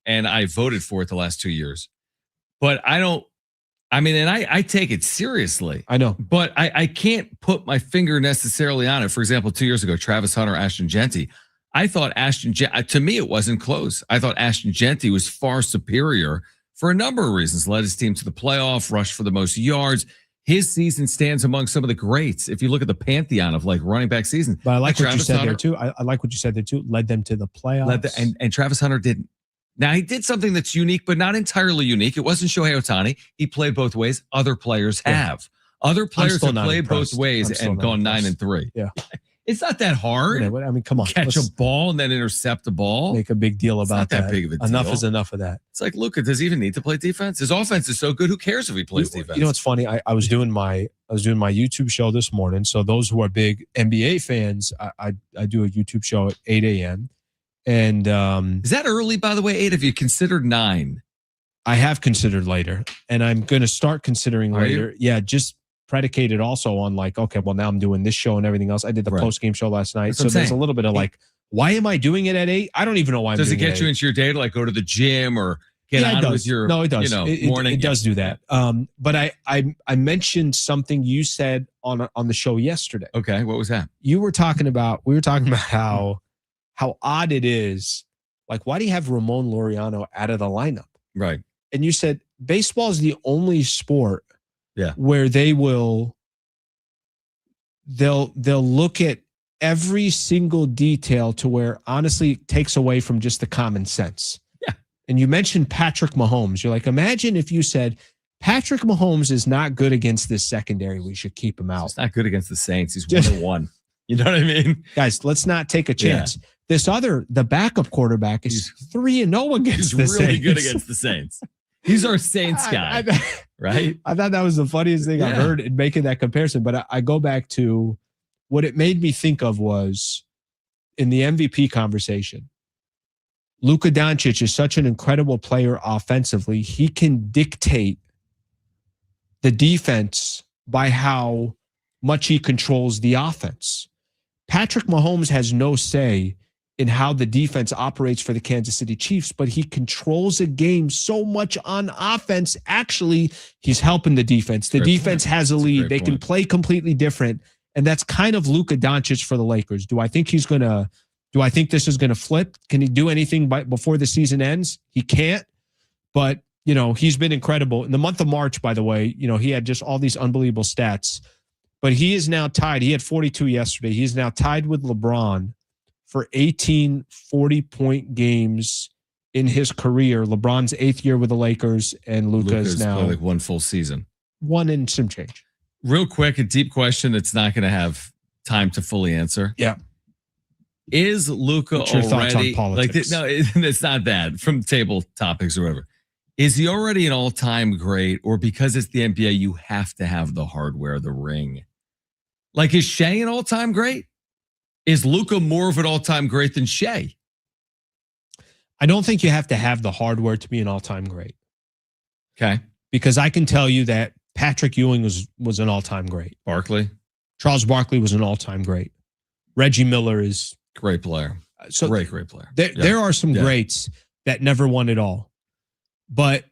Speaker 5: and I voted for it the last 2 years, but I take it seriously.
Speaker 6: I know,
Speaker 5: but I can't put my finger necessarily on it. For example, 2 years ago, Travis Hunter, Ashton Genty. I thought to me, it wasn't close. I thought Ashton Genty was far superior for a number of reasons. Led his team to the playoff, rushed for the most yards. his season stands among some of the greats. If you look at the pantheon of like running back seasons,
Speaker 6: But I like what you
Speaker 5: Travis
Speaker 6: said
Speaker 5: Hunter
Speaker 6: there too. I like what you said there too. Led them to the playoffs.
Speaker 5: and Travis Hunter didn't. Now he did something that's unique, but not entirely unique. It wasn't Shohei Ohtani. He played both ways. Other players have. Other players have played both ways and gone 9-3.
Speaker 6: Yeah.
Speaker 5: It's not that hard.
Speaker 6: I mean, come on.
Speaker 5: Catch a ball and then intercept the ball.
Speaker 6: Make a big deal about
Speaker 5: that big of a deal.
Speaker 6: Enough is enough of that.
Speaker 5: It's like Luka, does he even need to play defense? His offense is so good. Who cares if he plays defense?
Speaker 6: You know what's funny? I was doing my YouTube show this morning. So those who are big NBA fans, I do a YouTube show at 8 a.m. And
Speaker 5: is that early, by the way, 8? Have you considered 9?
Speaker 6: I have considered later, and I'm going to start considering later. Yeah, just predicated also on like, okay, well, now I'm doing this show and everything else. I did the post-game show last night. So there's a little bit of like, why am I doing it at 8? I don't even know why I'm doing it.
Speaker 5: Does it get you into your day to like go to the gym or get on with your
Speaker 6: it does.
Speaker 5: morning?
Speaker 6: It does do that. But I mentioned something you said on the show yesterday.
Speaker 5: Okay, what was that?
Speaker 6: We were talking about how odd it is. Like, why do you have Ramon Laureano out of the lineup?
Speaker 5: Right.
Speaker 6: And you said baseball is the only sport where they'll look at every single detail to where honestly it takes away from just the common sense.
Speaker 5: Yeah.
Speaker 6: And you mentioned Patrick Mahomes. You're like, imagine if you said Patrick Mahomes is not good against this secondary. We should keep him out.
Speaker 5: He's not good against the Saints. He's 1-1. You know what I mean?
Speaker 6: Guys, let's not take a chance. Yeah. The backup quarterback is 3-0 against the Saints. He's really
Speaker 5: good against the Saints. He's our Saints guy, right?
Speaker 6: I thought that was the funniest thing I've heard in making that comparison. But I go back to what it made me think of was in the MVP conversation. Luka Doncic is such an incredible player offensively. He can dictate the defense by how much he controls the offense. Patrick Mahomes has no say in how the defense operates for the Kansas City Chiefs, but he controls a game so much on offense. Actually, he's helping the defense. The defense has a lead. They can play completely different. And that's kind of Luka Doncic for the Lakers. Do I think this is going to flip? Can he do anything before the season ends? He can't. But, he's been incredible. In the month of March, by the way, he had just all these unbelievable stats. But he is now tied. He had 42 yesterday. He's now tied with LeBron for 18 40-point games in his career. LeBron's 8th year with the Lakers, and Luka's now
Speaker 5: like one full season.
Speaker 6: 1 and some change.
Speaker 5: Real quick, a deep question that's not going to have time to fully answer.
Speaker 6: Yeah.
Speaker 5: Is Luka
Speaker 6: already thoughts on politics?
Speaker 5: No, it's not that from table topics or whatever. Is he already an all-time great, or because it's the NBA, you have to have the hardware, the ring? Like, is Shea an all-time great? Is Luka more of an all-time great than Shea?
Speaker 6: I don't think you have to have the hardware to be an all-time great.
Speaker 5: Okay.
Speaker 6: Because I can tell you that Patrick Ewing was an all-time great. Charles Barkley was an all-time great. Reggie Miller is
Speaker 5: great player.
Speaker 6: So
Speaker 5: great player.
Speaker 6: There are some greats that never won it all. But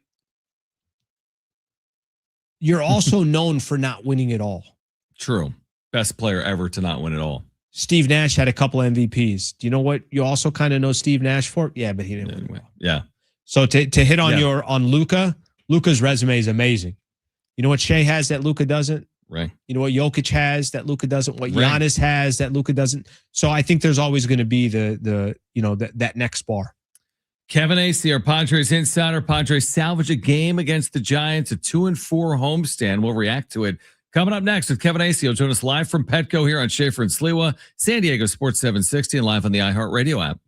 Speaker 6: you're also known for not winning it all.
Speaker 5: True. Best player ever to not win it all.
Speaker 6: Steve Nash had a couple MVPs. Do you know what you also kind of know Steve Nash for? Yeah, but he didn't win it well.
Speaker 5: Yeah.
Speaker 6: So to hit on on Luka's resume is amazing. You know what Shea has that Luka doesn't?
Speaker 5: Right.
Speaker 6: You know what Jokic has that Luka doesn't? What Giannis has that Luka doesn't? So I think there's always going to be that next bar.
Speaker 5: Kevin Acee, our Padres insider. Padres salvage a game against the Giants, a 2-4 homestand. We'll react to it coming up next with Kevin Acee. He'll join us live from Petco here on Schaeffer and Sliwa, San Diego Sports 760, and live on the iHeartRadio app.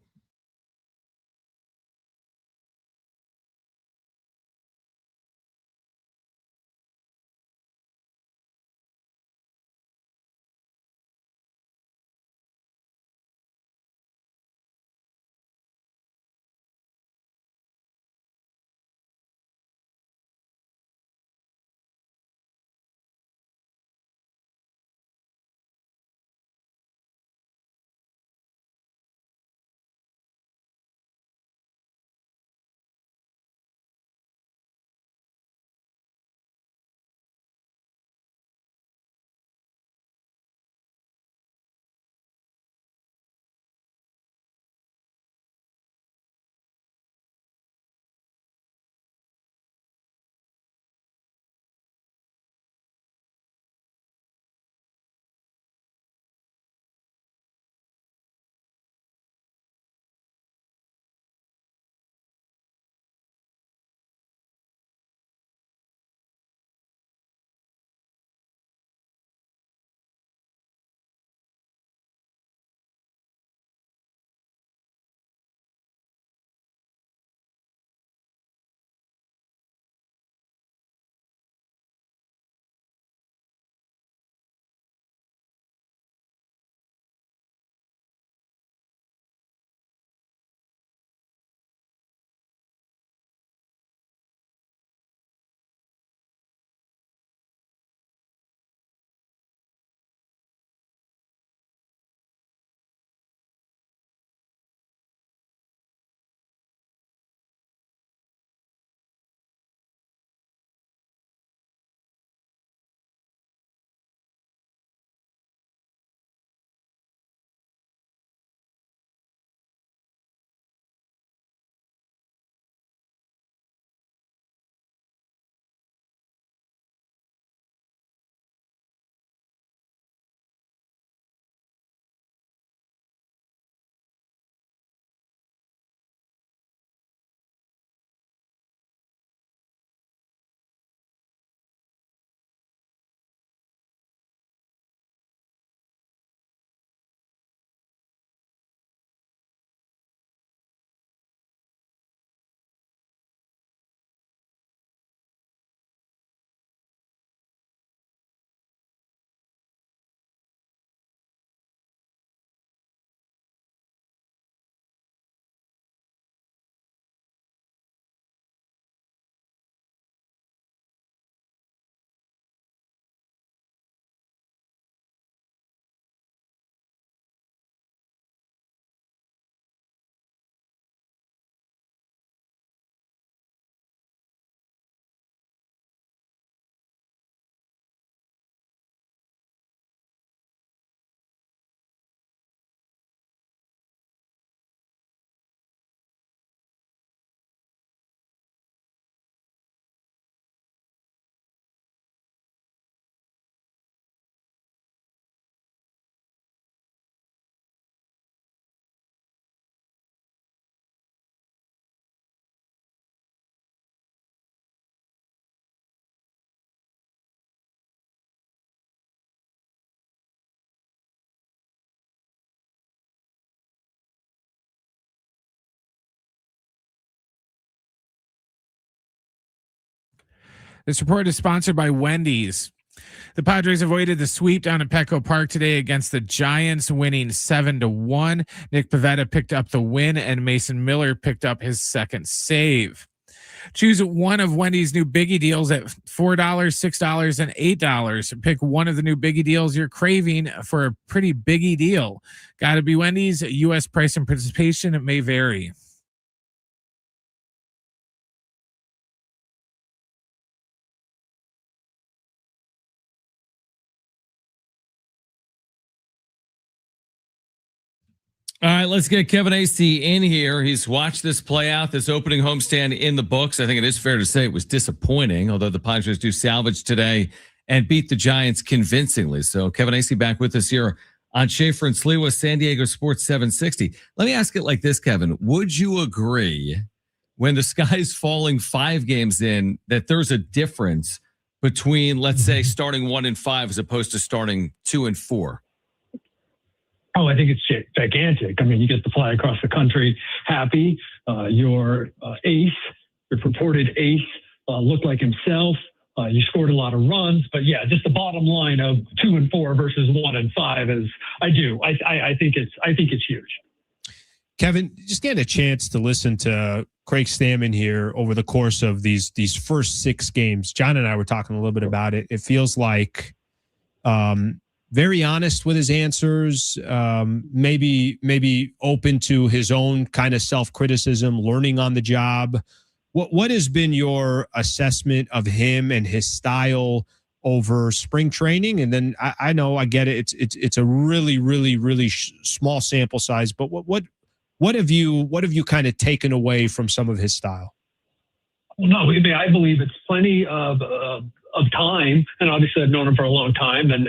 Speaker 1: This report is sponsored by Wendy's. The Padres avoided the sweep down at Petco Park today against the Giants, winning 7-1. Nick Pivetta picked up the win, and Mason Miller picked up his second save. Choose one of Wendy's new Biggie deals at $4, $6, and $8. Pick one of the new Biggie deals you're craving for a pretty Biggie deal. Got to be Wendy's. U.S. price and participation, it may vary.
Speaker 5: All right, let's get Kevin Acee in here. He's watched this play out, this opening homestand in the books. I think it is fair to say it was disappointing, although the Padres do salvage today and beat the Giants convincingly. So Kevin Acee back with us here on Schaeffer and Sliwa, San Diego Sports 760. Let me ask it like this, Kevin. Would you agree when the sky's falling 5 games in that there's a difference between, let's say, starting 1-5 as opposed to starting 2-4?
Speaker 17: Oh, I think it's gigantic. I mean, you get to fly across the country happy. Your ace, your purported ace, looked like himself. You scored a lot of runs, but yeah, just the bottom line of 2-4 versus 1-5 is, I think it's huge.
Speaker 6: Kevin, just getting a chance to listen to Craig Stamon here over the course of these first 6 games. John and I were talking a little bit about it. It feels like, very honest with his answers, maybe open to his own kind of self-criticism, learning on the job. What has been your assessment of him and his style over spring training? And then I know I get it. It's a really, really, really small sample size, but what have you kind of taken away from some of his style?
Speaker 17: No, I mean, I believe it's plenty of time, and obviously I've known him for a long time and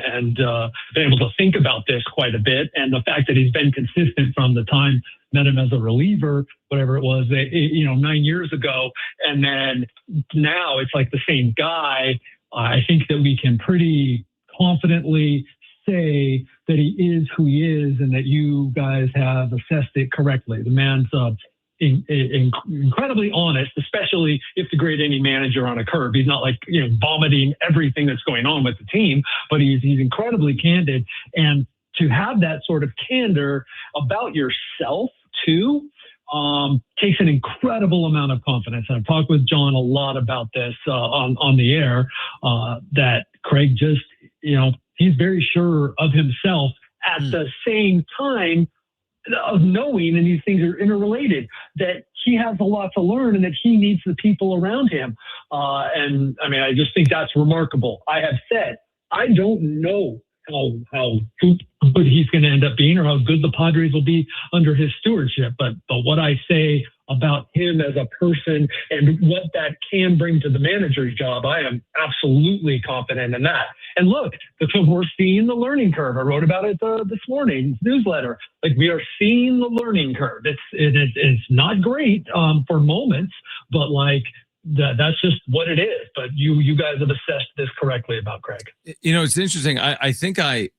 Speaker 17: been able to think about this quite a bit. And the fact that he's been consistent from the time met him as a reliever, whatever it was, 9 years ago, and then now it's like the same guy. I think that we can pretty confidently say that he is who he is, and that you guys have assessed it correctly. The man's incredibly honest, especially if to grade any manager on a curve. He's not like, vomiting everything that's going on with the team, but he's incredibly candid. And to have that sort of candor about yourself too, takes an incredible amount of confidence. And I've talked with John a lot about this on the air, that Craig just, he's very sure of himself at the same time of knowing, and these things are interrelated, that he has a lot to learn and that he needs the people around him. And I mean, I just think that's remarkable. I have said, I don't know how good he's going to end up being or how good the Padres will be under his stewardship. But what I say about him as a person and what that can bring to the manager's job, I am absolutely confident in that. And look, we're seeing the learning curve. I wrote about it this morning's newsletter. Like, we are seeing the learning curve. It's not great for moments, but like, that's just what it is. But you guys have assessed this correctly about Craig.
Speaker 5: It's interesting. I think I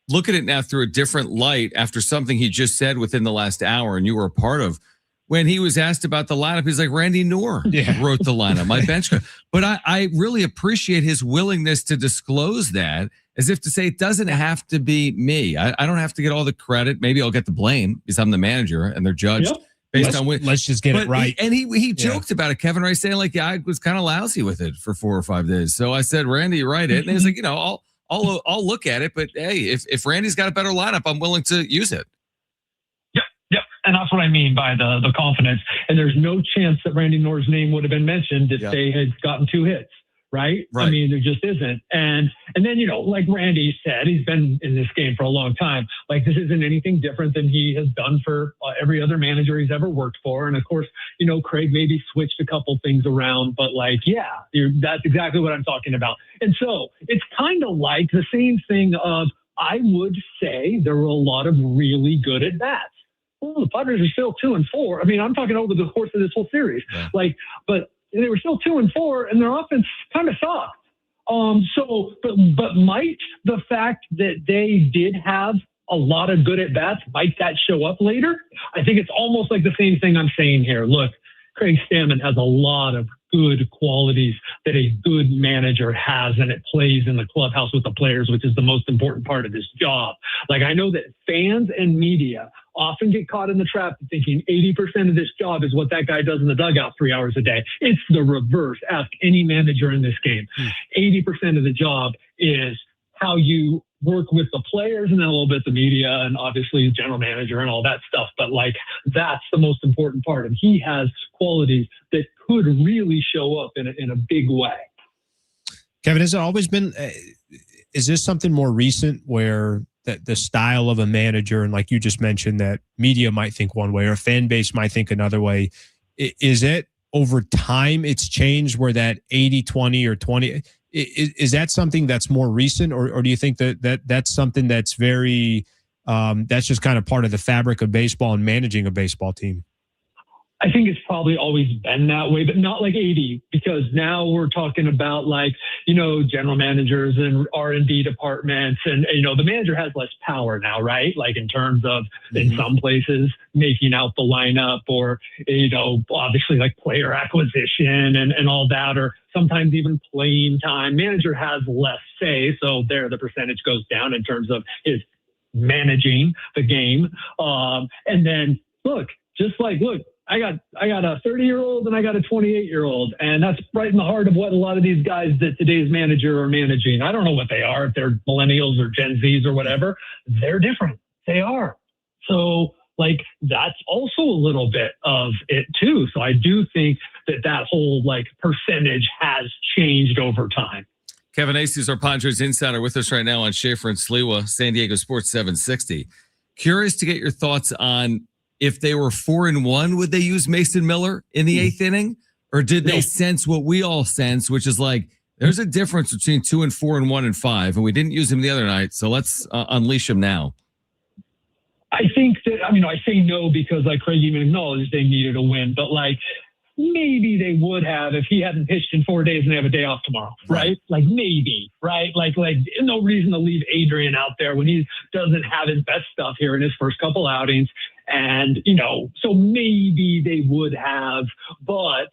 Speaker 5: look at it now through a different light after something he just said within the last hour, and you were a part of. When he was asked about the lineup, he's like, Randy Noor wrote the lineup, my bench coach. But I really appreciate his willingness to disclose that, as if to say it doesn't have to be me. I don't have to get all the credit. Maybe I'll get the blame because I'm the manager and they're judged.
Speaker 6: Yep.
Speaker 5: Based on
Speaker 6: let's just get it right.
Speaker 5: He joked about it, Kevin Rice, saying like, I was kind of lousy with it for 4 or 5 days. So I said, Randy, write it. And he's like, I'll look at it, but hey, if Randy's got a better lineup, I'm willing to use it.
Speaker 17: Yep. And that's what I mean by the confidence. And there's no chance that Randy Noor's name would have been mentioned if they had gotten 2 hits. Right? I mean, there just isn't. And then, like Randy said, he's been in this game for a long time. Like, this isn't anything different than he has done for every other manager he's ever worked for. And of course, Craig maybe switched a couple things around, but like, that's exactly what I'm talking about. And so it's kind of like the same thing of, I would say there were a lot of really good at bats. Well, the Padres are still 2-4. I mean, I'm talking over the course of this whole series. Yeah. But they were still 2-4, and their offense kind of sucked. But might the fact that they did have a lot of good at bats, might that show up later? I think it's almost like the same thing I'm saying here. Look, Craig Stamon has a lot of good qualities that a good manager has, and it plays in the clubhouse with the players, which is the most important part of this job. Like, I know that fans and media often get caught in the trap of thinking 80% of this job is what that guy does in the dugout 3 hours a day. It's the reverse. Ask any manager in this game. 80% of the job is how you work with the players, and then a little bit the media and obviously general manager and all that stuff. But like, that's the most important part. And he has qualities that could really show up in a big way.
Speaker 6: Kevin, has it always been, is this something more recent where the style of a manager, and like you just mentioned, that media might think one way or a fan base might think another way? Is it over time it's changed where that 80-20 or 20, is that something that's more recent, or do you think that's something that's very, that's just kind of part of the fabric of baseball and managing a baseball team?
Speaker 17: I think it's probably always been that way, but not like 80, because now we're talking about like, general managers and R&D departments. And, the manager has less power now, right? Like in terms of, in some places, making out the lineup or, obviously like player acquisition and all that, or sometimes even playing time. Manager has less say. So there, the percentage goes down in terms of his managing the game. And then look, I got a 30-year-old and I got a 28-year-old, and that's right in the heart of what a lot of these guys that today's manager are managing. I don't know what they are, if they're millennials or Gen Zs or whatever. They're different. They are. So like, that's also a little bit of it too. So I do think that whole like percentage has changed over time.
Speaker 5: Kevin Acee is our Padres insider with us right now on Schaeffer and Sliwa, San Diego Sports 760. Curious to get your thoughts on, if they were 4-1, would they use Mason Miller in the eighth inning? Or did they sense what we all sense, which is like, there's a difference between 2 and 4 and 1 and 5, and we didn't use him the other night, so let's unleash him now?
Speaker 17: I think that, I say no because like Craig even acknowledged they needed a win, but like, maybe they would have if he hadn't pitched in 4 days and they have a day off tomorrow, right? Like maybe, right? Like no reason to leave Adrian out there when he doesn't have his best stuff here in his first couple outings. And, so maybe they would have, but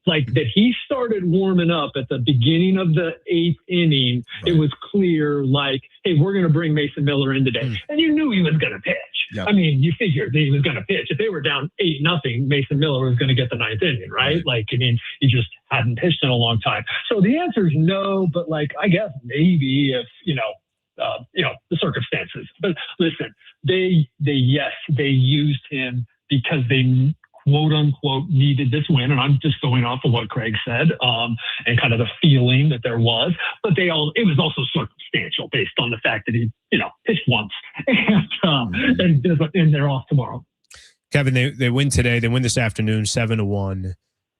Speaker 17: like that he started warming up at the beginning of the eighth inning. Right. It was clear like, hey, we're going to bring Mason Miller in today. And you knew he was going to pitch. Yep. You figured that he was going to pitch. If they were down 8-0, Mason Miller was going to get the ninth inning, right? Like, he just hadn't pitched in a long time. So the answer is no, but like, I guess maybe if, the circumstances. But listen, they used him because they quote unquote needed this win. And I'm just going off of what Craig said, and kind of the feeling that there was, but it was also circumstantial based on the fact that he, pitched once and they're off tomorrow.
Speaker 6: Kevin, they win today. They win this afternoon, 7-1.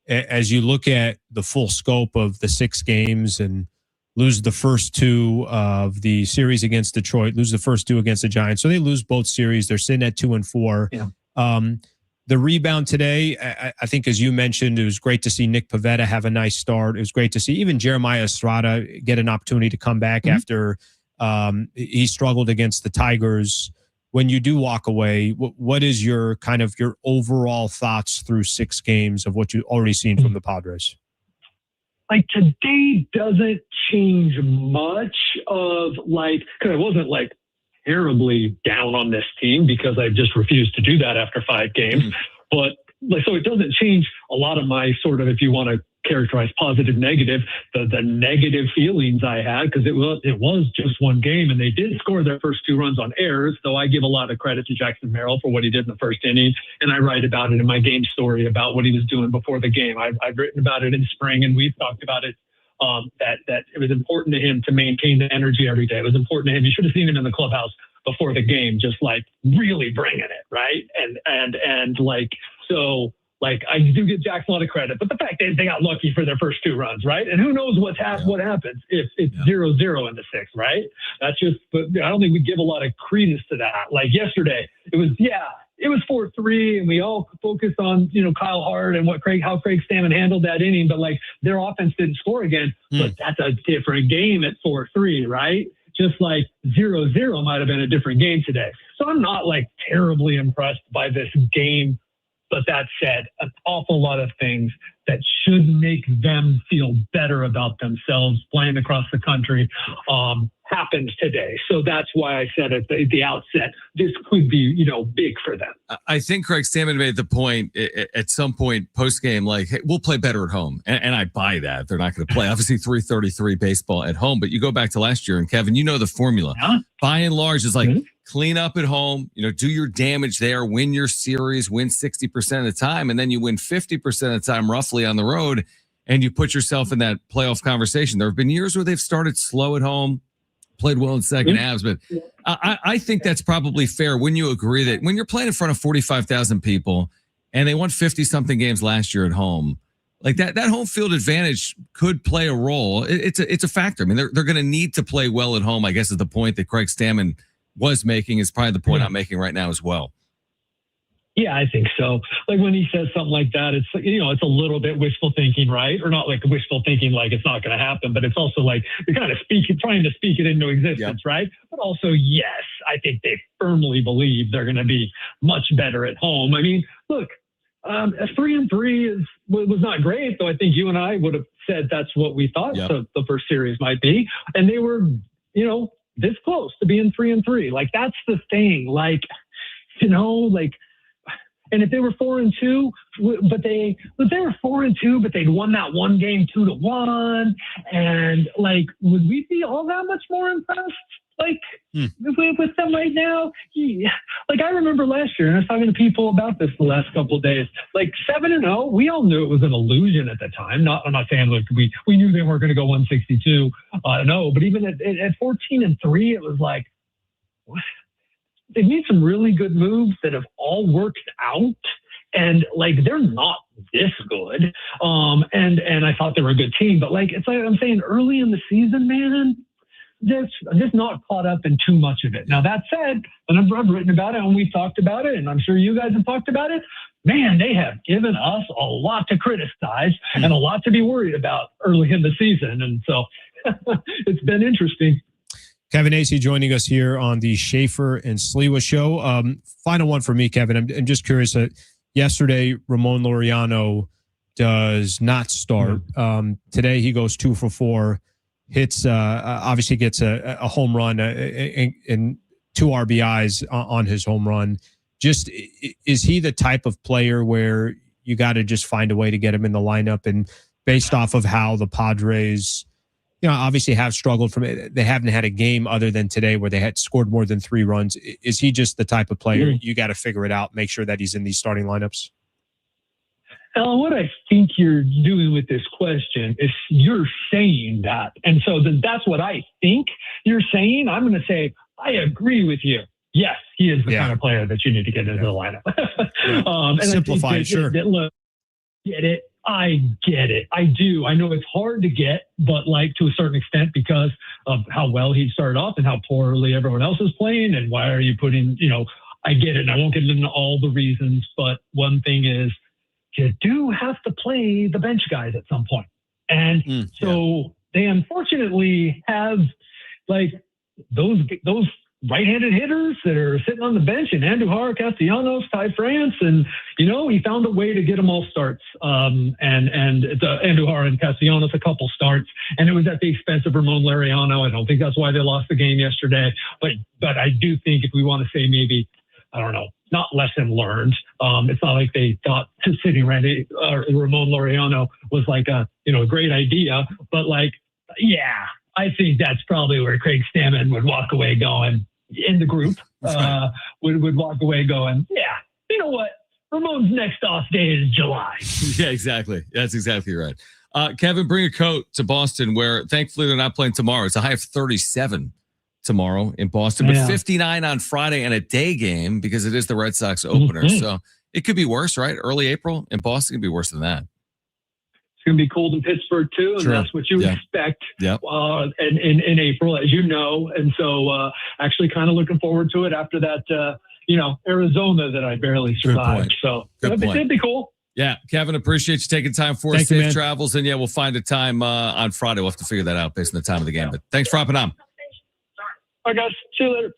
Speaker 6: As you look at the full scope of the 6 games and lose the first 2 of the series against Detroit, lose the first 2 against the Giants. So they lose both series. They're sitting at 2-4. Yeah. The rebound today, I think, as you mentioned, it was great to see Nick Pivetta have a nice start. It was great to see even Jeremiah Estrada get an opportunity to come back after he struggled against the Tigers. When you do walk away, what is your overall thoughts through 6 games of what you've already seen from the Padres?
Speaker 17: Like today doesn't change much of like, because I wasn't like terribly down on this team because I just refused to do that after 5 games. But like, so it doesn't change a lot of my sort of, if you want to characterize positive, negative, the negative feelings I had, because it was just 1 game and they did score their first 2 runs on errors. So I give a lot of credit to Jackson Merrill for what he did in the first inning. And I write about it in my game story about what he was doing before the game. I've written about it in spring and we've talked about it. That it was important to him to maintain the energy every day. It was important to him. You should have seen him in the clubhouse before the game, just like really bringing it, right? And like, so like I do give Jackson a lot of credit, but the fact is they got lucky for their first 2 runs, right? And who knows what happens if it's 0-0 in the 6th, right? That's just, but I don't think we give a lot of credence to that. Like yesterday, it was 4-3, and we all focused on, Kyle Hart and how Craig Stamon handled that inning, but like their offense didn't score again. But that's a different game at 4-3, right? Just like 0-0 might have been a different game today. So I'm not like terribly impressed by this game But that said, an awful lot of things that should make them feel better about themselves playing across the country happened today. So that's why I said at the outset, this could be, big for them.
Speaker 5: I think Craig Stamon made the point at some point post-game, like, hey, we'll play better at home. And I buy that. They're not going to play, obviously, 333 baseball at home. But you go back to last year, and Kevin, you know the formula. Yeah. By and large, is like, clean up at home, do your damage there, win your series, win 60% of the time, and then you win 50% of the time roughly on the road, and you put yourself in that playoff conversation. There have been years where they've started slow at home, played well in second halves, but I think that's probably fair. When you agree that when you're playing in front of 45,000 people and they won 50-something games last year at home, like that home field advantage could play a role. It's a factor. I mean, they're going to need to play well at home, I guess is the point that Craig Stamon was making, is probably the point I'm making right now as well.
Speaker 17: Yeah, I think so. Like when he says something like that, it's it's a little bit wishful thinking, right? Or not like wishful thinking, like it's not going to happen, but it's also like you're kind of trying to speak it into existence, right? But also, yes, I think they firmly believe they're going to be much better at home. I mean, look, 3-3 was not great, though. I think you and I would have said that's what we thought the first series might be, and they were, this close to being 3-3. Like that's the thing. Like, and if they were 4-2, but they were 4-2, but they'd won that one game 2-1, and like, would we be all that much more impressed? Like with them right now? Yeah. Like I remember last year, and I was talking to people about this the last couple of days. Like 7-0, we all knew it was an illusion at the time. I'm not saying like we knew they weren't going to go 162. No, but even at 14-3, it was like, what? They made some really good moves that have all worked out, and like they're not this good. And I thought they were a good team, but like it's like I'm saying, early in the season, man, just not caught up in too much of it. Now that said, and I've written about it and we've talked about it, and I'm sure you guys have talked about it. Man, they have given us a lot to criticize and a lot to be worried about early in the season, and so it's been interesting.
Speaker 6: Kevin Acee joining us here on the Schaeffer and Sliwa show. Final one for me, Kevin. I'm just curious. Yesterday, Ramon Laureano does not start. Today, he goes 2 for 4, hits, obviously gets a home run and 2 RBIs on his home run. Just, is he the type of player where you got to just find a way to get him in the lineup? And based off of how the Padres, obviously have struggled from it. They haven't had a game other than today where they had scored more than 3 runs. Is he just the type of player you got to figure it out, make sure that he's in these starting lineups?
Speaker 17: What I think you're doing with this question is you're saying that. And so that's what I think you're saying. I'm going to say, I agree with you. Yes, he is the kind of player that you need to get into the lineup.
Speaker 6: Simplify, sure.
Speaker 17: Look, get it. I get it. I do. I know it's hard to get, but like to a certain extent because of how well he started off and how poorly everyone else is playing. And why are you putting, I get it. And I won't get into all the reasons, but one thing is you do have to play the bench guys at some point. And so they unfortunately have like those right-handed hitters that are sitting on the bench, and Andujar, Castellanos, Ty France, and he found a way to get them all starts. And Andujar and Castellanos a couple starts, and it was at the expense of Ramon Laureano. I don't think that's why they lost the game yesterday, but I do think if we want to say maybe, I don't know, not lesson learned. It's not like they thought sitting Ramon Laureano was like a great idea, but like, yeah, I think that's probably where Craig Stamon would walk away going in the group, would walk away going, yeah, you know what? Ramon's next off day is July.
Speaker 5: Yeah, exactly. That's exactly right. Kevin, bring a coat to Boston where thankfully they're not playing tomorrow. It's a high of 37 tomorrow in Boston, but 59 on Friday and a day game because it is the Red Sox opener. So it could be worse, right? Early April in Boston could be worse than that.
Speaker 17: It's going to be cold in Pittsburgh too, and that's what you expect in April, as you know. And so actually kind of looking forward to it after that, Arizona that I barely survived. So it'd be cool.
Speaker 5: Yeah, Kevin, appreciate you taking time for us. Safe travels, and we'll find a time on Friday. We'll have to figure that out based on the time of the game. But thanks for hopping on.
Speaker 17: All right, guys. See you later.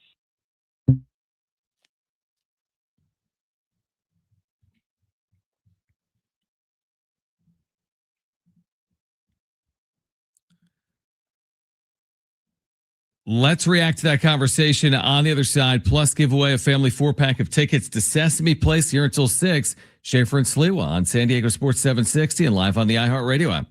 Speaker 5: Let's react to that conversation on the other side. Plus, give away a family 4-pack of tickets to Sesame Place here until 6. Schaeffer and Sliwa on San Diego Sports 760 and live on the iHeartRadio app.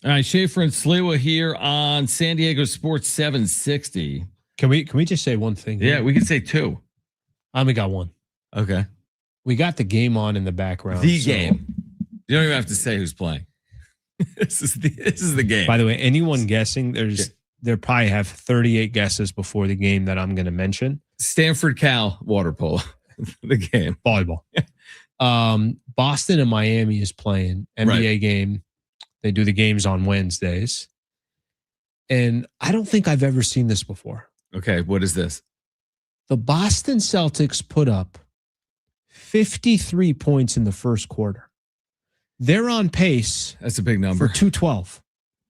Speaker 5: All right, Schaeffer and Sliwa here on San Diego Sports 760.
Speaker 6: Can we just say one thing?
Speaker 5: Yeah, we can say two.
Speaker 6: I only got one.
Speaker 5: Okay.
Speaker 6: We got the game on in the background.
Speaker 5: The game. You don't even have to say who's playing. This is the game.
Speaker 6: By the way, anyone guessing, there probably have 38 guesses before the game that I'm going to mention.
Speaker 5: Stanford Cal water polo. The game.
Speaker 6: Volleyball. Boston and Miami is playing NBA game. They do the games on Wednesdays. And I don't think I've ever seen this before.
Speaker 5: Okay, what is this?
Speaker 6: The Boston Celtics put up 53 points in the first quarter. They're on pace.
Speaker 5: That's a big number.
Speaker 6: For 212.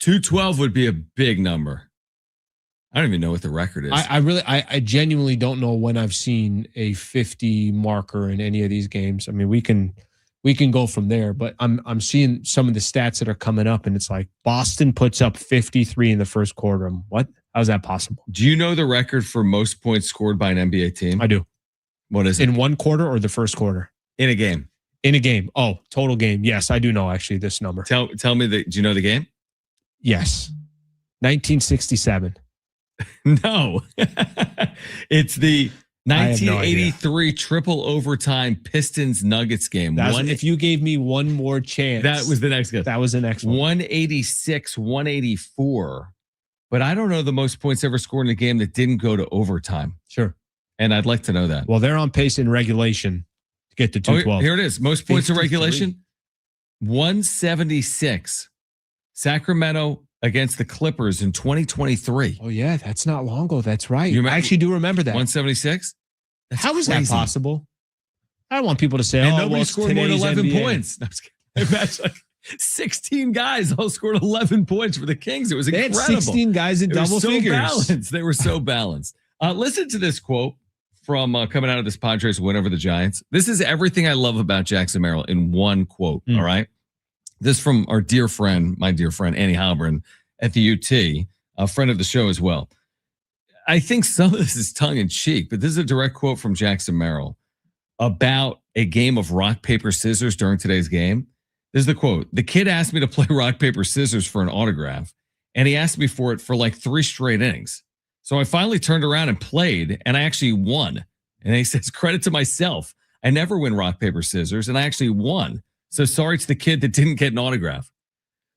Speaker 5: 212 would be a big number. I don't even know what the record is.
Speaker 6: I genuinely don't know when I've seen a 50 marker in any of these games. I mean, we can go from there, but I'm seeing some of the stats that are coming up, and it's like Boston puts up 53 in the first quarter. What? How's that possible?
Speaker 5: Do you know the record for most points scored by an NBA team?
Speaker 6: I do.
Speaker 5: What is it?
Speaker 6: In one quarter or the first quarter?
Speaker 5: In a game.
Speaker 6: In a game. Oh, total game. Yes, I do know actually this number.
Speaker 5: Tell me do you know the game?
Speaker 6: Yes. 1967.
Speaker 5: No. It's the 1983 triple overtime Pistons Nuggets game.
Speaker 6: If you gave me one more chance.
Speaker 5: That was the next guess.
Speaker 6: That was the next one.
Speaker 5: 186, 184. But I don't know the most points ever scored in a game that didn't go to overtime.
Speaker 6: Sure.
Speaker 5: And I'd like to know that.
Speaker 6: Well, they're on pace in regulation to get to 212.
Speaker 5: Here it is. Most points in
Speaker 6: 53.
Speaker 5: regulation. 176. Sacramento against the Clippers in 2023.
Speaker 6: Oh, yeah. That's not long ago. That's right. I actually do remember that.
Speaker 5: 176?
Speaker 6: How is that possible? I don't want people to say,
Speaker 5: and nobody scored more than 11
Speaker 6: NBA.
Speaker 5: points. No, imagine like 16 guys all scored 11 points for the Kings. It was incredible.
Speaker 6: They had 16 guys in double figures.
Speaker 5: Balanced. They were so balanced. Listen to this quote from coming out of this Padres win over the Giants. This is everything I love about Jackson Merrill in one quote. All right. This from our dear friend, my dear friend, Annie Halbern at the UT, a friend of the show as well. I think some of this is tongue in cheek, but this is a direct quote from Jackson Merrill about a game of rock, paper, scissors during today's game. This is the quote. The kid asked me to play rock, paper, scissors for an autograph, and he asked me for it for like 3 straight innings. So I finally turned around and played, and I actually won. And he says, credit to myself. I never win rock, paper, scissors, and I actually won. So sorry to the kid that didn't get an autograph.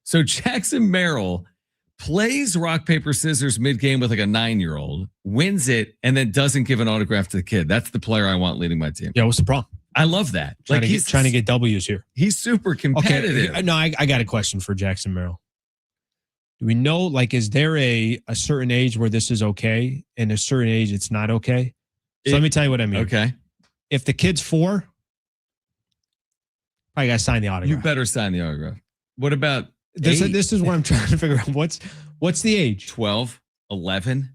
Speaker 5: So Jackson Merrill plays rock, paper, scissors mid-game with like a 9-year-old, wins it, and then doesn't give an autograph to the kid. That's the player I want leading my team.
Speaker 6: Yeah, what's the problem?
Speaker 5: I love that.
Speaker 6: He's trying to get W's here.
Speaker 5: He's super competitive.
Speaker 6: Okay, no, I got a question for Jackson Merrill. Do we know, is there a certain age where this is okay and a certain age it's not okay? So let me tell you what I mean.
Speaker 5: Okay.
Speaker 6: If the kid's 4, I got to sign the autograph.
Speaker 5: You better sign the autograph. What about
Speaker 6: this is what I'm trying to figure out. What's the age?
Speaker 5: 12, 11?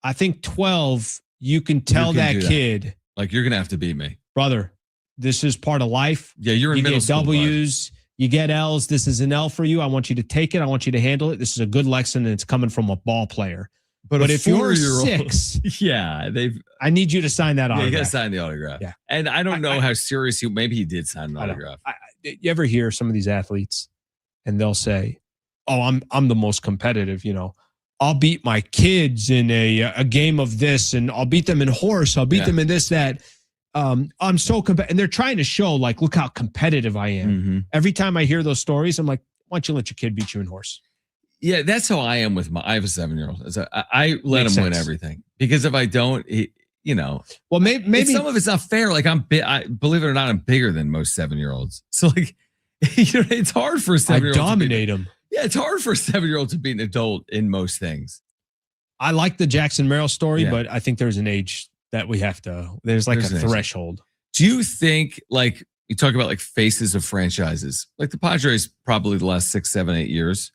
Speaker 6: I think 12, you can tell that kid.
Speaker 5: Like, you're going to have to beat me.
Speaker 6: Brother, this is part of life.
Speaker 5: Yeah, you're in middle school.
Speaker 6: You get W's, you get L's. This is an L for you. I want you to take it. I want you to handle it. This is a good lesson, and it's coming from a ball player. But if you're 6,
Speaker 5: yeah,
Speaker 6: I need you to sign that autograph.
Speaker 5: You got to sign the autograph.
Speaker 6: Yeah.
Speaker 5: And I don't know how serious maybe he did sign an autograph.
Speaker 6: You ever hear some of these athletes and they'll say, oh, I'm the most competitive, I'll beat my kids in a game of this, and I'll beat them in horse. I'll beat them in this, that. I'm so competitive. And they're trying to show, look how competitive I am.
Speaker 5: Mm-hmm.
Speaker 6: Every time I hear those stories, I'm like, why don't you let your kid beat you in horse?
Speaker 5: Yeah, that's how I am with I have a 7-year-old. I let him win everything, because if I don't,
Speaker 6: well, maybe
Speaker 5: some of it's not fair. Like I believe it or not, I'm bigger than most 7-year-olds. So it's hard for a 7-year-old.
Speaker 6: I dominate him.
Speaker 5: Yeah, it's hard for a 7-year-old to be an adult in most things.
Speaker 6: I like the Jackson Merrill story, but I think there's an age that we have to. There's a threshold.
Speaker 5: Do you think, you talk about faces of franchises, like the Padres, probably the last 6, 7, 8 years?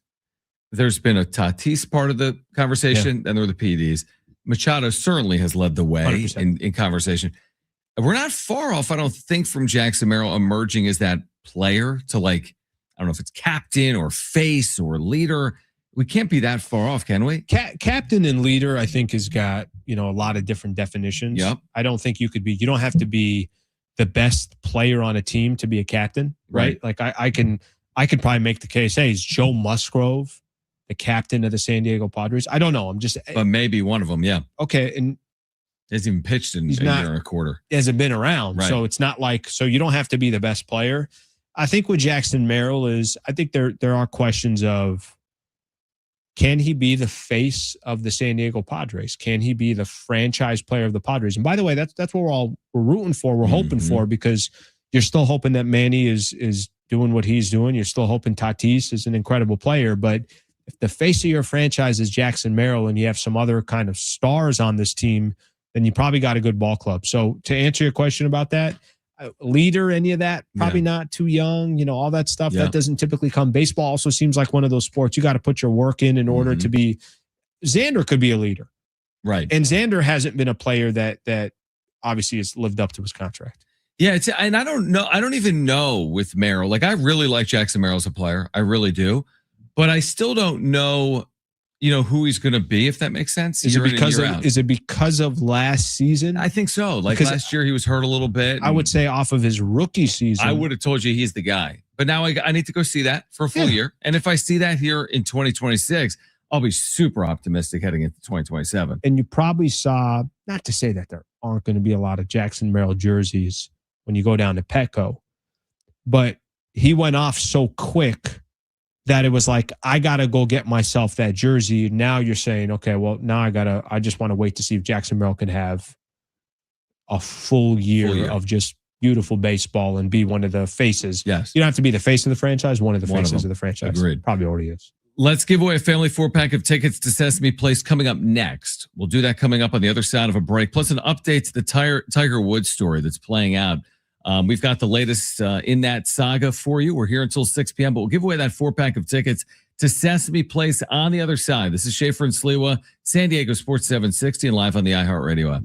Speaker 5: There's been a Tatis part of the conversation, and there were the PDs. Machado certainly has led the way in conversation. We're not far off, I don't think, from Jackson Merrill emerging as that player to I don't know if it's captain or face or leader. We can't be that far off, can we?
Speaker 6: Captain and leader, I think, has got a lot of different definitions.
Speaker 5: Yep.
Speaker 6: I don't think you don't have to be the best player on a team to be a captain, right? I can probably make the case, hey, is Joe Musgrove the captain of the San Diego Padres? I don't know.
Speaker 5: But maybe one of them, yeah.
Speaker 6: Okay, and
Speaker 5: he hasn't even pitched in a year and a quarter.
Speaker 6: Hasn't been around,
Speaker 5: right.
Speaker 6: So it's not so you don't have to be the best player. I think with Jackson Merrill I think there are questions of, can he be the face of the San Diego Padres? Can he be the franchise player of the Padres? And by the way, that's what we're rooting for. We're hoping for, because you're still hoping that Manny is doing what he's doing. You're still hoping Tatis is an incredible player. But if the face of your franchise is Jackson Merrill and you have some other kind of stars on this team, then you probably got a good ball club. So to answer your question about that, leader, any of that? Probably not. Too young, all that stuff. That doesn't typically come. Baseball also seems like one of those sports you got to put your work in order to be. Xander could be a leader.
Speaker 5: Right.
Speaker 6: And Xander hasn't been a player that obviously has lived up to his contract.
Speaker 5: Yeah, and I don't know. I don't even know with Merrill. Like, I really like Jackson Merrill as a player. I really do. But I still don't know, who he's going to be, if that makes sense.
Speaker 6: Is it because of last season?
Speaker 5: I think so. Like,
Speaker 6: because
Speaker 5: last year he was hurt a little bit.
Speaker 6: I would say off of his rookie season.
Speaker 5: I would have told you he's the guy. But now I need to go see that for a full year. And if I see that here in 2026, I'll be super optimistic heading into 2027.
Speaker 6: And you probably saw, not to say that there aren't going to be a lot of Jackson Merrill jerseys when you go down to Petco, but he went off so quick that it was like, I got to go get myself that jersey. Now you're saying, okay, well, now I just want to wait to see if Jackson Merrill can have a full year of just beautiful baseball and be one of the faces.
Speaker 5: Yes.
Speaker 6: You don't have to be the face of the franchise, one of the faces of the franchise.
Speaker 5: Agreed.
Speaker 6: Probably already is.
Speaker 5: Let's give away a family 4-pack of tickets to Sesame Place coming up next. We'll do that coming up on the other side of a break, plus an update to the Tiger Woods story that's playing out. We've got the latest in that saga for you. We're here until 6 p.m., but we'll give away that 4-pack of tickets to Sesame Place on the other side. This is Schaeffer and Sliwa, San Diego Sports 760, and live on the iHeartRadio app.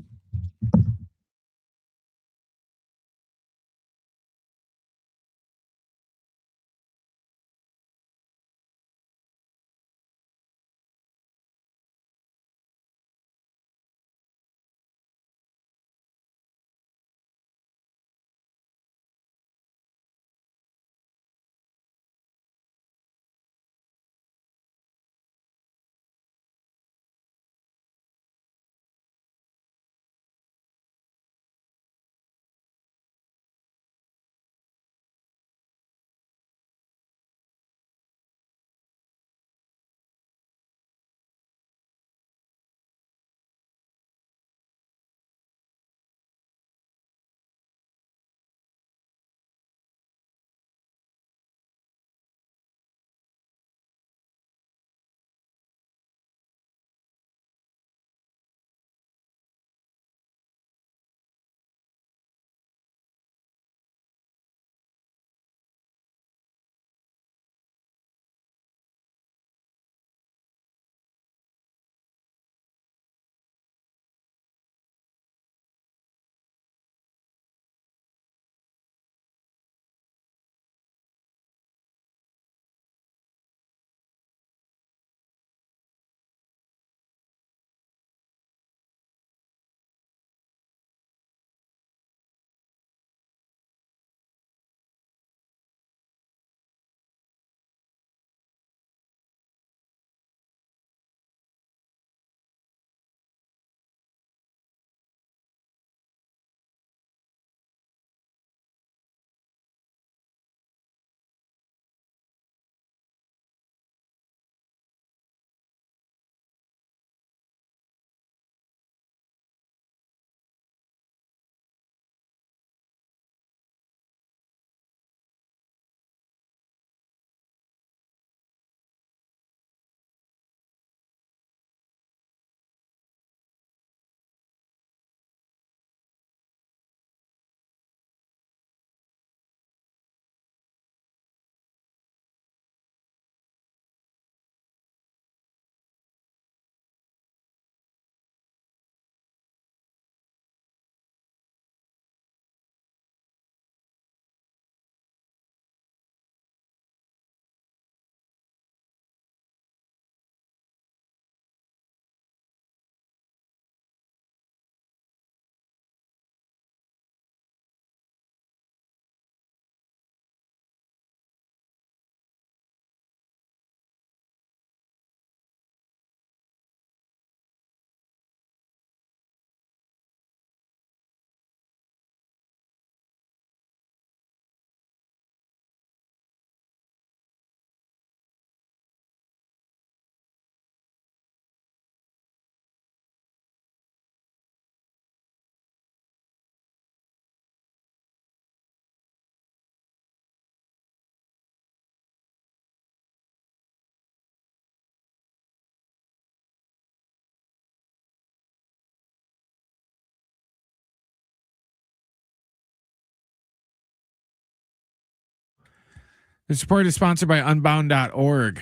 Speaker 1: The support is sponsored by Unbound.org.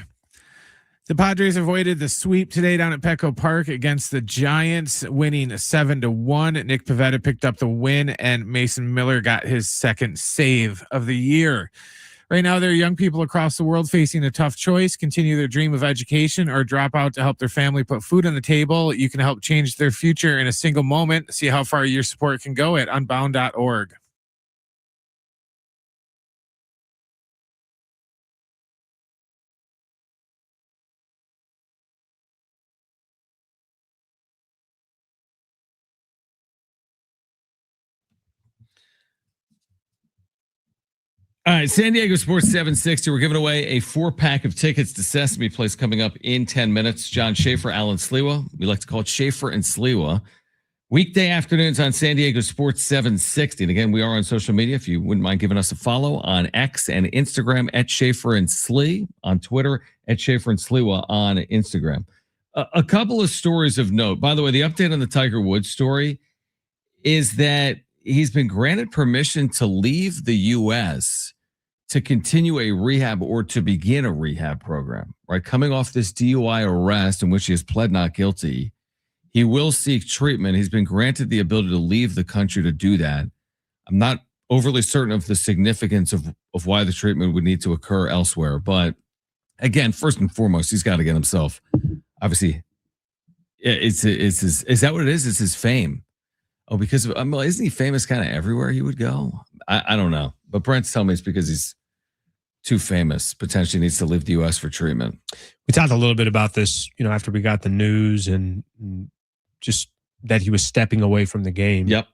Speaker 1: The Padres avoided the sweep today down at Petco Park against the Giants, winning 7-1. Nick Pivetta picked up the win, and Mason Miller got his second save of the year. Right now, there are young people across the world facing a tough choice: continue their dream of education or drop out to help their family put food on the table. You can help change their future in a single moment. See how far your support can go at Unbound.org.
Speaker 5: All right, San Diego Sports 760. We're giving away a 4-pack of tickets to Sesame Place coming up in 10 minutes. John Schaeffer, Alan Sliwa. We like to call it Schaeffer and Sliwa. Weekday afternoons on San Diego Sports 760. And again, we are on social media. If you wouldn't mind giving us a follow on X and Instagram at Schaeffer and Slee, on Twitter at Schaeffer and Sliwa on Instagram. A couple of stories of note. By the way, the update on the Tiger Woods story is that he's been granted permission to leave the U.S. to continue a rehab or to begin a rehab program, right? Coming off this DUI arrest in which he has pled not guilty, he will seek treatment. He's been granted the ability to leave the country to do that. I'm not overly certain of the significance of why the treatment would need to occur elsewhere. But again, first and foremost, he's got to get himself, obviously, is that what it is? It's his fame. Oh, because isn't he famous kind of everywhere he would go? I don't know. But Brent's telling me it's because he's too famous, potentially needs to leave the U.S. for treatment.
Speaker 6: We talked a little bit about this, after we got the news and just that he was stepping away from the game.
Speaker 5: Yep.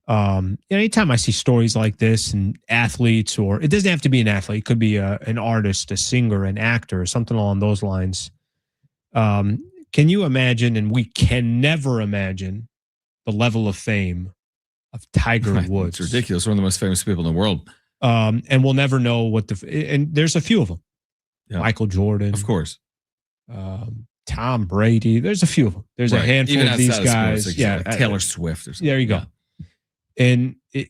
Speaker 6: Anytime I see stories like this and athletes, or it doesn't have to be an athlete, it could be an artist, a singer, an actor, something along those lines. Can you imagine, and we can never imagine, the level of fame of Tiger Woods?
Speaker 5: It's ridiculous. One of the most famous people in the world.
Speaker 6: And we'll never know and there's a few of them.
Speaker 5: Yeah.
Speaker 6: Michael Jordan.
Speaker 5: Of course.
Speaker 6: Tom Brady. There's a few of them. There's a handful
Speaker 5: even
Speaker 6: of these
Speaker 5: outside of
Speaker 6: guys.
Speaker 5: sports,
Speaker 6: Yeah.
Speaker 5: Taylor Swift or something.
Speaker 6: There you go.
Speaker 5: Yeah.
Speaker 6: And I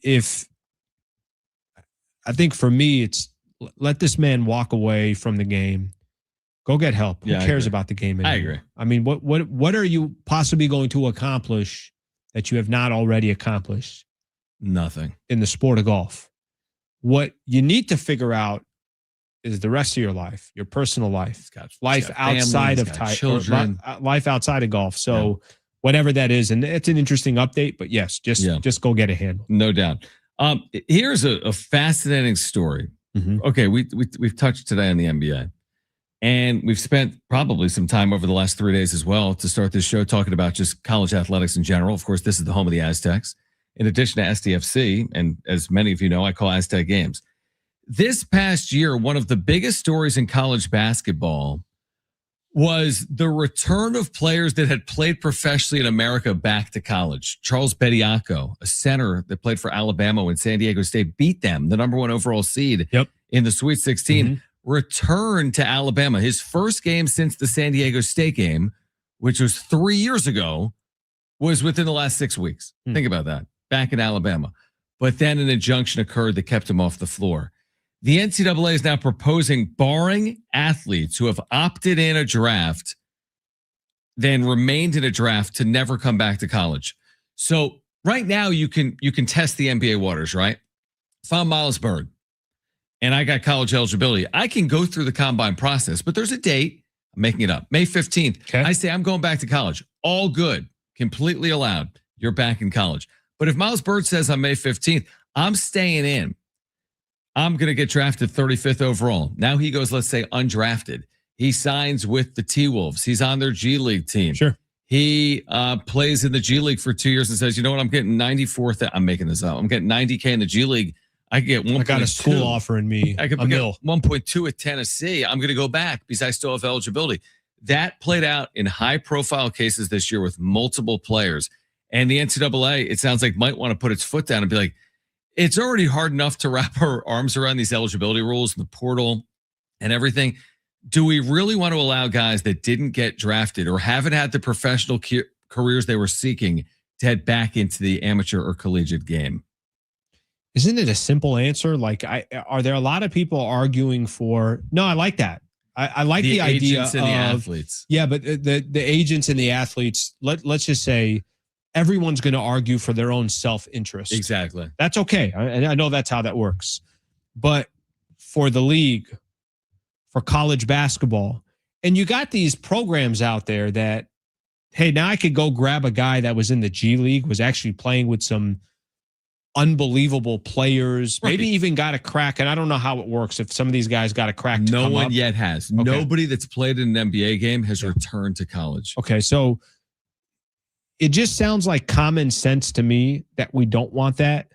Speaker 6: think for me, it's let this man walk away from the game. Go get help. Who cares about the game anymore?
Speaker 5: I agree.
Speaker 6: I mean, what are you possibly going to accomplish that you have not already accomplished?
Speaker 5: Nothing.
Speaker 6: In the sport of golf. What you need to figure out is the rest of your life, your personal life, life outside of children, life outside of golf. So whatever that is, and it's an interesting update, but yes, just go get a handle.
Speaker 5: No doubt. Here's a fascinating story.
Speaker 6: Mm-hmm.
Speaker 5: Okay, we've touched today on the NBA, and we've spent probably some time over the last 3 days as well to start this show talking about just college athletics in general. Of course, this is the home of the Aztecs. In addition to SDFC, and as many of you know, I call Aztec games. This past year, one of the biggest stories in college basketball was the return of players that had played professionally in America back to college. Charles Bediako, a center that played for Alabama when San Diego State beat them, the number 1 overall seed in the Sweet 16, returned to Alabama. His first game since the San Diego State game, which was 3 years ago, was within the last 6 weeks. Think about that. Back in Alabama. But then an injunction occurred that kept him off the floor. The NCAA is now proposing barring athletes who have opted in a draft, then remained in a draft to never come back to college. So right now you can test the NBA waters, right? If I'm Miles Bird and I got college eligibility, I can go through the combine process, but there's a date. I'm making it up. May 15th. Okay. I say I'm going back to college. All good. Completely allowed. You're back in college. But if Miles Bird says on May 15th, I'm staying in, I'm going to get drafted 35th overall. Now he goes, let's say, undrafted. He signs with the T-Wolves. He's on their G League team.
Speaker 6: Sure.
Speaker 5: He plays in the G League for 2 years and says, you know what, I'm getting 94th. I'm making this up. I'm getting 90K in the G League. I can get 1.2.
Speaker 6: I got a school offering me
Speaker 5: I could
Speaker 6: a
Speaker 5: get
Speaker 6: mill.
Speaker 5: 1.2 at Tennessee. I'm going to go back because I still have eligibility. That played out in high-profile cases this year with multiple players. And the NCAA, it sounds like, might want to put its foot down and be like, it's already hard enough to wrap our arms around these eligibility rules and the portal and everything. Do we really want to allow guys that didn't get drafted or haven't had the professional careers they were seeking to head back into the amateur or collegiate game?
Speaker 6: Isn't it a simple answer? Like, are there a lot of people arguing for? No, I like that. I like the idea
Speaker 5: agents and the athletes.
Speaker 6: Yeah, but the agents and the athletes. Let's just say everyone's going to argue for their own self-interest.
Speaker 5: Exactly.
Speaker 6: That's okay. I know that's how that works. But for the league, for college basketball, and you got these programs out there that, hey, now I could go grab a guy that was in the G League, was actually playing with some unbelievable players, maybe even got a crack. And I don't know how it works if some of these guys got a crack.
Speaker 5: No one yet has. Okay. Nobody that's played in an NBA game has returned to college.
Speaker 6: Okay, so it just sounds like common sense to me that we don't want that.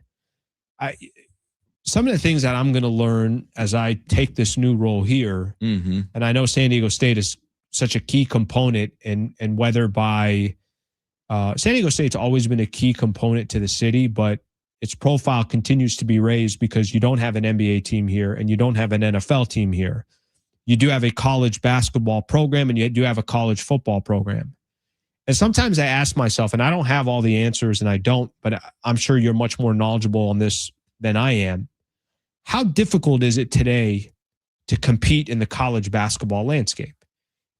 Speaker 6: Some of the things that I'm going to learn as I take this new role here, and I know San Diego State is such a key component, and whether by San Diego State's always been a key component to the city, but its profile continues to be raised because you don't have an NBA team here and you don't have an NFL team here. You do have a college basketball program and you do have a college football program. And sometimes I ask myself, and I don't have all the answers and I don't, but I'm sure you're much more knowledgeable on this than I am. How difficult is it today to compete in the college basketball landscape?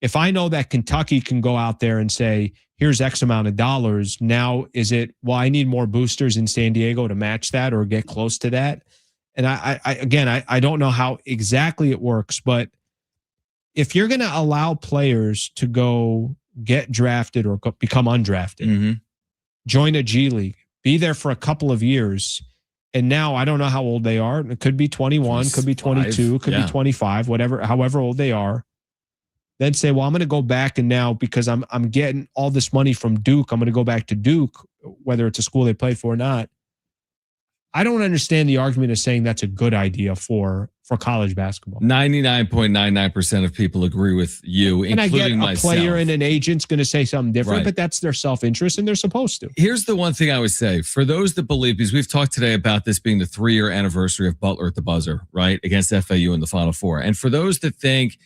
Speaker 6: If I know that Kentucky can go out there and say, here's X amount of dollars, now is it, well, I need more boosters in San Diego to match that or get close to that? And I don't know how exactly it works, but if you're going to allow players to go get drafted or become undrafted, join a G League, be there for a couple of years, and now I don't know how old they are. It could be 21, could be 22, could be 25, whatever, however old they are. Then say, well, I'm going to go back and now because I'm getting all this money from Duke, I'm going to go back to Duke, whether it's a school they played for or not. I don't understand the argument of saying that's a good idea for college basketball.
Speaker 5: 99.99% of people agree with you,
Speaker 6: and
Speaker 5: including myself.
Speaker 6: I get a player and an agent's going to say something different, but that's their self-interest and they're supposed to.
Speaker 5: Here's the one thing I would say for those that believe, because we've talked today about this being the 3-year anniversary of Butler at the buzzer, right, against FAU in the Final Four. And for those that think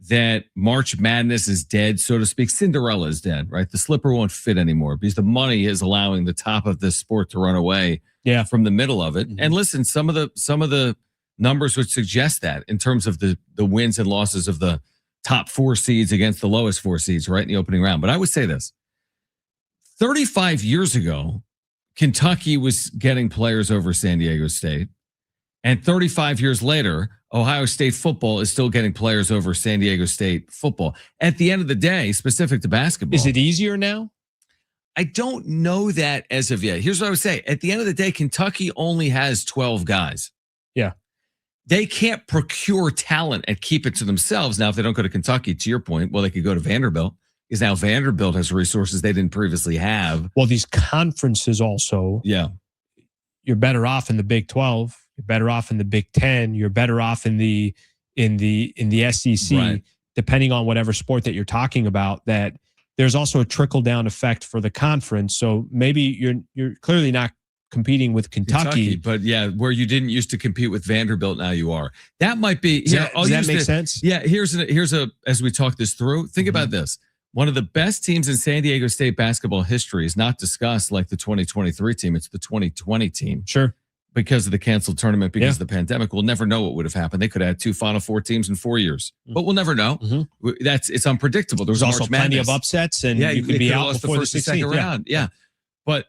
Speaker 5: that March Madness is dead, so to speak, Cinderella is dead, right? The slipper won't fit anymore because the money is allowing the top of this sport to run away from the middle of it. And listen, some of the numbers would suggest that in terms of the wins and losses of the top 4 seeds against the lowest 4 seeds, right, in the opening round. But I would say this, 35 years ago, Kentucky was getting players over San Diego State. And 35 years later, Ohio State football is still getting players over San Diego State football. At the end of the day, specific to basketball.
Speaker 6: Is it easier now?
Speaker 5: I don't know that as of yet. Here's what I would say. At the end of the day, Kentucky only has 12 guys.
Speaker 6: Yeah.
Speaker 5: They can't procure talent and keep it to themselves. Now, if they don't go to Kentucky, to your point, well, they could go to Vanderbilt because now Vanderbilt has resources they didn't previously have.
Speaker 6: Well, these conferences also.
Speaker 5: Yeah.
Speaker 6: You're better off in the Big 12. You're better off in the Big 10. You're better off in the SEC, depending on whatever sport that you're talking about. That there's also a trickle down effect for the conference. So maybe you're clearly not competing with Kentucky,
Speaker 5: but yeah, where you didn't used to compete with Vanderbilt, now you are. That might be.
Speaker 6: Does that make sense?
Speaker 5: Yeah. Here's a as we talk this through. Think about this. One of the best teams in San Diego State basketball history is not discussed like the 2023 team. It's the 2020 team.
Speaker 6: Sure.
Speaker 5: Because of the canceled tournament, because of the pandemic, we'll never know what would have happened. They could have had 2 Final Four teams in 4 years, but we'll never know. It's unpredictable.
Speaker 6: There's also plenty of upsets, and you could be out before the first and second
Speaker 5: round. Yeah, but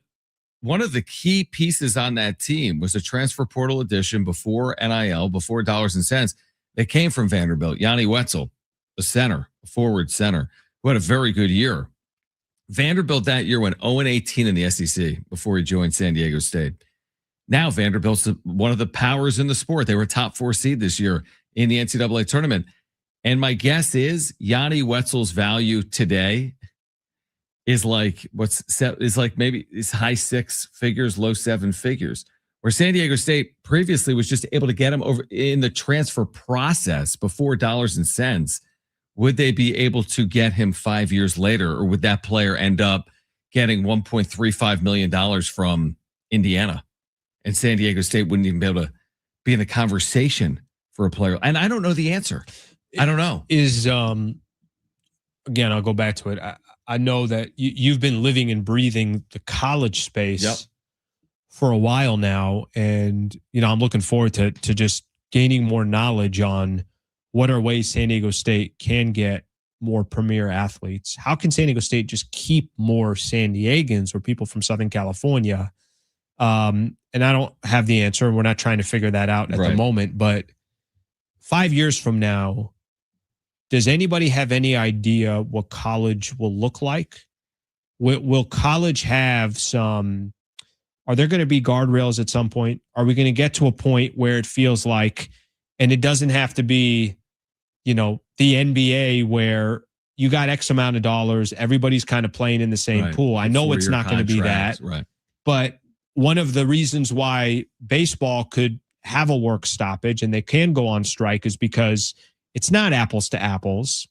Speaker 5: one of the key pieces on that team was a transfer portal addition before NIL, before dollars and cents. They came from Vanderbilt. Yanni Wetzel, a center, a forward center, who had a very good year. Vanderbilt that year went 0-18 in the SEC before he joined San Diego State. Now Vanderbilt's one of the powers in the sport. They were a top 4 seed this year in the NCAA tournament. And my guess is Yanni Wetzel's value today is like maybe it's high 6 figures, low 7 figures. Where San Diego State previously was just able to get him over in the transfer process before dollars and cents. Would they be able to get him 5 years later, or would that player end up getting $1.35 million from Indiana? And San Diego State wouldn't even be able to be in the conversation for a player. And I don't know the answer. I don't know.
Speaker 6: Again, I'll go back to it. I know that you've been living and breathing the college space for a while now. And, I'm looking forward to just gaining more knowledge on what are ways San Diego State can get more premier athletes. How can San Diego State just keep more San Diegans or people from Southern California? And I don't have the answer. We're not trying to figure that out at the moment, but 5 years from now, does anybody have any idea what college will look like? Will college have some, are there going to be guardrails at some point? Are we going to get to a point where it feels like, and it doesn't have to be, the NBA where you got X amount of dollars, everybody's kind of playing in the same pool. I know it's not going to be that, but one of the reasons why baseball could have a work stoppage and they can go on strike is because it's not apples to apples.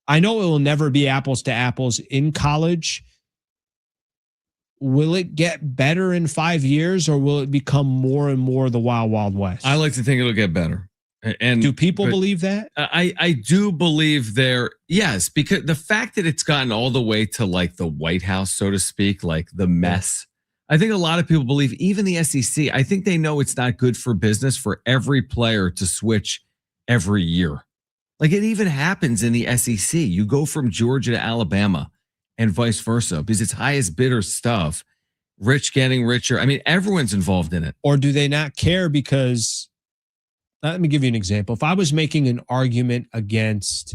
Speaker 6: I know it will never be apples to apples in college. Will it get better in 5 years, or will it become more and more the Wild Wild West?
Speaker 5: I like to think it'll get better. And
Speaker 6: do people believe that?
Speaker 5: I do believe yes, because the fact that it's gotten all the way to like the White House, so to speak, like the mess. I think a lot of people believe, even the SEC, I think they know it's not good for business for every player to switch every year. Like it even happens in the SEC. You go from Georgia to Alabama and vice versa because it's highest bidder stuff, rich getting richer. I mean, everyone's involved in it.
Speaker 6: Or do they not care because... Let me give you an example. If I was making an argument against,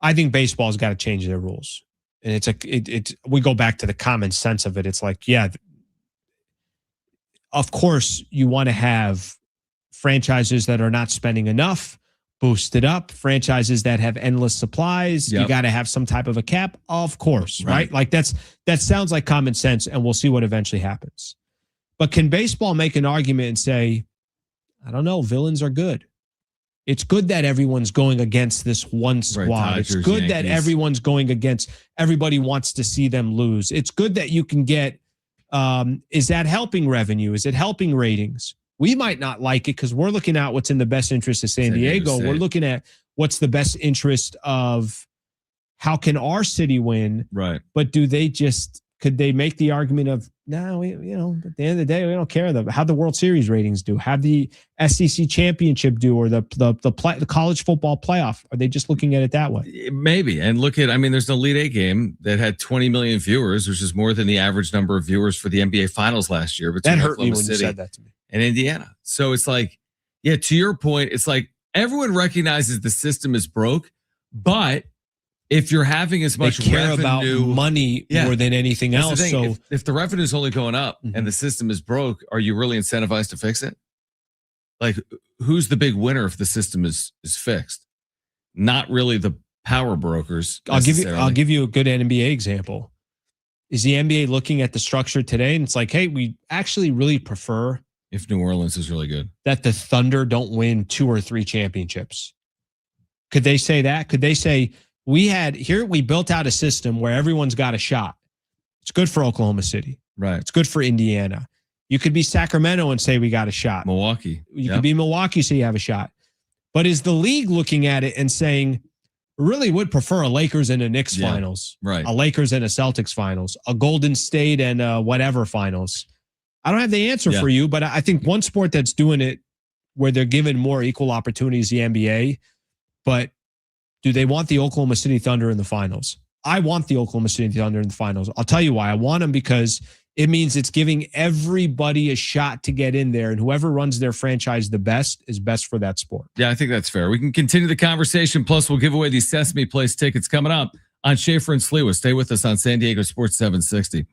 Speaker 6: I think baseball's got to change their rules. And we go back to the common sense of it. It's like, yeah, of course you want to have franchises that are not spending enough, boosted up, franchises that have endless supplies. You got to have some type of a cap, of course, right? Like that sounds like common sense, and we'll see what eventually happens. But can baseball make an argument and say, I don't know, villains are good. It's good that everyone's going against this one squad.
Speaker 5: Dodgers,
Speaker 6: it's good
Speaker 5: Yankees.
Speaker 6: that everyone's going against, everybody wants to see them lose. It's good that you can get, is that helping revenue? Is it helping ratings? We might not like it because we're looking at what's in the best interest of San Diego. We're looking at what's the best interest of how can our city win?
Speaker 5: Right.
Speaker 6: But could they make the argument of, no, at the end of the day, we don't care how the World Series ratings do, how the SEC championship do, or the college football playoff. Are they just looking at it that way?
Speaker 5: Maybe. And there's an Elite Eight game that had 20 million viewers, which is more than the average number of viewers for the NBA Finals last year.
Speaker 6: That hurt me when you said that to me.
Speaker 5: And Indiana. So it's like, yeah, to your point, it's like everyone recognizes the system is broke, but if you're having as much
Speaker 6: care
Speaker 5: revenue,
Speaker 6: about money more than anything
Speaker 5: that's
Speaker 6: else.
Speaker 5: the thing.
Speaker 6: So
Speaker 5: if the revenue is only going up and the system is broke, are you really incentivized to fix it? Like, who's the big winner if the system is fixed? Not really the power brokers.
Speaker 6: I'll give you a good NBA example. Is the NBA looking at the structure today and it's like, hey, we actually really prefer
Speaker 5: if New Orleans is really good
Speaker 6: that the Thunder don't win 2 or 3 championships? Could they say that? Could they say, we built out a system where everyone's got a shot. It's good for Oklahoma City.
Speaker 5: Right.
Speaker 6: It's good for Indiana. You could be Sacramento and say we got a shot.
Speaker 5: Milwaukee.
Speaker 6: You could be Milwaukee, say you have a shot. But is the league looking at it and saying, really would prefer a Lakers and a Knicks finals,
Speaker 5: right?
Speaker 6: A Lakers and a Celtics finals, a Golden State and a whatever finals? I don't have the answer for you, but I think one sport that's doing it where they're given more equal opportunities, the NBA. But do they want the Oklahoma City Thunder in the finals? I want the Oklahoma City Thunder in the finals. I'll tell you why. I want them because it means it's giving everybody a shot to get in there, and whoever runs their franchise the best is best for that sport.
Speaker 5: Yeah, I think that's fair. We can continue the conversation. Plus, we'll give away these Sesame Place tickets coming up on Schaeffer and Sliwa. Stay with us on San Diego Sports 760.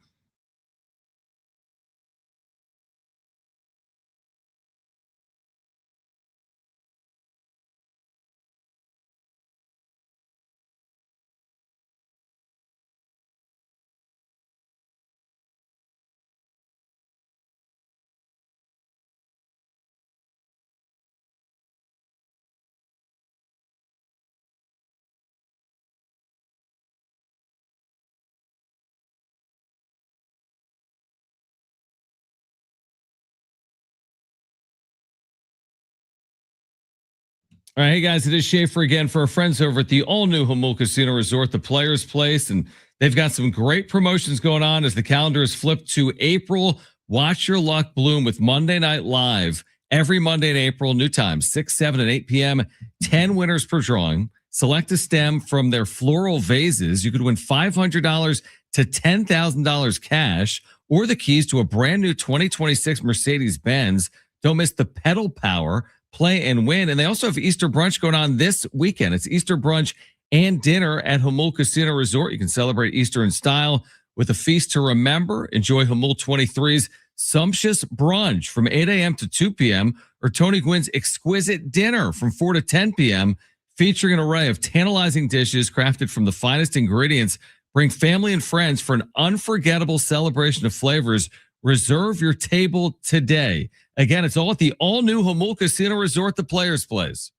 Speaker 5: All right, hey guys, it is Schaeffer again for our friends over at the all-new Jamul Casino Resort, the Players Place, and they've got some great promotions going on as the calendar is flipped to April Watch your luck bloom with Monday Night Live every Monday in April, new times, 6, 7, and 8 p.m., 10 winners per drawing. Select a stem from their floral vases. You could win $500 to $10,000 cash or the keys to a brand new 2026 Mercedes-Benz. Don't miss the pedal power, play and win. And they also have Easter brunch going on this weekend. It's Easter brunch and dinner at Hamul Casino Resort. You can celebrate Easter in style with a feast to remember. Enjoy Hamul 23's sumptuous brunch from 8 a.m. to 2 p.m. or Tony Gwynn's exquisite dinner from 4 to 10 p.m. featuring an array of tantalizing dishes crafted from the finest ingredients. Bring family and friends for an unforgettable celebration of flavors. Reserve your table today. Again, it's all at the all-new Hamul Casino Resort, the Players Place.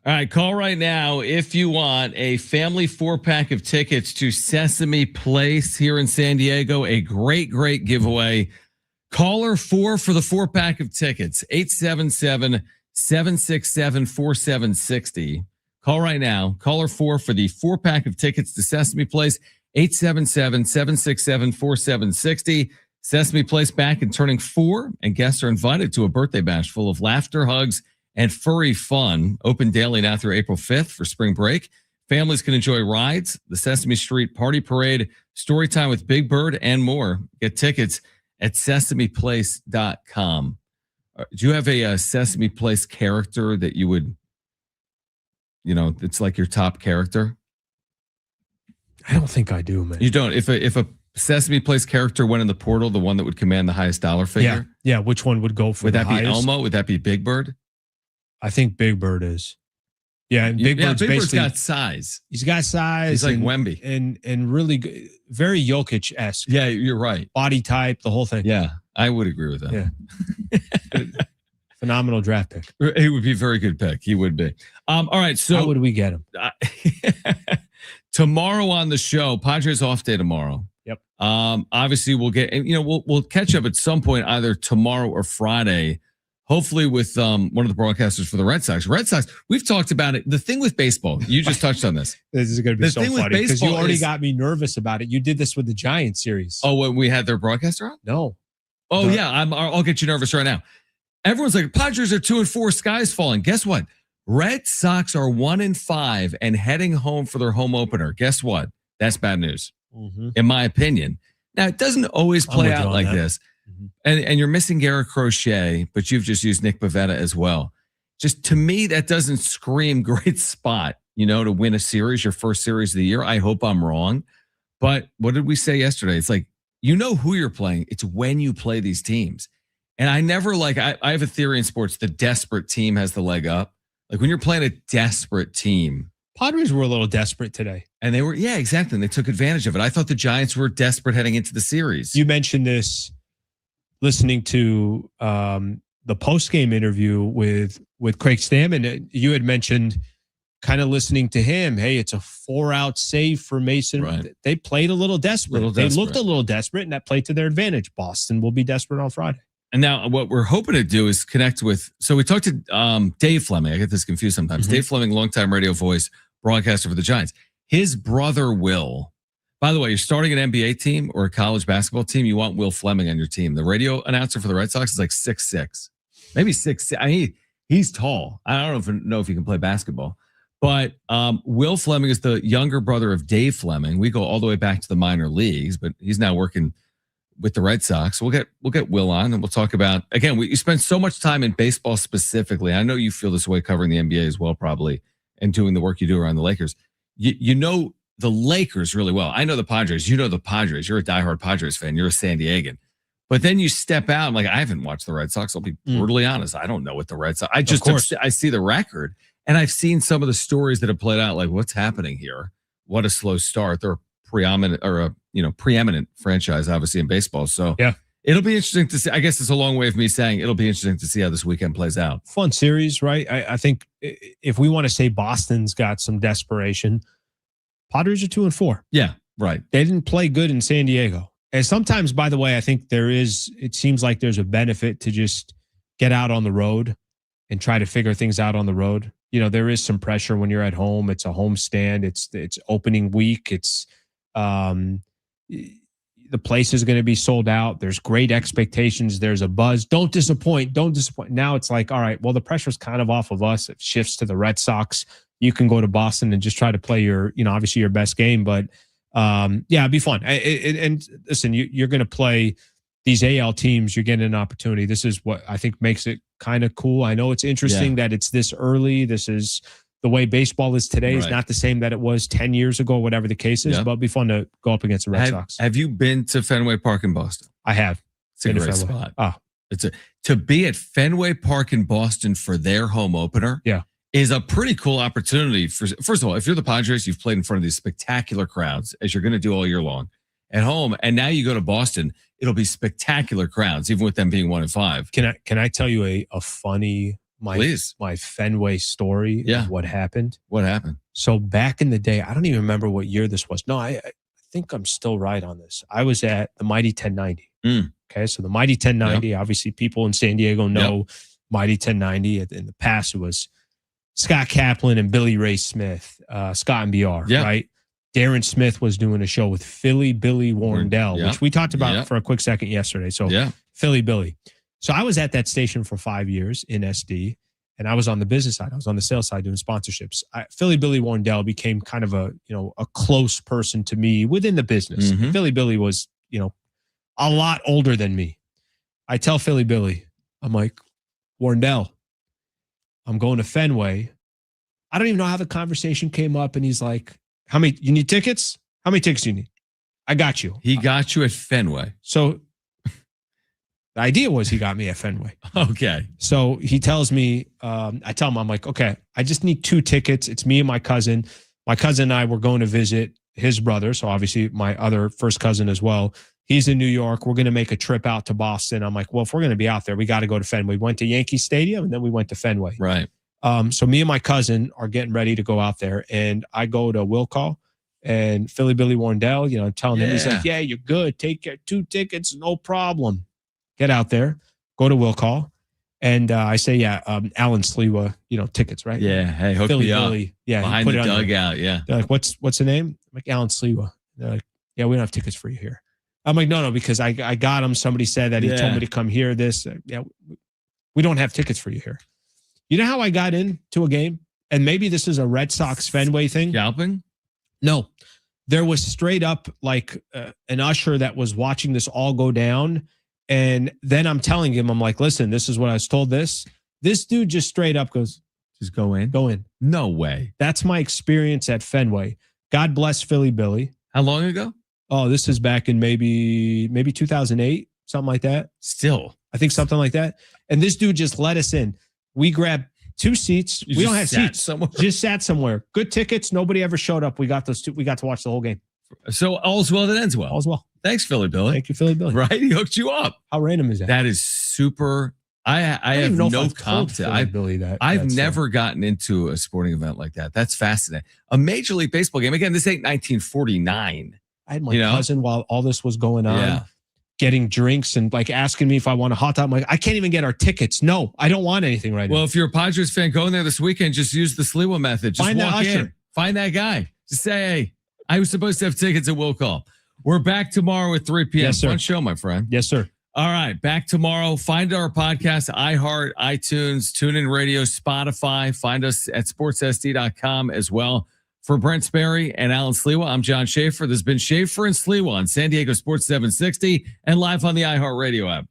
Speaker 5: All right, call right now if you want a family 4-pack of tickets to Sesame Place here in San Diego. A great, great giveaway. Caller 4 for the 4-pack of tickets, 877-767-4760. Call right now. Caller 4 for the 4-pack of tickets to Sesame Place, 877-767-4760. Sesame Place back and turning 4, and guests are invited to a birthday bash full of laughter, hugs, and furry fun. Open daily now through April 5th for spring break. Families can enjoy rides, the Sesame Street Party Parade, story time with Big Bird, and more. Get tickets at sesameplace.com. Do you have a Sesame Place character that you would, it's like your top character?
Speaker 6: I don't think I do, man.
Speaker 5: You don't? If a Sesame Place character went in the portal, the one that would command the highest dollar figure?
Speaker 6: Yeah. Which one would go for
Speaker 5: Would
Speaker 6: the
Speaker 5: that be
Speaker 6: highest?
Speaker 5: Elmo? Would that be Big Bird?
Speaker 6: I think Big Bird is. Yeah, and Big Bird's
Speaker 5: Bird's
Speaker 6: basically
Speaker 5: got size.
Speaker 6: He's got size.
Speaker 5: He's like
Speaker 6: and,
Speaker 5: Wemby.
Speaker 6: And really good, very Jokic-esque.
Speaker 5: Yeah, you're right.
Speaker 6: Body type, the whole thing.
Speaker 5: Yeah, I would agree with that.
Speaker 6: Yeah. Phenomenal draft pick.
Speaker 5: He would be a very good pick. He would be. All right, so
Speaker 6: how would we get him?
Speaker 5: Tomorrow on the show, Padres off day tomorrow.
Speaker 6: Yep.
Speaker 5: Obviously we'll get, we'll catch up at some point either tomorrow or Friday. Hopefully with one of the broadcasters for the Red Sox. Red Sox, we've talked about it. The thing with baseball, you just touched on this.
Speaker 6: This is going to be so funny because you already
Speaker 5: is,
Speaker 6: got me nervous about it. You did this with the Giants series.
Speaker 5: Oh, when we had their broadcaster on?
Speaker 6: No.
Speaker 5: Oh, yeah. I'll get you nervous right now. Everyone's like, Padres are 2-4, sky's falling. Guess what? Red Sox are 1-5 and heading home for their home opener. Guess what? That's bad news, in my opinion. Now, it doesn't always play
Speaker 6: with you
Speaker 5: out
Speaker 6: on
Speaker 5: like
Speaker 6: that.
Speaker 5: this. And you're missing Garrett Crochet, but you've just used Nick Pivetta as well. Just to me, that doesn't scream great spot, to win a series, your first series of the year. I hope I'm wrong. But what did we say yesterday? It's like, who you're playing. It's when you play these teams. And I never I have a theory in sports, the desperate team has the leg up. Like when you're playing a desperate team.
Speaker 6: Padres were a little desperate today.
Speaker 5: And they were, yeah, exactly. And they took advantage of it. I thought the Giants were desperate heading into the series.
Speaker 6: You mentioned this listening to the post-game interview with Craig Stamon. You had mentioned kind of listening to him. Hey, it's a 4-out save for Mason.
Speaker 5: Right.
Speaker 6: They played a little desperate. They looked a little desperate, and that played to their advantage. Boston will be desperate on Friday.
Speaker 5: And now what we're hoping to do is connect with, so we talked to Dave Fleming. I get this confused sometimes. Dave Fleming, longtime radio voice, broadcaster for the Giants. His brother, Will, by the way, you're starting an NBA team or a college basketball team, you want Will Fleming on your team. The radio announcer for the Red Sox is like 6'6", maybe 6'6". I mean, he's tall. I don't know if he can play basketball. But Will Fleming is the younger brother of Dave Fleming. We go all the way back to the minor leagues, but he's now working with the Red Sox. We'll get Will on, and we'll talk about, again, you spend so much time in baseball specifically. I know you feel this way covering the NBA as well, probably, and doing the work you do around the Lakers. You know the Lakers really well. I know the Padres. You know the Padres. You're a diehard Padres fan. You're a San Diegan. But then you step out, I haven't watched the Red Sox. I'll be brutally honest. I don't know what the Red Sox. I see the record, and I've seen some of the stories that have played out. Like, what's happening here? What a slow start. They're preeminent franchise, obviously, in baseball. So
Speaker 6: yeah,
Speaker 5: it'll be interesting to see. I guess it's a long way of me saying it'll be interesting to see how this weekend plays out.
Speaker 6: Fun series, right? I think if we want to say Boston's got some desperation, Padres are 2-4.
Speaker 5: Yeah, right.
Speaker 6: They didn't play good in San Diego. And sometimes, by the way, I think it seems like there's a benefit to just get out on the road and try to figure things out on the road. There is some pressure when you're at home. It's a homestand. It's opening week. It's the place is going to be sold out. There's great expectations. There's a buzz. Don't disappoint. Now it's like, all right, well, the pressure's kind of off of us. It shifts to the Red Sox. You can go to Boston and just try to play your, obviously your best game. But it'd be fun. And listen, you're going to play these AL teams. You're getting an opportunity. This is what I think makes it kind of cool. I know it's interesting that it's this early. This is the way baseball is today. Is not the same that it was 10 years ago, whatever the case is, but it'd be fun to go up against the Red Sox.
Speaker 5: Have you been to Fenway Park in Boston?
Speaker 6: I have.
Speaker 5: It's a great spot. To be at Fenway Park in Boston for their home opener is a pretty cool opportunity. First of all, if you're the Padres, you've played in front of these spectacular crowds, as you're going to do all year long at home. And now you go to Boston, it'll be spectacular crowds, even with them being 1-5.
Speaker 6: Can I tell you a funny my Fenway story of what happened?
Speaker 5: What happened?
Speaker 6: So back in the day, I don't even remember what year this was. No, I think I'm still right on this. I was at the Mighty 1090. Okay, so the Mighty 1090, obviously people in San Diego know Mighty 1090. In the past, it was Scott Kaplan and Billy Ray Smith, Scott and BR, right? Darren Smith was doing a show with Philly Billy Warndell, which we talked about for a quick second yesterday. So Philly Billy. So I was at that station for 5 years in SD, and I was on the business side. I was on the sales side doing sponsorships. Philly Billy Warndell became kind of a close person to me within the business. Philly Billy was, a lot older than me. I tell Philly Billy, I'm like, Warndell, I'm going to Fenway. I don't even know how the conversation came up, and he's like, you need tickets? How many tickets do you need? I got you.
Speaker 5: He got you at Fenway.
Speaker 6: So the idea was he got me at Fenway.
Speaker 5: Okay.
Speaker 6: So he tells me, I tell him, I'm like, okay, I just need 2 tickets. It's me and my cousin. My cousin and I were going to visit his brother. So obviously my other first cousin as well. He's in New York. We're going to make a trip out to Boston. I'm like, well, if we're going to be out there, we got to go to Fenway. We went to Yankee Stadium, and then we went to Fenway.
Speaker 5: Right.
Speaker 6: So me and my cousin are getting ready to go out there, and I go to will call, and Philly Billy Warndell, telling him, he's like, yeah, you're good. Take your 2 tickets. No problem. Get out there, go to will call. And I say, Alan Sliwa, tickets, right?
Speaker 5: Yeah. Hey, hook
Speaker 6: Philly
Speaker 5: me up.
Speaker 6: Billy,
Speaker 5: Behind the dugout. Yeah.
Speaker 6: They're like, what's the name? I'm like, Alan Sliwa. They're like, yeah, we don't have tickets for you here. I'm like, no, because I got him. Somebody said that he told me to come here. We don't have tickets for you here. You know how I got into a game? And maybe this is a Red Sox Fenway thing.
Speaker 5: Scalping?
Speaker 6: No. there was straight up like an usher that was watching this all go down. And then I'm telling him, I'm like, listen, this is what I was told this dude just straight up goes,
Speaker 5: just go in. No way.
Speaker 6: That's my experience at Fenway. God bless Philly Billy.
Speaker 5: How long ago?
Speaker 6: Oh, this is back in maybe 2008, something like that.
Speaker 5: Still,
Speaker 6: I think something like that. And this dude just let us in. We grabbed 2 seats. We don't have seats.
Speaker 5: Somewhere.
Speaker 6: Just sat somewhere. Good tickets. Nobody ever showed up. We got those 2. We got to watch the whole game.
Speaker 5: So all's well that ends well.
Speaker 6: All's well.
Speaker 5: Thanks, Philly Billy.
Speaker 6: Thank you, Philly Billy.
Speaker 5: Right? He hooked you up.
Speaker 6: How random is that?
Speaker 5: That is super. I have no confidence. I've never gotten into a sporting event like that. That's fascinating. A Major League Baseball game. Again, this ain't 1949.
Speaker 6: I had my cousin while all this was going on, getting drinks and like asking me if I want a hot dog. I'm like, I can't even get our tickets. No, I don't want anything right now.
Speaker 5: Well, if you're a Padres fan, go in there this weekend. Just use the Sliwa method. Just
Speaker 6: Find that
Speaker 5: walk
Speaker 6: usher.
Speaker 5: in. Find that guy. Just say, hey, I was supposed to have tickets at Will Call. We're back tomorrow at 3 p.m.
Speaker 6: Yes, sir.
Speaker 5: Fun show, my friend.
Speaker 6: Yes, sir.
Speaker 5: All right, back tomorrow. Find our podcast, iHeart, iTunes, TuneIn Radio, Spotify. Find us at sportssd.com as well. For Brent Sperry and Alan Sliwa, I'm John Schaeffer. This has been Schaeffer and Sliwa on San Diego Sports 760 and live on the iHeart Radio app.